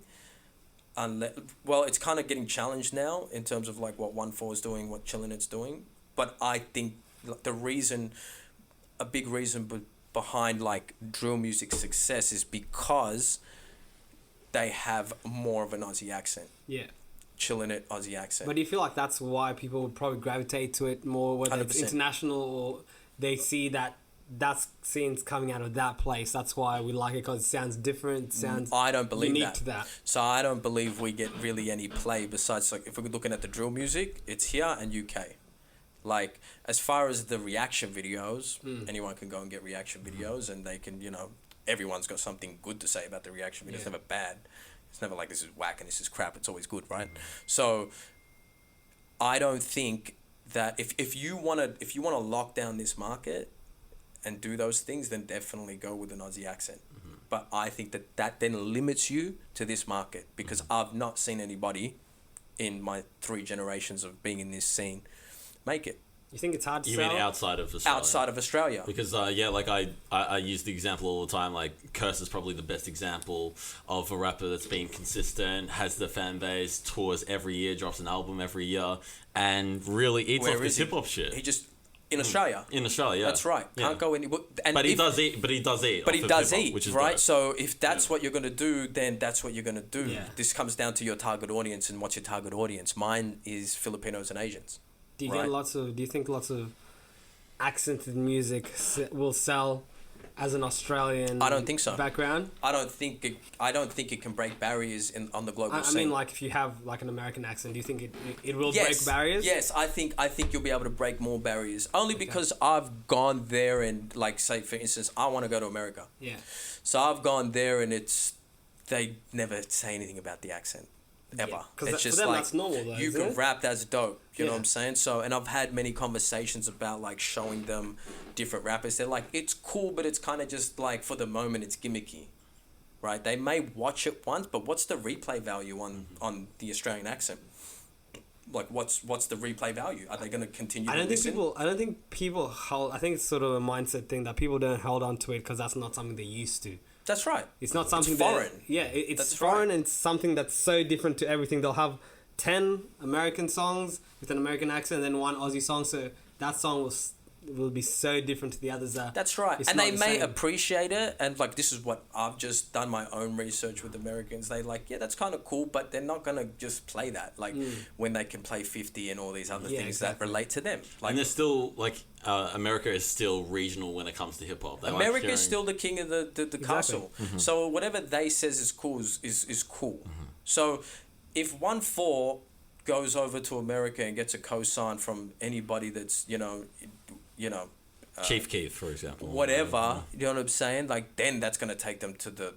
Well, it's kind of getting challenged now in terms of like what 1-4 is doing, what Chillin' It's doing. But I think a big reason behind like drill music's success is because they have more of an Aussie accent. Yeah. Chillin' It, Aussie accent. But do you feel like that's why people would probably gravitate to it more, whether 100%. It's international or they see that scene's coming out of that place? That's why we like it, because it sounds different, I don't believe unique to that. So I don't believe we get really any play besides, like, if we're looking at the drill music, it's here and UK. Like, as far as the reaction videos, anyone can go and get reaction videos and they can, you know, everyone's got something good to say about the reaction video. It's never bad. It's never like this is whack and this is crap. It's always good, right? So I don't think that if you want to lock down this market and do those things, then definitely go with an Aussie accent. But I think that then limits you to this market, because I've not seen anybody in my 3 generations of being in this scene make it. You think it's hard to You sell? mean outside of Australia? Outside of Australia. Because, like I use the example all the time, like Curse is probably the best example of a rapper that's been consistent, has the fan base, tours every year, drops an album every year, and really eats off this hip-hop shit. He just... In Australia. In Australia, yeah. That's right. Can't go any... He does eat. But he does eat, which is right? dope. So if that's what you're going to do, then that's what you're going to do. Yeah. This comes down to your target audience and what's your target audience. Mine is Filipinos and Asians. Do you think lots of accented music will sell as an Australian? I don't think so. Background. I don't think it can break barriers on the global scene. I mean, like, if you have like an American accent, do you think it will break barriers? Yes, I think you'll be able to break more barriers. Only because I've gone there and, like, say for instance, I want to go to America. Yeah. So I've gone there and they never say anything about the accent. Ever. Because It's just for them, like that's normal, though, you isn't can it? rap, that's dope. You know Yeah. what I'm saying? So, and I've had many conversations about like showing them different rappers. They're like, it's cool, but it's kind of just like for the moment, it's gimmicky, right? They may watch it once, but what's the replay value on the Australian accent? Like, what's the replay value? Are they going to continue? I don't think people hold. I think it's sort of a mindset thing that people don't hold on to it because that's not something they're used to. That's right. It's not something It's foreign. It's That's foreign, right. and it's something that's so different to everything. They'll have 10 American songs with an American accent, and then one Aussie song. So that song will be so different to the others. That's right. It's And not they the may same. appreciate it. And like, this is what I've just done my own research with Americans. They like, yeah, that's kind of cool, but they're not going to just play that. Like when they can play 50 and all these other Yeah, things exactly. that relate to them. Like, And there's still like America is still regional when it comes to hip hop. America is still the king of the castle. So whatever they says is cool is cool. So if 1-4 goes over to America and gets a cosign from anybody that's, you know, Chief Keef, for example. whatever, you know what I'm saying? Like, then that's going to take them to the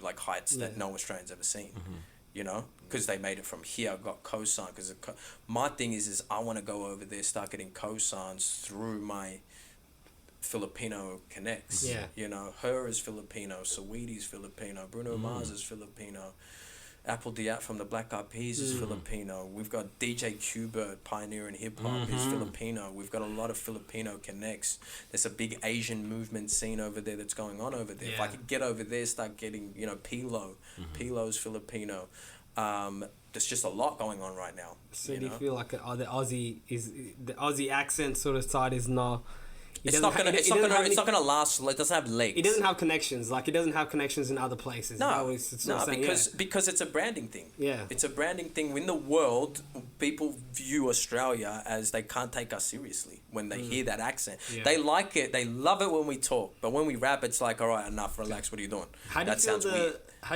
like heights that no Australian's ever seen, you know? Because they made it from here, got cosign. Because my thing is I want to go over there, start getting cosigns through my Filipino connects. Yeah. You know, Her is Filipino, Saweetie's Filipino, Bruno Mars is Filipino. Apple Diat from the Black Eyed Peas is Filipino. We've got DJ Qbert, pioneer in hip hop, is Filipino. We've got a lot of Filipino connects. There's a big Asian movement scene over there that's going on over there. If I Yeah. could get over there, start getting, you know, Pilo. Pilo's Filipino. There's just a lot going on right now. So do you feel like the Aussie accent sort of side is not? It's not gonna last. It doesn't have legs. It doesn't have connections. Like, it doesn't have connections in other places. Because it's a branding thing. Yeah. It's a branding thing. In the world, people view Australia as they can't take us seriously when they hear that accent. Yeah. They like it. They love it when we talk. But when we rap, it's like, all right, enough, relax. What are you doing? How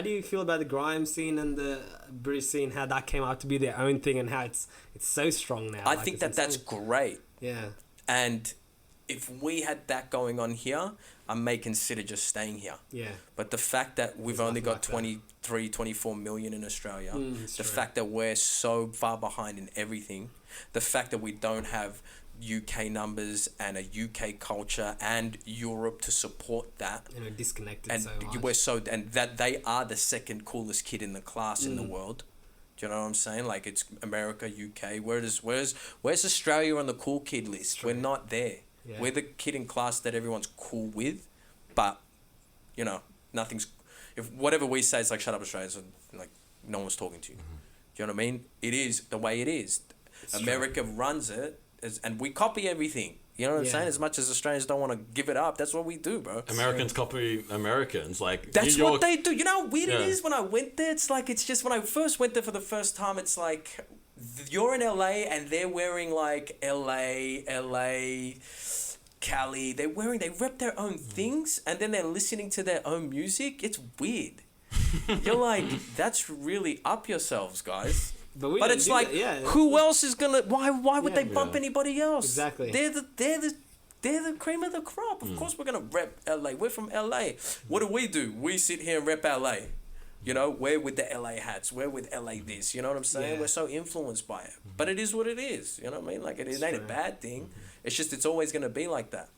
do you feel about the grime scene and the British scene? How that came out to be their own thing, and how it's so strong now. I think that's great. Yeah. And if we had that going on here, I may consider just staying here. Yeah. But the fact that we've There's only got nothing like 24 million in Australia, it's the true. fact that we're so far behind in everything, the fact that we don't have UK numbers and a UK culture and Europe to support that, You know, disconnected and so much. we're so, and that they are the second coolest kid in the class in the world. Do you know what I'm saying? Like, it's America, UK. Where's Australia on the cool kid list? We're not there. Yeah. We're the kid in class that everyone's cool with, but, you know, nothing's... If whatever we say is like, shut up, Australia, so, like, no one's talking to you. Do you know what I mean? It is the way it is. America runs it, and we copy everything. You know what I'm Yeah. saying? As much as Australians don't want to give it up, that's what we do, bro. Americans copy Americans. Like, That's New York, what they do. You know how weird it Yeah. is when I went there? It's like, it's just when I first went there for the first time, it's like, you're in LA and they're wearing like LA, Cali. They rep their own things and then they're listening to their own music. It's weird. You're like, that's really up yourselves, guys. But we But don't it's do like, that, yeah. who else is gonna? Why would Yeah. they bump anybody else? Exactly. They're the cream of the crop. Of course, we're gonna rep LA. We're from LA. What do? We sit here and rep LA. You know, we're with the LA hats. We're with LA this. You know what I'm saying? Yeah. We're so influenced by it. But it is what it is. You know what I mean? Like, it ain't a true. bad thing. It's just, it's always gonna be like that.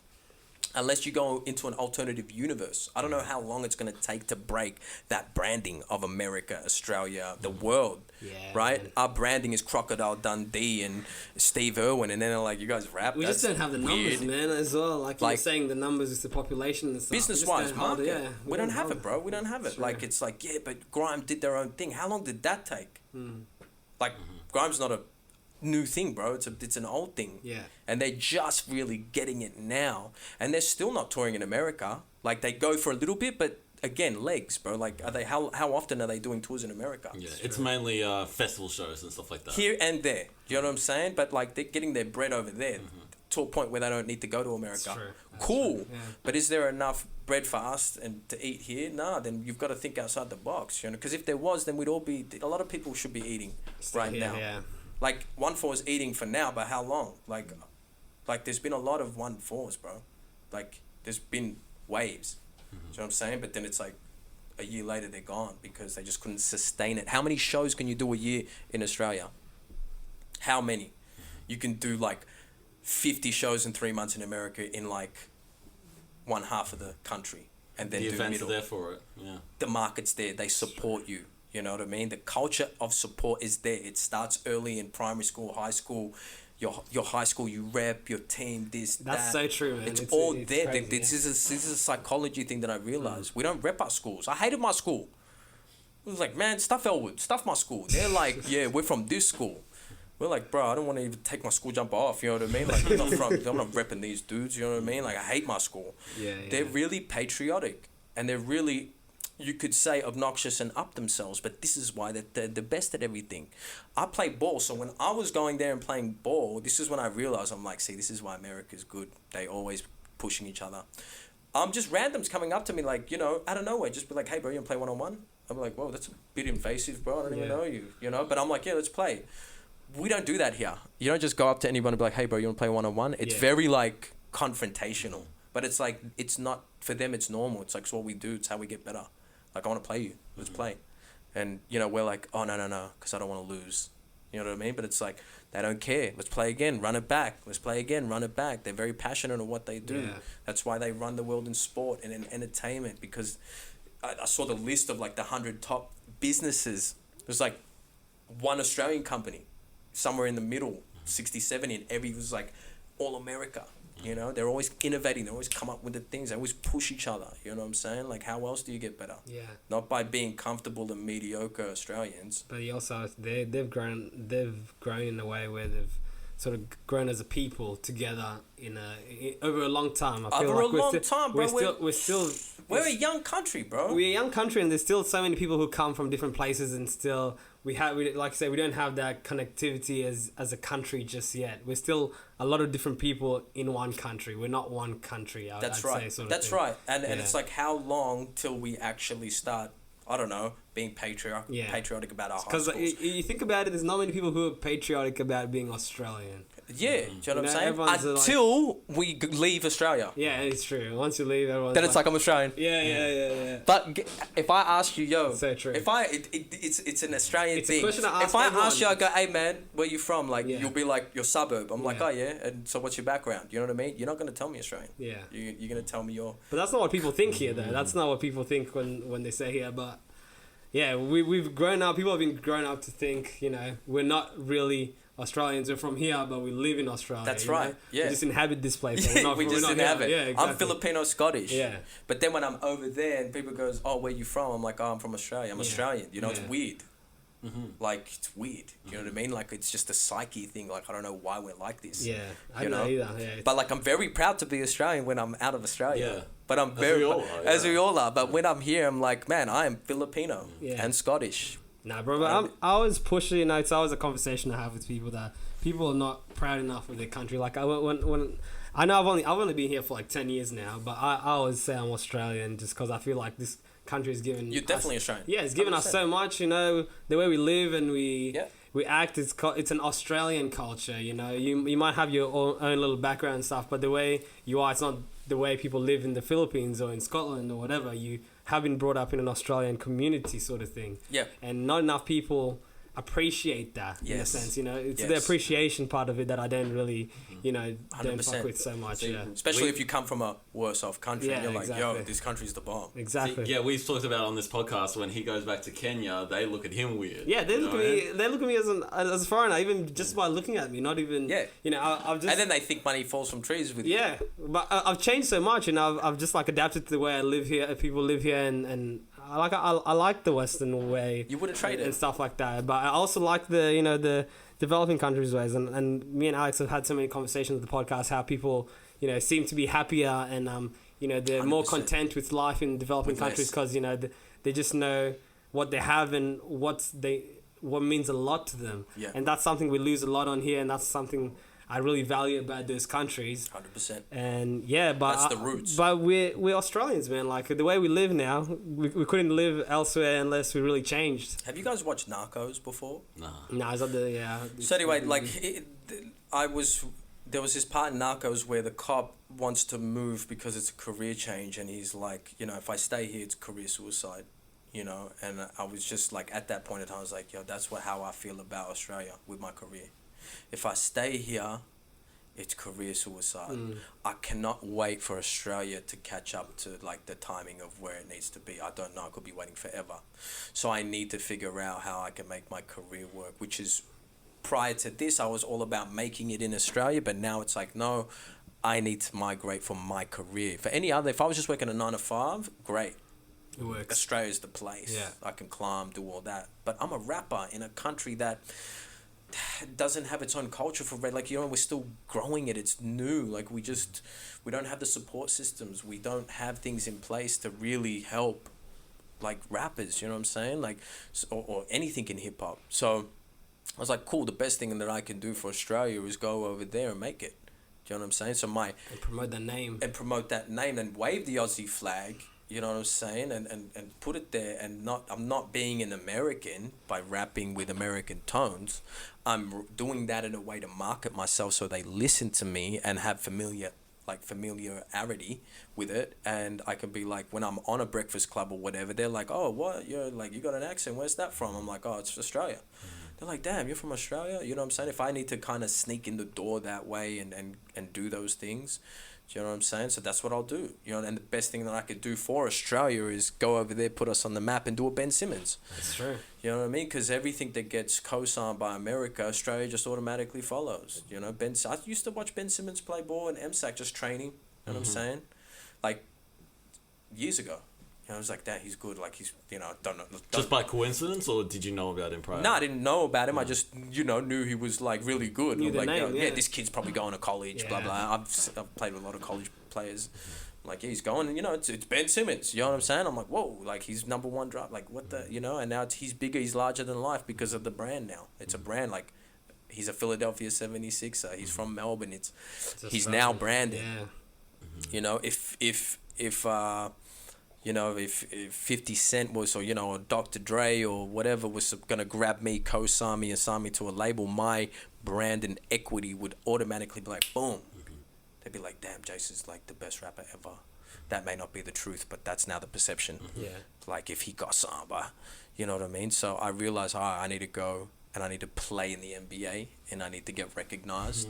Unless you go into an alternative universe. I don't know how long it's going to take to break that branding of America, Australia, the world, Yeah, right? man. Our branding is Crocodile Dundee and Steve Irwin, and then they're like, you guys rap? We just don't have the numbers, man, as well. Like you were saying, the numbers is the population and stuff. Business-wise, market. Yeah, we don't have it, bro. We don't have it. Sure. Like, it's like, yeah, but Grime did their own thing. How long did that take? Like, Grime's not a new thing, bro. It's an old thing. Yeah. And they're just really getting it now. And they're still not touring in America. Like, they go for a little bit, but again, legs, bro. Like, are they how often are they doing tours in America? Yeah, it's mainly festival shows and stuff like that. Here and there. You know what I'm saying? But like, they're getting their bread over there to a point where they don't need to go to America. That's true. That's Cool. true. Yeah. But is there enough bread for us and to eat here? Nah, then you've got to think outside the box, you know? Because if there was, then we'd all be, a lot of people should be eating right now. Yeah. Like, 1-4 is eating for now, but how long? Like there's been a lot of 1-4s, bro. Like, there's been waves. Do you know what I'm saying? But then it's like, a year later they're gone because they just couldn't sustain it. How many shows can you do a year in Australia? How many? You can do like 50 shows in 3 months in America in like one half of the country, and then The do events middle. are there for it. Yeah. The market's there. They support you. You know what I mean? The culture of support is there. It starts early in primary school, high school. Your high school, you rep your team. That's so true, man. It's all it's there. crazy, This is a psychology thing that I realized. We don't rep our schools. I hated my school. It was like, man, stuff Elwood, stuff my school. They're like, yeah, we're from this school. We're like, bro, I don't want to even take my school jumper off. You know what I mean? Like, I'm not repping these dudes. You know what I mean? Like, I hate my school. Yeah. They're really patriotic, and they're really, you could say, obnoxious and up themselves, but this is why they're the best at everything. I play ball, so when I was going there and playing ball, this is when I realized, I'm like, see, this is why America's good. They always pushing each other. Just randoms coming up to me, like, you know, out of nowhere, just be like, hey, bro, you want to play one-on-one? I'm like, whoa, that's a bit invasive, bro. I don't even know you, you know? But I'm like, yeah, let's play. We don't do that here. You don't just go up to anyone and be like, hey, bro, you want to play one-on-one? It's very, like, confrontational. But it's like, it's not, for them, it's normal. It's like, it's what we do. It's how we get better. Like, I want to play you. Let's play. And, you know, we're like, oh, no, because I don't want to lose. You know what I mean? But it's like, they don't care. Let's play again. Run it back. Let's play again. Run it back. They're very passionate on what they do. Yeah. That's why they run the world in sport and in entertainment, because I saw the list of, like, the 100 top businesses. There's, like, one Australian company, somewhere in the middle, 60, 70, and every was, like, all America. You know, they're always innovating. They always come up with the things. They always push each other. You know what I'm saying? Like, how else do you get better? Yeah. Not by being comfortable and mediocre Australians. But also, they've grown in a way where they've sort of grown as a people together over a long time. I feel Over like a long time, bro. We're a young country, bro. We're a young country, and there's still so many people who come from different places, and still we like I say, we don't have that connectivity as a country just yet. We're still a lot of different people in one country. We're not one country. That's I'd right. Say, sort of That's thing. right. And it's like, how long till we actually start, I don't know, being patriotic about our high schools? Because you think about it, there's not many people who are patriotic about being Australian. Yeah, do you know what I'm saying? everyone's Until we leave Australia. Yeah, it's true. Once you leave, everyone's Then it's like, I'm Australian. Yeah. But if I ask you, yo, So true. It's an Australian It's a thing. question I ask If I everyone. ask you, I go, hey man, where you from? Like, Yeah. you'll be like, your suburb. I'm like, Yeah. oh yeah. And so what's your background? You know what I mean? You're not gonna tell me Australian. Yeah. You're gonna tell me your. But that's not what people think here, though. That's not what people think when they say here. But yeah, we've grown up. People have been grown up to think, you know, we're not really Australians. We're from here, but we live in Australia. That's you right. know? Yeah. We just inhabit this place. But we're not, we we're just not inhabit. here. Yeah, exactly. I'm Filipino Scottish. Yeah. But then when I'm over there and people goes, oh, where you from? I'm like, oh, I'm from Australia. I'm Australian. You know, it's Yeah. weird. Like, it's weird. You know what I mean? Like, it's just a psyche thing. Like, I don't know why we're like this. Yeah, I You don't know know? either. Yeah, But like, I'm very proud to be Australian when I'm out of Australia. Yeah. But I'm As very, we all are, as yeah. we all are. But when I'm here, I'm like, man, I am Filipino Yeah. and Scottish. nah, bro. But I always push it. You know, it's always a conversation I have with people that people are not proud enough of their country. Like when I know I've only been here for like 10 years now, but I always say I'm Australian just because I feel like this country has given. You're definitely Australian. Yeah, it's given us 100%. so much. You know, the way we live and we act. It's an Australian culture. You know, you might have your own little background and stuff, but the way you are, it's not the way people live in the Philippines or in Scotland or whatever. You have been brought up in an Australian community sort of thing. Yeah. And not enough people appreciate that in a Yes. sense. You know, it's the Yes. appreciation part of it that I don't really, you know, don't 100%. fuck with so much. Yeah. Especially if you come from a worse off country. Yeah, and you're like, yo, exactly. this country's the bomb. Exactly. Yeah, we've talked about on this podcast when he goes back to Kenya, they look at him weird. Yeah, they You look know at what I me. mean? They look at me as a foreigner, even just by looking at me. Not even. Yeah. You know, I've just. And then they think money falls from trees with you. Yeah, but I've changed so much, and I've just like adapted to the way I live here. People live here, and I like the Western way. You wouldn't trade and it. stuff like that. But I also like the developing countries ways, and me and Alex have had so many conversations with the podcast how people seem to be happier and they're more 100%. content with life in developing With countries less. because they just know what they have and what means a lot to them. Yeah. And that's something we lose a lot on here, and that's something I really value about those countries. 100%. And yeah, but That's the roots. But we're Australians, man. Like the way we live now, we couldn't live elsewhere unless we really changed. Have you guys watched Narcos before? Nah. Nah, it's not the So anyway, like there was this part in Narcos where the cop wants to move because it's a career change, and he's like, if I stay here, it's career suicide. you know, and I was just like, at that point in time, I was like, yo, that's how I feel about Australia with my career. If I stay here, it's career suicide. I cannot wait for Australia to catch up to like the timing of where it needs to be. I don't know. I could be waiting forever. So I need to figure out how I can make my career work, which is, prior to this, I was all about making it in Australia, but now it's like, no, I need to migrate for my career. For any other, if I was just working a 9 to 5, great. It works. Australia's the place. Yeah. I can climb, do all that. But I'm a rapper in a country that doesn't have its own culture for like, you know, we're still growing it. It's new. Like we don't have the support systems. We don't have things in place to really help like rappers, you know what I'm saying? Like, or anything in hip hop. So I was like, cool, the best thing that I can do for Australia is go over there and make it. Do you know what I'm saying? So and promote the name. And promote that name and wave the Aussie flag, you know what I'm saying? And put it there. And I'm not being an American by rapping with American tones. I'm doing that in a way to market myself so they listen to me and have familiarity with it. And I can be like, when I'm on a breakfast club or whatever, they're like, oh, what? You're like, you got an accent. Where's that from? I'm like, oh, it's Australia. They're like, damn, you're from Australia? You know what I'm saying? If I need to kind of sneak in the door that way and do those things, do you know what I'm saying? So that's what I'll do. You know, and the best thing that I could do for Australia is go over there, put us on the map and do a Ben Simmons. That's true. You know what I mean? Because everything that gets co-signed by America, Australia just automatically follows. You know, I used to watch Ben Simmons play ball in MSAC just training. You know what I'm saying? Like, years ago. I was like, that he's good. Like he's, you know, don't know. Just by coincidence, or did you know about him prior? No, I didn't know about him. I just, you know, knew he was like really good. Knew the like, name, yeah, this kid's probably going to college. Blah blah. I've played with a lot of college players. Like, yeah, he's going, and you know, it's Ben Simmons. You know what I'm saying? I'm like, whoa, like he's number one draft. Like what the, you know? And now he's bigger. He's larger than life because of the brand. Now it's a brand. Like he's a Philadelphia 76er. He's from Melbourne. He's now branded. Yeah. You know, if you know, if 50 Cent was, or, you know, or Dr. Dre or whatever was going to grab me, co-sign me, and sign me to a label, my brand and equity would automatically be like, boom. They'd be like, damn, Jase is like the best rapper ever. That may not be the truth, but that's now the perception. Yeah. Like if he got signed by, you know what I mean? So I realized, I need to go and I need to play in the NBA and I need to get recognized.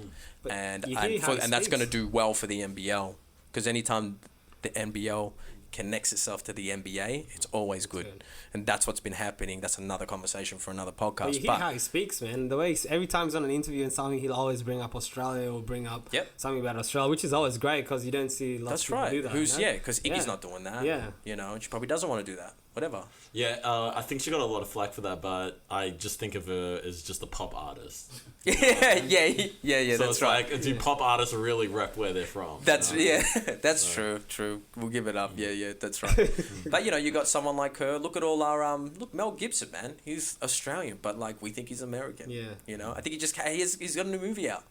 And that's going to do well for the NBL. Because anytime the NBL connects itself to the NBA, it's always good. And that's what's been happening. That's another conversation for another podcast. But you hear how he speaks, man. The way every time he's on an interview and something, he'll always bring up Australia or bring up something about Australia, which is always great because you don't see lots of people do that. Because Iggy's not doing that. Yeah. You know, and she probably doesn't want to do that. Whatever. Yeah, I think she got a lot of flack for that, but I just think of her as just a pop artist. Yeah, so that's it's right. Like, do pop artists really rep where they're from? That's that's true. We'll give it up. Yeah, that's right. But you know, you got someone like her. Look at all our look, Mel Gibson, man. He's Australian, but like we think he's American. Yeah. You know, I think he's got a new movie out.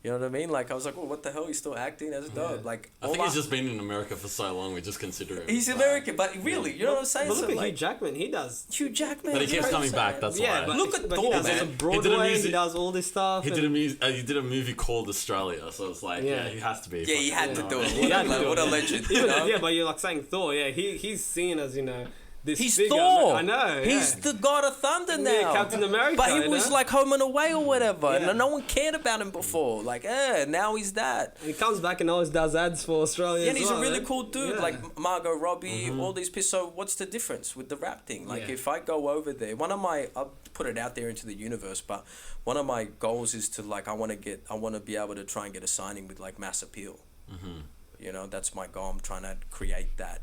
You know what I mean? Like, I was like, oh, what the hell? He's still acting as a dog. Like, I think he's just been in America for so long, we just consider him. He's American, but really, you know what I'm saying? But look at Hugh Jackman, he does. Hugh Jackman. But he keeps coming back, that's why. But look at Thor, man. He does all this stuff. He did a movie called Australia, so it's like, he has to be. Yeah, he had to do it. What a legend. You know? Yeah, but you're like saying Thor, he's seen as, you know, he's figure. Thor. I know. He's the god of thunder now. Yeah, Captain America. But he was like home and away or whatever, and no one cared about him before. Like, now he's that. And he comes back and always does ads for Australia. Yeah, and he's a really cool dude. Yeah. Like Margot Robbie, all these people. So what's the difference with the rap thing? Like, if I go over there, I'll put it out there into the universe, but one of my goals is to like, I want to be able to try and get a signing with like mass appeal. You know, that's my goal. I'm trying to create that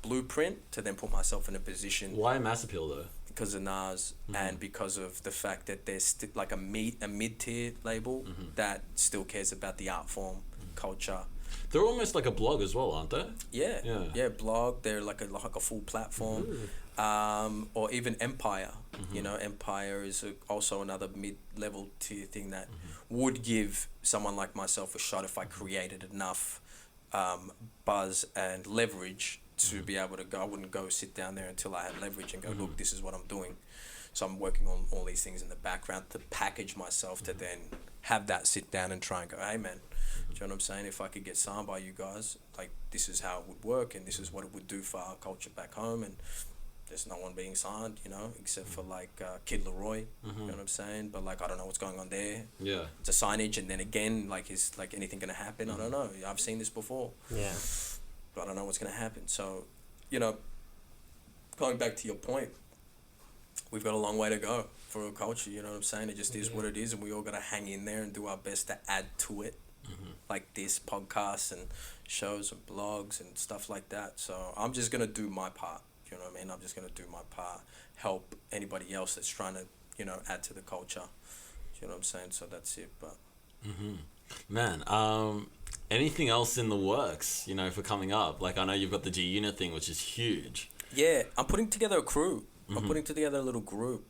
blueprint to then put myself in a position. Why mass appeal though? Because of Nas and because of the fact that there's like a mid-tier label that still cares about the art form, culture. They're almost like a blog as well, aren't they? Yeah, blog. They're like a full platform. Or even Empire. You know, Empire is also another mid-level tier thing that would give someone like myself a shot if I created enough buzz and leverage to be able to go. I wouldn't go sit down there until I had leverage and go, look, this is what I'm doing. So I'm working on all these things in the background to package myself to then have that sit down and try and go, hey man, do you know what I'm saying? If I could get signed by you guys, like this is how it would work and this is what it would do for our culture back home. And there's no one being signed, you know, except for like Kid Leroy, you know what I'm saying? But like I don't know what's going on there. Yeah. It's a signage, and then again, like is like anything gonna happen? I don't know. I've seen this before. Yeah. But I don't know what's gonna happen. So, you know, going back to your point, we've got a long way to go for a culture, you know what I'm saying? It just is what it is, and we all gotta hang in there and do our best to add to it. Like this podcast and shows and blogs and stuff like that. So I'm just gonna do my part. You know what I mean? I'm just gonna do my part, help anybody else that's trying to, you know, add to the culture. You know what I'm saying? So that's it. But man, anything else in the works? You know, for coming up? Like I know you've got the G Unit thing, which is huge. Yeah, I'm putting together a crew. I'm putting together a little group.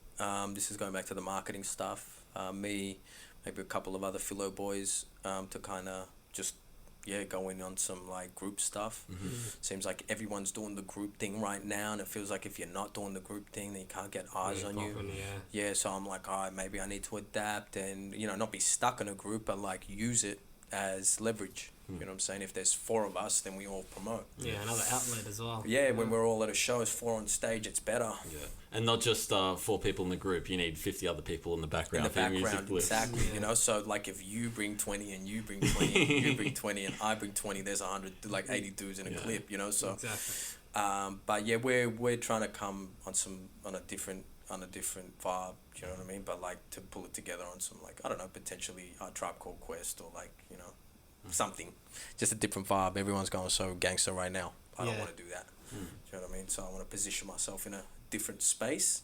This is going back to the marketing stuff. Me, maybe a couple of other philo boys, to kind of just go in on some like group stuff. Seems like everyone's doing the group thing right now, and it feels like if you're not doing the group thing, then you can't get eyes on you. So I'm like, all right, maybe I need to adapt and, you know, not be stuck in a group, but like use it as leverage. You know what I'm saying? If there's 4 of us, then we all promote. Yeah, another outlet as well. Yeah, when we're all at a show, it's 4 on stage, it's better. Yeah, and not just 4 people in the group. You need 50 other people in the background. In the background, exactly. You know, so like if you bring 20 and you bring 20, and you bring 20 and I bring 20, there's 100, like 80 dudes in a clip. You know, so. Exactly. But yeah, we're trying to come on a different vibe. You know what I mean? But like to pull it together on some like, I don't know, potentially a Tribe Called Quest or like, you know, something, just a different vibe. Everyone's going so gangster right now. I don't want to do that. Do you know what I mean? So I want to position myself in a different space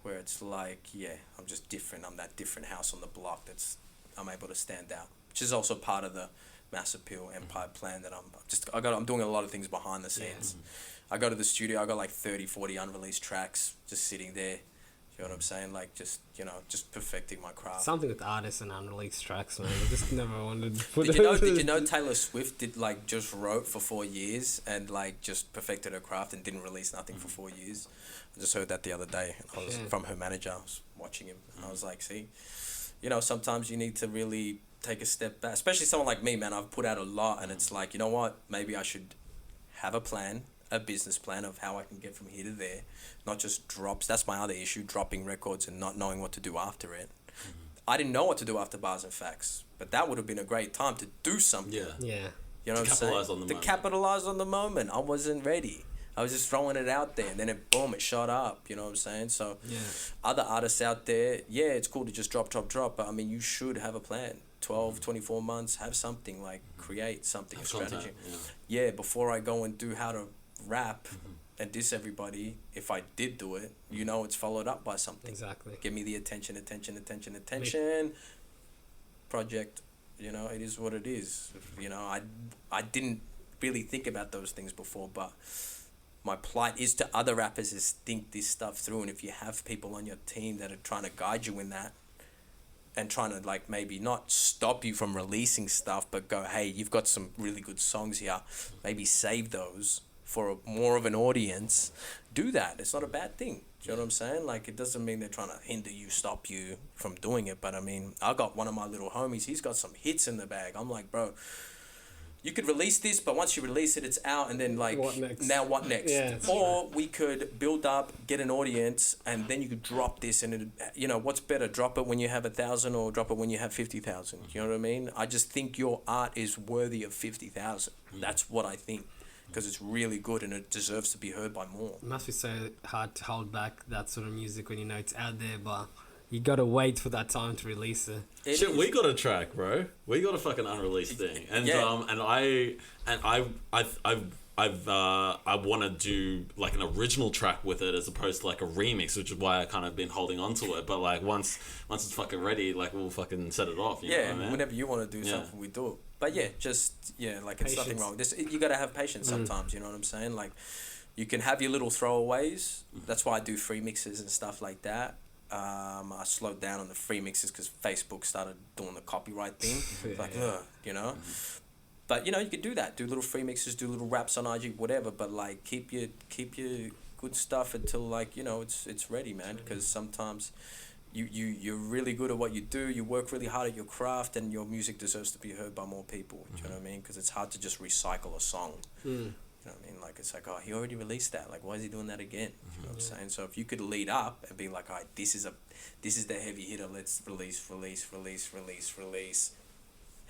where it's like, I'm just different. I'm that different house on the block I'm able to stand out, which is also part of the Mass Appeal Empire plan that I'm doing a lot of things behind the scenes. I go to the studio, I got like 30, 40 unreleased tracks just sitting there. You know what I'm saying? Like just, you know, just perfecting my craft. Something with artists and unreleased tracks, man. I just never wanted to put Did you know Taylor Swift just wrote for 4 years and like just perfected her craft and didn't release nothing for 4 years? I just heard that the other day. I was from her manager. I was watching him. And I was like, see, you know, sometimes you need to really take a step back. Especially someone like me, man. I've put out a lot, and it's like, you know what? Maybe I should have a business plan of how I can get from here to there, not just drops. That's my other issue, dropping records and not knowing what to do after it. I didn't know what to do after Bars and Facts, but that would have been a great time to do something. Yeah. You know what I'm saying? To capitalize on the moment. I wasn't ready. I was just throwing it out there, and then it shot up. You know what I'm saying? So other artists out there, it's cool to just drop, but I mean, you should have a plan. 12, 24 months, have something, like create something, a strategy. Before I go and do how to rap and diss everybody, if I did do it, you know, it's followed up by something. Exactly. Give me the attention. Project, you know, it is what it is. You know, I didn't really think about those things before, but my plight is to other rappers is think this stuff through, and if you have people on your team that are trying to guide you in that and trying to like maybe not stop you from releasing stuff, but go, hey, you've got some really good songs here, maybe save those for more of an audience, do that. It's not a bad thing. Do you know what I'm saying? Like, it doesn't mean they're trying to hinder you, stop you from doing it. But I mean, I got one of my little homies, he's got some hits in the bag. I'm like, bro, you could release this, but once you release it, it's out, and then like, what next? Or we could build up, get an audience, and then you could drop this, and it, you know, what's better, drop it when you have 1,000 or drop it when you have 50,000? You know what I mean? I just think your art is worthy of 50,000. That's what I think. Because it's really good and it deserves to be heard by more. It must be so hard to hold back that sort of music when you know it's out there, but you gotta wait for that time to release it. Shit, we got a track, bro. We got a fucking unreleased thing, and I want to do like an original track with it as opposed to like a remix, which is why I kind of been holding on to it. But like once it's fucking ready, like we'll fucking set it off. You know what I mean? Whenever you want to do something, we do it. But like patience. It's nothing wrong. You gotta have patience sometimes. You know what I'm saying? Like, you can have your little throwaways. That's why I do free mixes and stuff like that. I slowed down on the free mixes because Facebook started doing the copyright thing. You know. But you know, you could do that. Do little free mixes, do little raps on IG, whatever. But like, keep your good stuff until like, you know, it's ready, man. Because sometimes you're really good at what you do. You work really hard at your craft, and your music deserves to be heard by more people. Do you know what I mean? Because it's hard to just recycle a song. You know what I mean? Like, it's like, oh, he already released that. Like, why is he doing that again? You know what I'm saying? So if you could lead up and be like, all right, this is the heavy hitter. Let's release.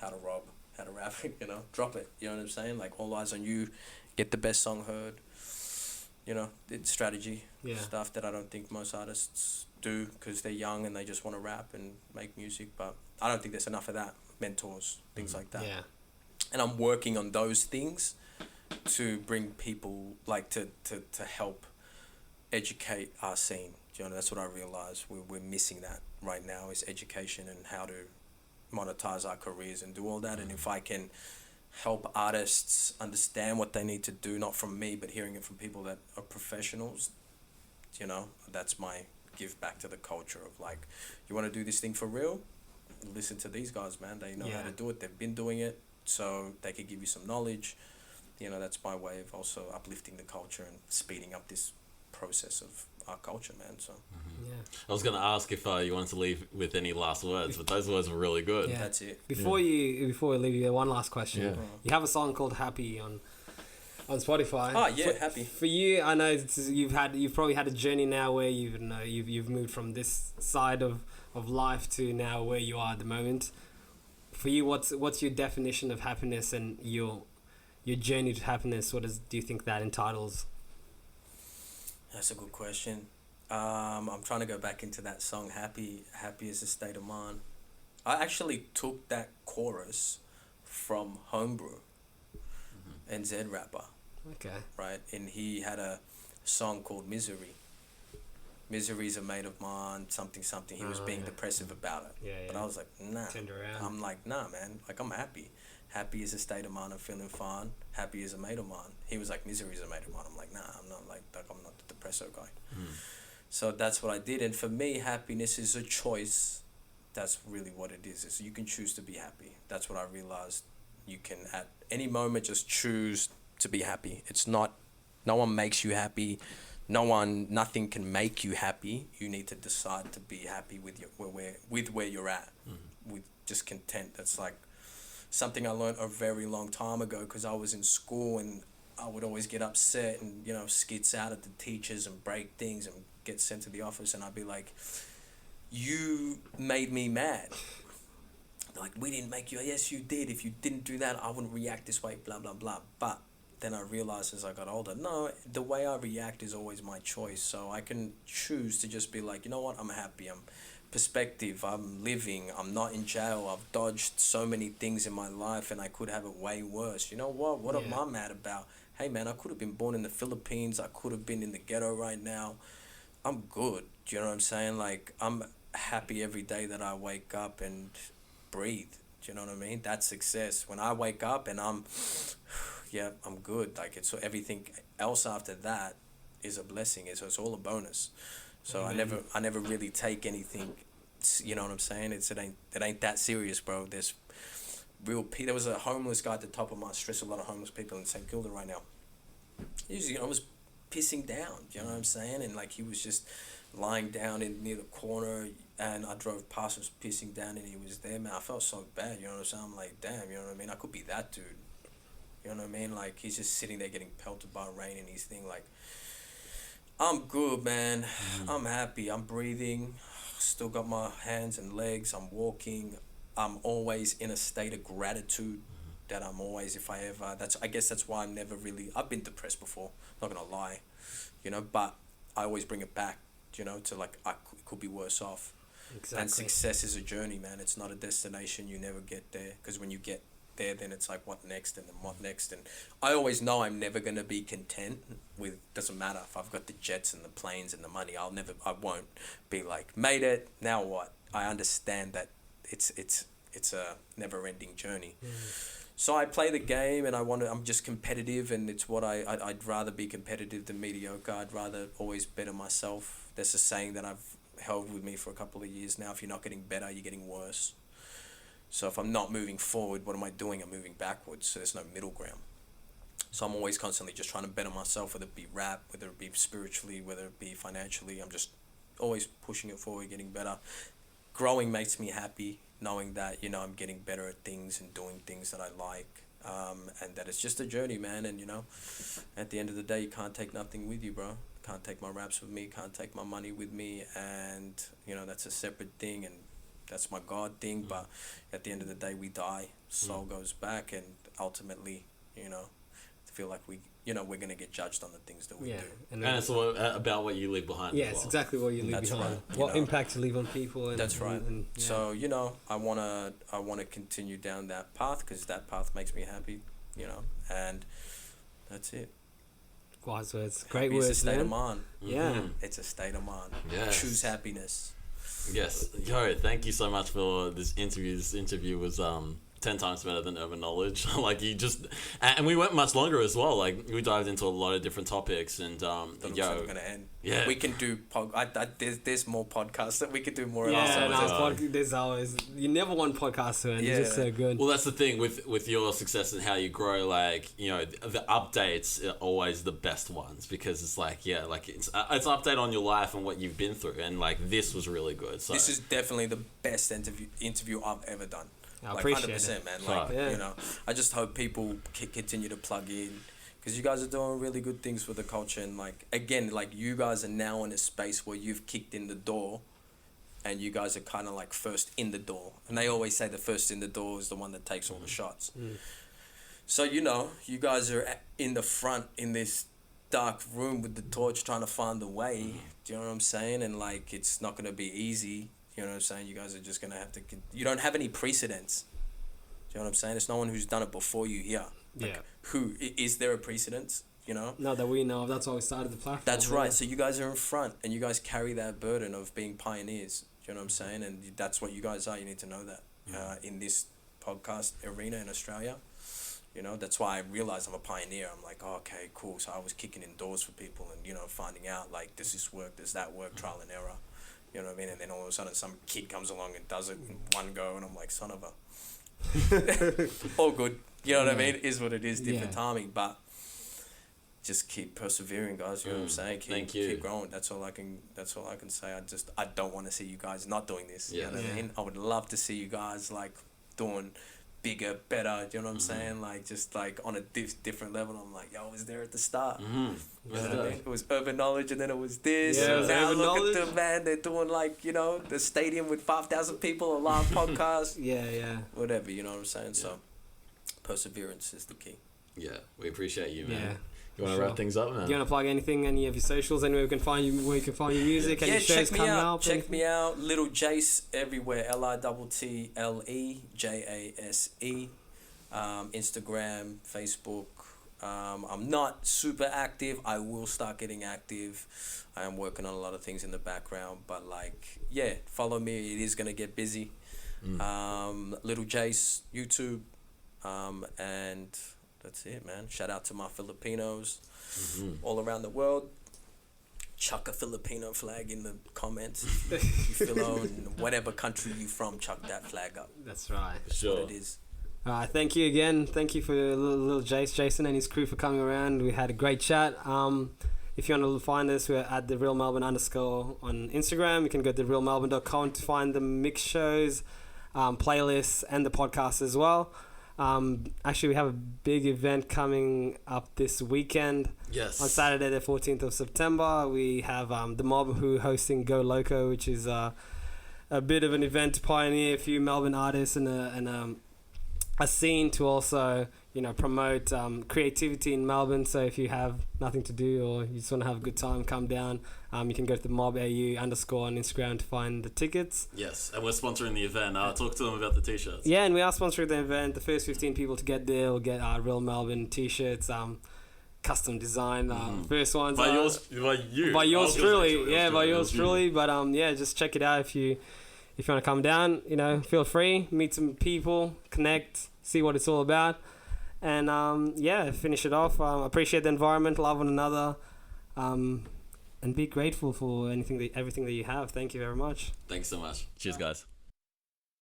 How to rob, how to rap, you know, drop it. You know what I'm saying? Like, all eyes on you. Get the best song heard. You know, it's strategy. Stuff that I don't think most artists do because they're young and they just want to rap and make music. But I don't think there's enough of that. Mentors, things like that. Yeah. And I'm working on those things to bring people, like, to help educate our scene. You know, that's what I realize. We're missing that right now, is education and how to monetize our careers and do all that. And if I can help artists understand what they need to do, not from me, but hearing it from people that are professionals, you know, that's my give back to the culture of, like, you want to do this thing for real? Listen to these guys, man. They know how to do it. They've been doing it, so they could give you some knowledge. You know, that's my way of also uplifting the culture and speeding up this process of our culture, man. So I was going to ask if you wanted to leave with any last words, but those words were really good. Yeah. That's it. Before we leave you, one last question. Yeah. You have a song called Happy on Spotify. Oh yeah, Happy. For you, I know you've probably had a journey now where you've moved from this side of life to now where you are at the moment. For you, what's your definition of happiness and your journey to happiness? What do you think that entitles? That's a good question. I'm trying to go back into that song, Happy is a State of Mind. I actually took that chorus from Homebrew, NZ rapper. Okay. Right? And he had a song called Misery. Misery's a mate of mine, something. He was being depressive about it. Yeah. But I was like, nah. Turned around. I'm like, nah, man. Like, I'm happy. Happy is a state of mind. I'm feeling fine. Happy is a mate of mine. He was like, misery is a mate of mine. I'm like, nah, I'm not I'm not the depresso guy. So that's what I did. And for me, happiness is a choice. That's really what it is. So you can choose to be happy. That's what I realized. You can, at any moment, just choose to be happy. It's not, no one makes you happy. Nothing can make you happy. You need to decide to be happy with where you're at, with just content. That's like something I learned a very long time ago, because I was in school and I would always get upset and, you know, skits out at the teachers and break things and get sent to the office, and I'd be like, you made me mad. They're like, we didn't make you. Yes, you did. If you didn't do that, I wouldn't react this way, blah, blah, blah. But then I realized as I got older, no, the way I react is always my choice. So I can choose to just be like, you know what, I'm happy. I'm perspective. I'm living. I'm not in jail. I've dodged so many things in my life, and I could have it way worse. You know what? What am I mad about? Hey, man, I could have been born in the Philippines. I could have been in the ghetto right now. I'm good. Do you know what I'm saying? Like, I'm happy every day that I wake up and breathe. Do you know what I mean? That's success. When I wake up and I'm good. Like, it's everything else after that is a blessing. It's all a bonus. So I never really take anything. You know what I'm saying? It ain't that serious, bro. There was a homeless guy at the top of my stress. A lot of homeless people in St Kilda right now. I was pissing down. You know what I'm saying? And like, he was just lying down near the corner, and I drove past, was pissing down, and he was there, man. I felt so bad. You know what I'm saying? I'm like, damn. You know what I mean? I could be that dude. You know what I mean? Like, he's just sitting there getting pelted by rain and his thing. Like, I'm good, man. I'm happy. I'm breathing. Still got my hands and legs. I'm walking. I'm always in a state of gratitude. That I'm always, I guess that's why I've been depressed before, not gonna lie, you know, but I always bring it back, you know, to like, it could be worse off. Exactly. And success is a journey, man. It's not a destination. You never get there, because when you get there, then it's like, what next, and then what next? And I always know I'm never gonna be content with, doesn't matter if I've got the jets and the planes and the money, I won't be like, made it, now what? I understand that it's a never-ending journey. So I play the game, and I'm just competitive, and it's what I'd rather be competitive than mediocre. I'd rather always better myself. There's a saying that I've held with me for a couple of years now: if you're not getting better, you're getting worse. So if I'm not moving forward, what am I doing? I'm moving backwards. So there's no middle ground. So I'm always constantly just trying to better myself, whether it be rap, whether it be spiritually, whether it be financially. I'm just always pushing it forward, getting better. Growing makes me happy, knowing that, you know, I'm getting better at things and doing things that I like. and that it's just a journey, man. And, you know, at the end of the day, you can't take nothing with you, bro. Can't take my raps with me, can't take my money with me, and, you know, that's a separate thing, and that's my God thing. But at the end of the day, we die, soul goes back, and ultimately, you know, feel like we're gonna get judged on the things that we do. And it's all about what you leave behind. Yeah, it's exactly what you leave behind. Right. What impact you leave on people. And, that's right. And, So, you know, I wanna continue down that path, because that path makes me happy, you know, and that's it. Wise words. Great Happy words, It's a state man. of mind. Yeah. It's a state of mind. Yes. Choose happiness. Yes. Yo, thank you so much for this interview. This interview was 10 times better than Urban Knowledge. Like, you just... And we went much longer as well. Like, we dived into a lot of different topics, and Looks like we're gonna end. Yeah. We can do... there's more podcasts that we could do more Yeah, episodes. there's always... You never want podcasts to end. Yeah. It's just so good. Well, that's the thing with your success and how you grow. Like, you know, the updates are always the best ones, because it's like, yeah, like it's update on your life and what you've been through, and like this was really good. So This is definitely the best interview I've ever done. I like appreciate 100%, it. man. Like, Yeah. you know, I just hope people continue to plug in, because you guys are doing really good things for the culture. And like, again, like, you guys are now in a space where you've kicked in the door, and you guys are kind of like first in the door. And they always say the first in the door is the one that takes all the shots. So, you know, you guys are in the front in this dark room with the torch, trying to find the way. Do you know what I'm saying? And like, it's not going to be easy. You know what I'm saying? You guys are just going to have to... You don't have any precedents. Do you know what I'm saying? There's no one who's done it before you here. Like, is there a precedence? You know? No, that we know of. That's why we started the platform. That's right. So you guys are in front, and you guys carry that burden of being pioneers. Do you know what I'm saying? And that's what you guys are. You need to know that in this podcast arena in Australia. You know, that's why I realized I'm a pioneer. I'm like, oh, okay, cool. So I was kicking in doors for people and, you know, finding out, like, does this work? Does that work? Trial and error. You know what I mean? And then all of a sudden some kid comes along and does it in one go, and I'm like, son of a... all good. You know what I mean? It is what it is, different timing. But just keep persevering, guys. You know what I'm saying? Keep growing. That's all I can say. I don't want to see you guys not doing this. You know what I mean? I would love to see you guys, like, doing bigger, better, do you know what I'm saying? Like, just like on a different level. I'm like, yo, I was there at the start. You know what I mean? It was Urban Knowledge, and then it was this. Yeah, and now Urban look Knowledge. at them, man. They're doing, like, you know, the stadium with 5,000 people, a live podcast. Yeah. Whatever, you know what I'm saying? So, perseverance is the key. Yeah, we appreciate you, man. Yeah. You want to wrap things up, man? Do you want to plug anything, any of your socials, anywhere we can find you, where you can find your music, any shows coming out? Check me out. Little Jase everywhere. LITTLEJASE. Instagram, Facebook. I'm not super active. I will start getting active. I am working on a lot of things in the background, but like, yeah, follow me. It is gonna get busy. Little Jase, YouTube, and that's it, man. Shout out to my Filipinos all around the world. Chuck a Filipino flag in the comments. You Filo, in whatever country you from, chuck that flag up. That's right. That's what it is. Thank you again. Thank you for little Jason and his crew for coming around. We had a great chat. If you want to find us, we're at the Real Melbourne _ on Instagram. You can go to realmelbourne.com to find the MIXSHOWS playlists and the podcast as well. Actually, we have a big event coming up this weekend. Yes. On Saturday, the 14th of September, we have the Mob who hosting Go Loco, which is a bit of an event to pioneer a few Melbourne artists and a scene to also, you know, promote creativity in Melbourne. So if you have nothing to do or you just want to have a good time, come down. You can go to the MobAU _ on Instagram to find the tickets. Yes, and we're sponsoring the event. Talk to them about the t-shirts. Yeah, and we are sponsoring the event. The first 15 people to get there will get our Real Melbourne t-shirts, custom design. First ones by yours truly. But yeah, just check it out if you want to come down. You know, feel free, meet some people, connect, see what it's all about, and finish it off. Appreciate the environment, love one another, and be grateful for everything that you have. Thank you very much. Thanks so much. Cheers, guys.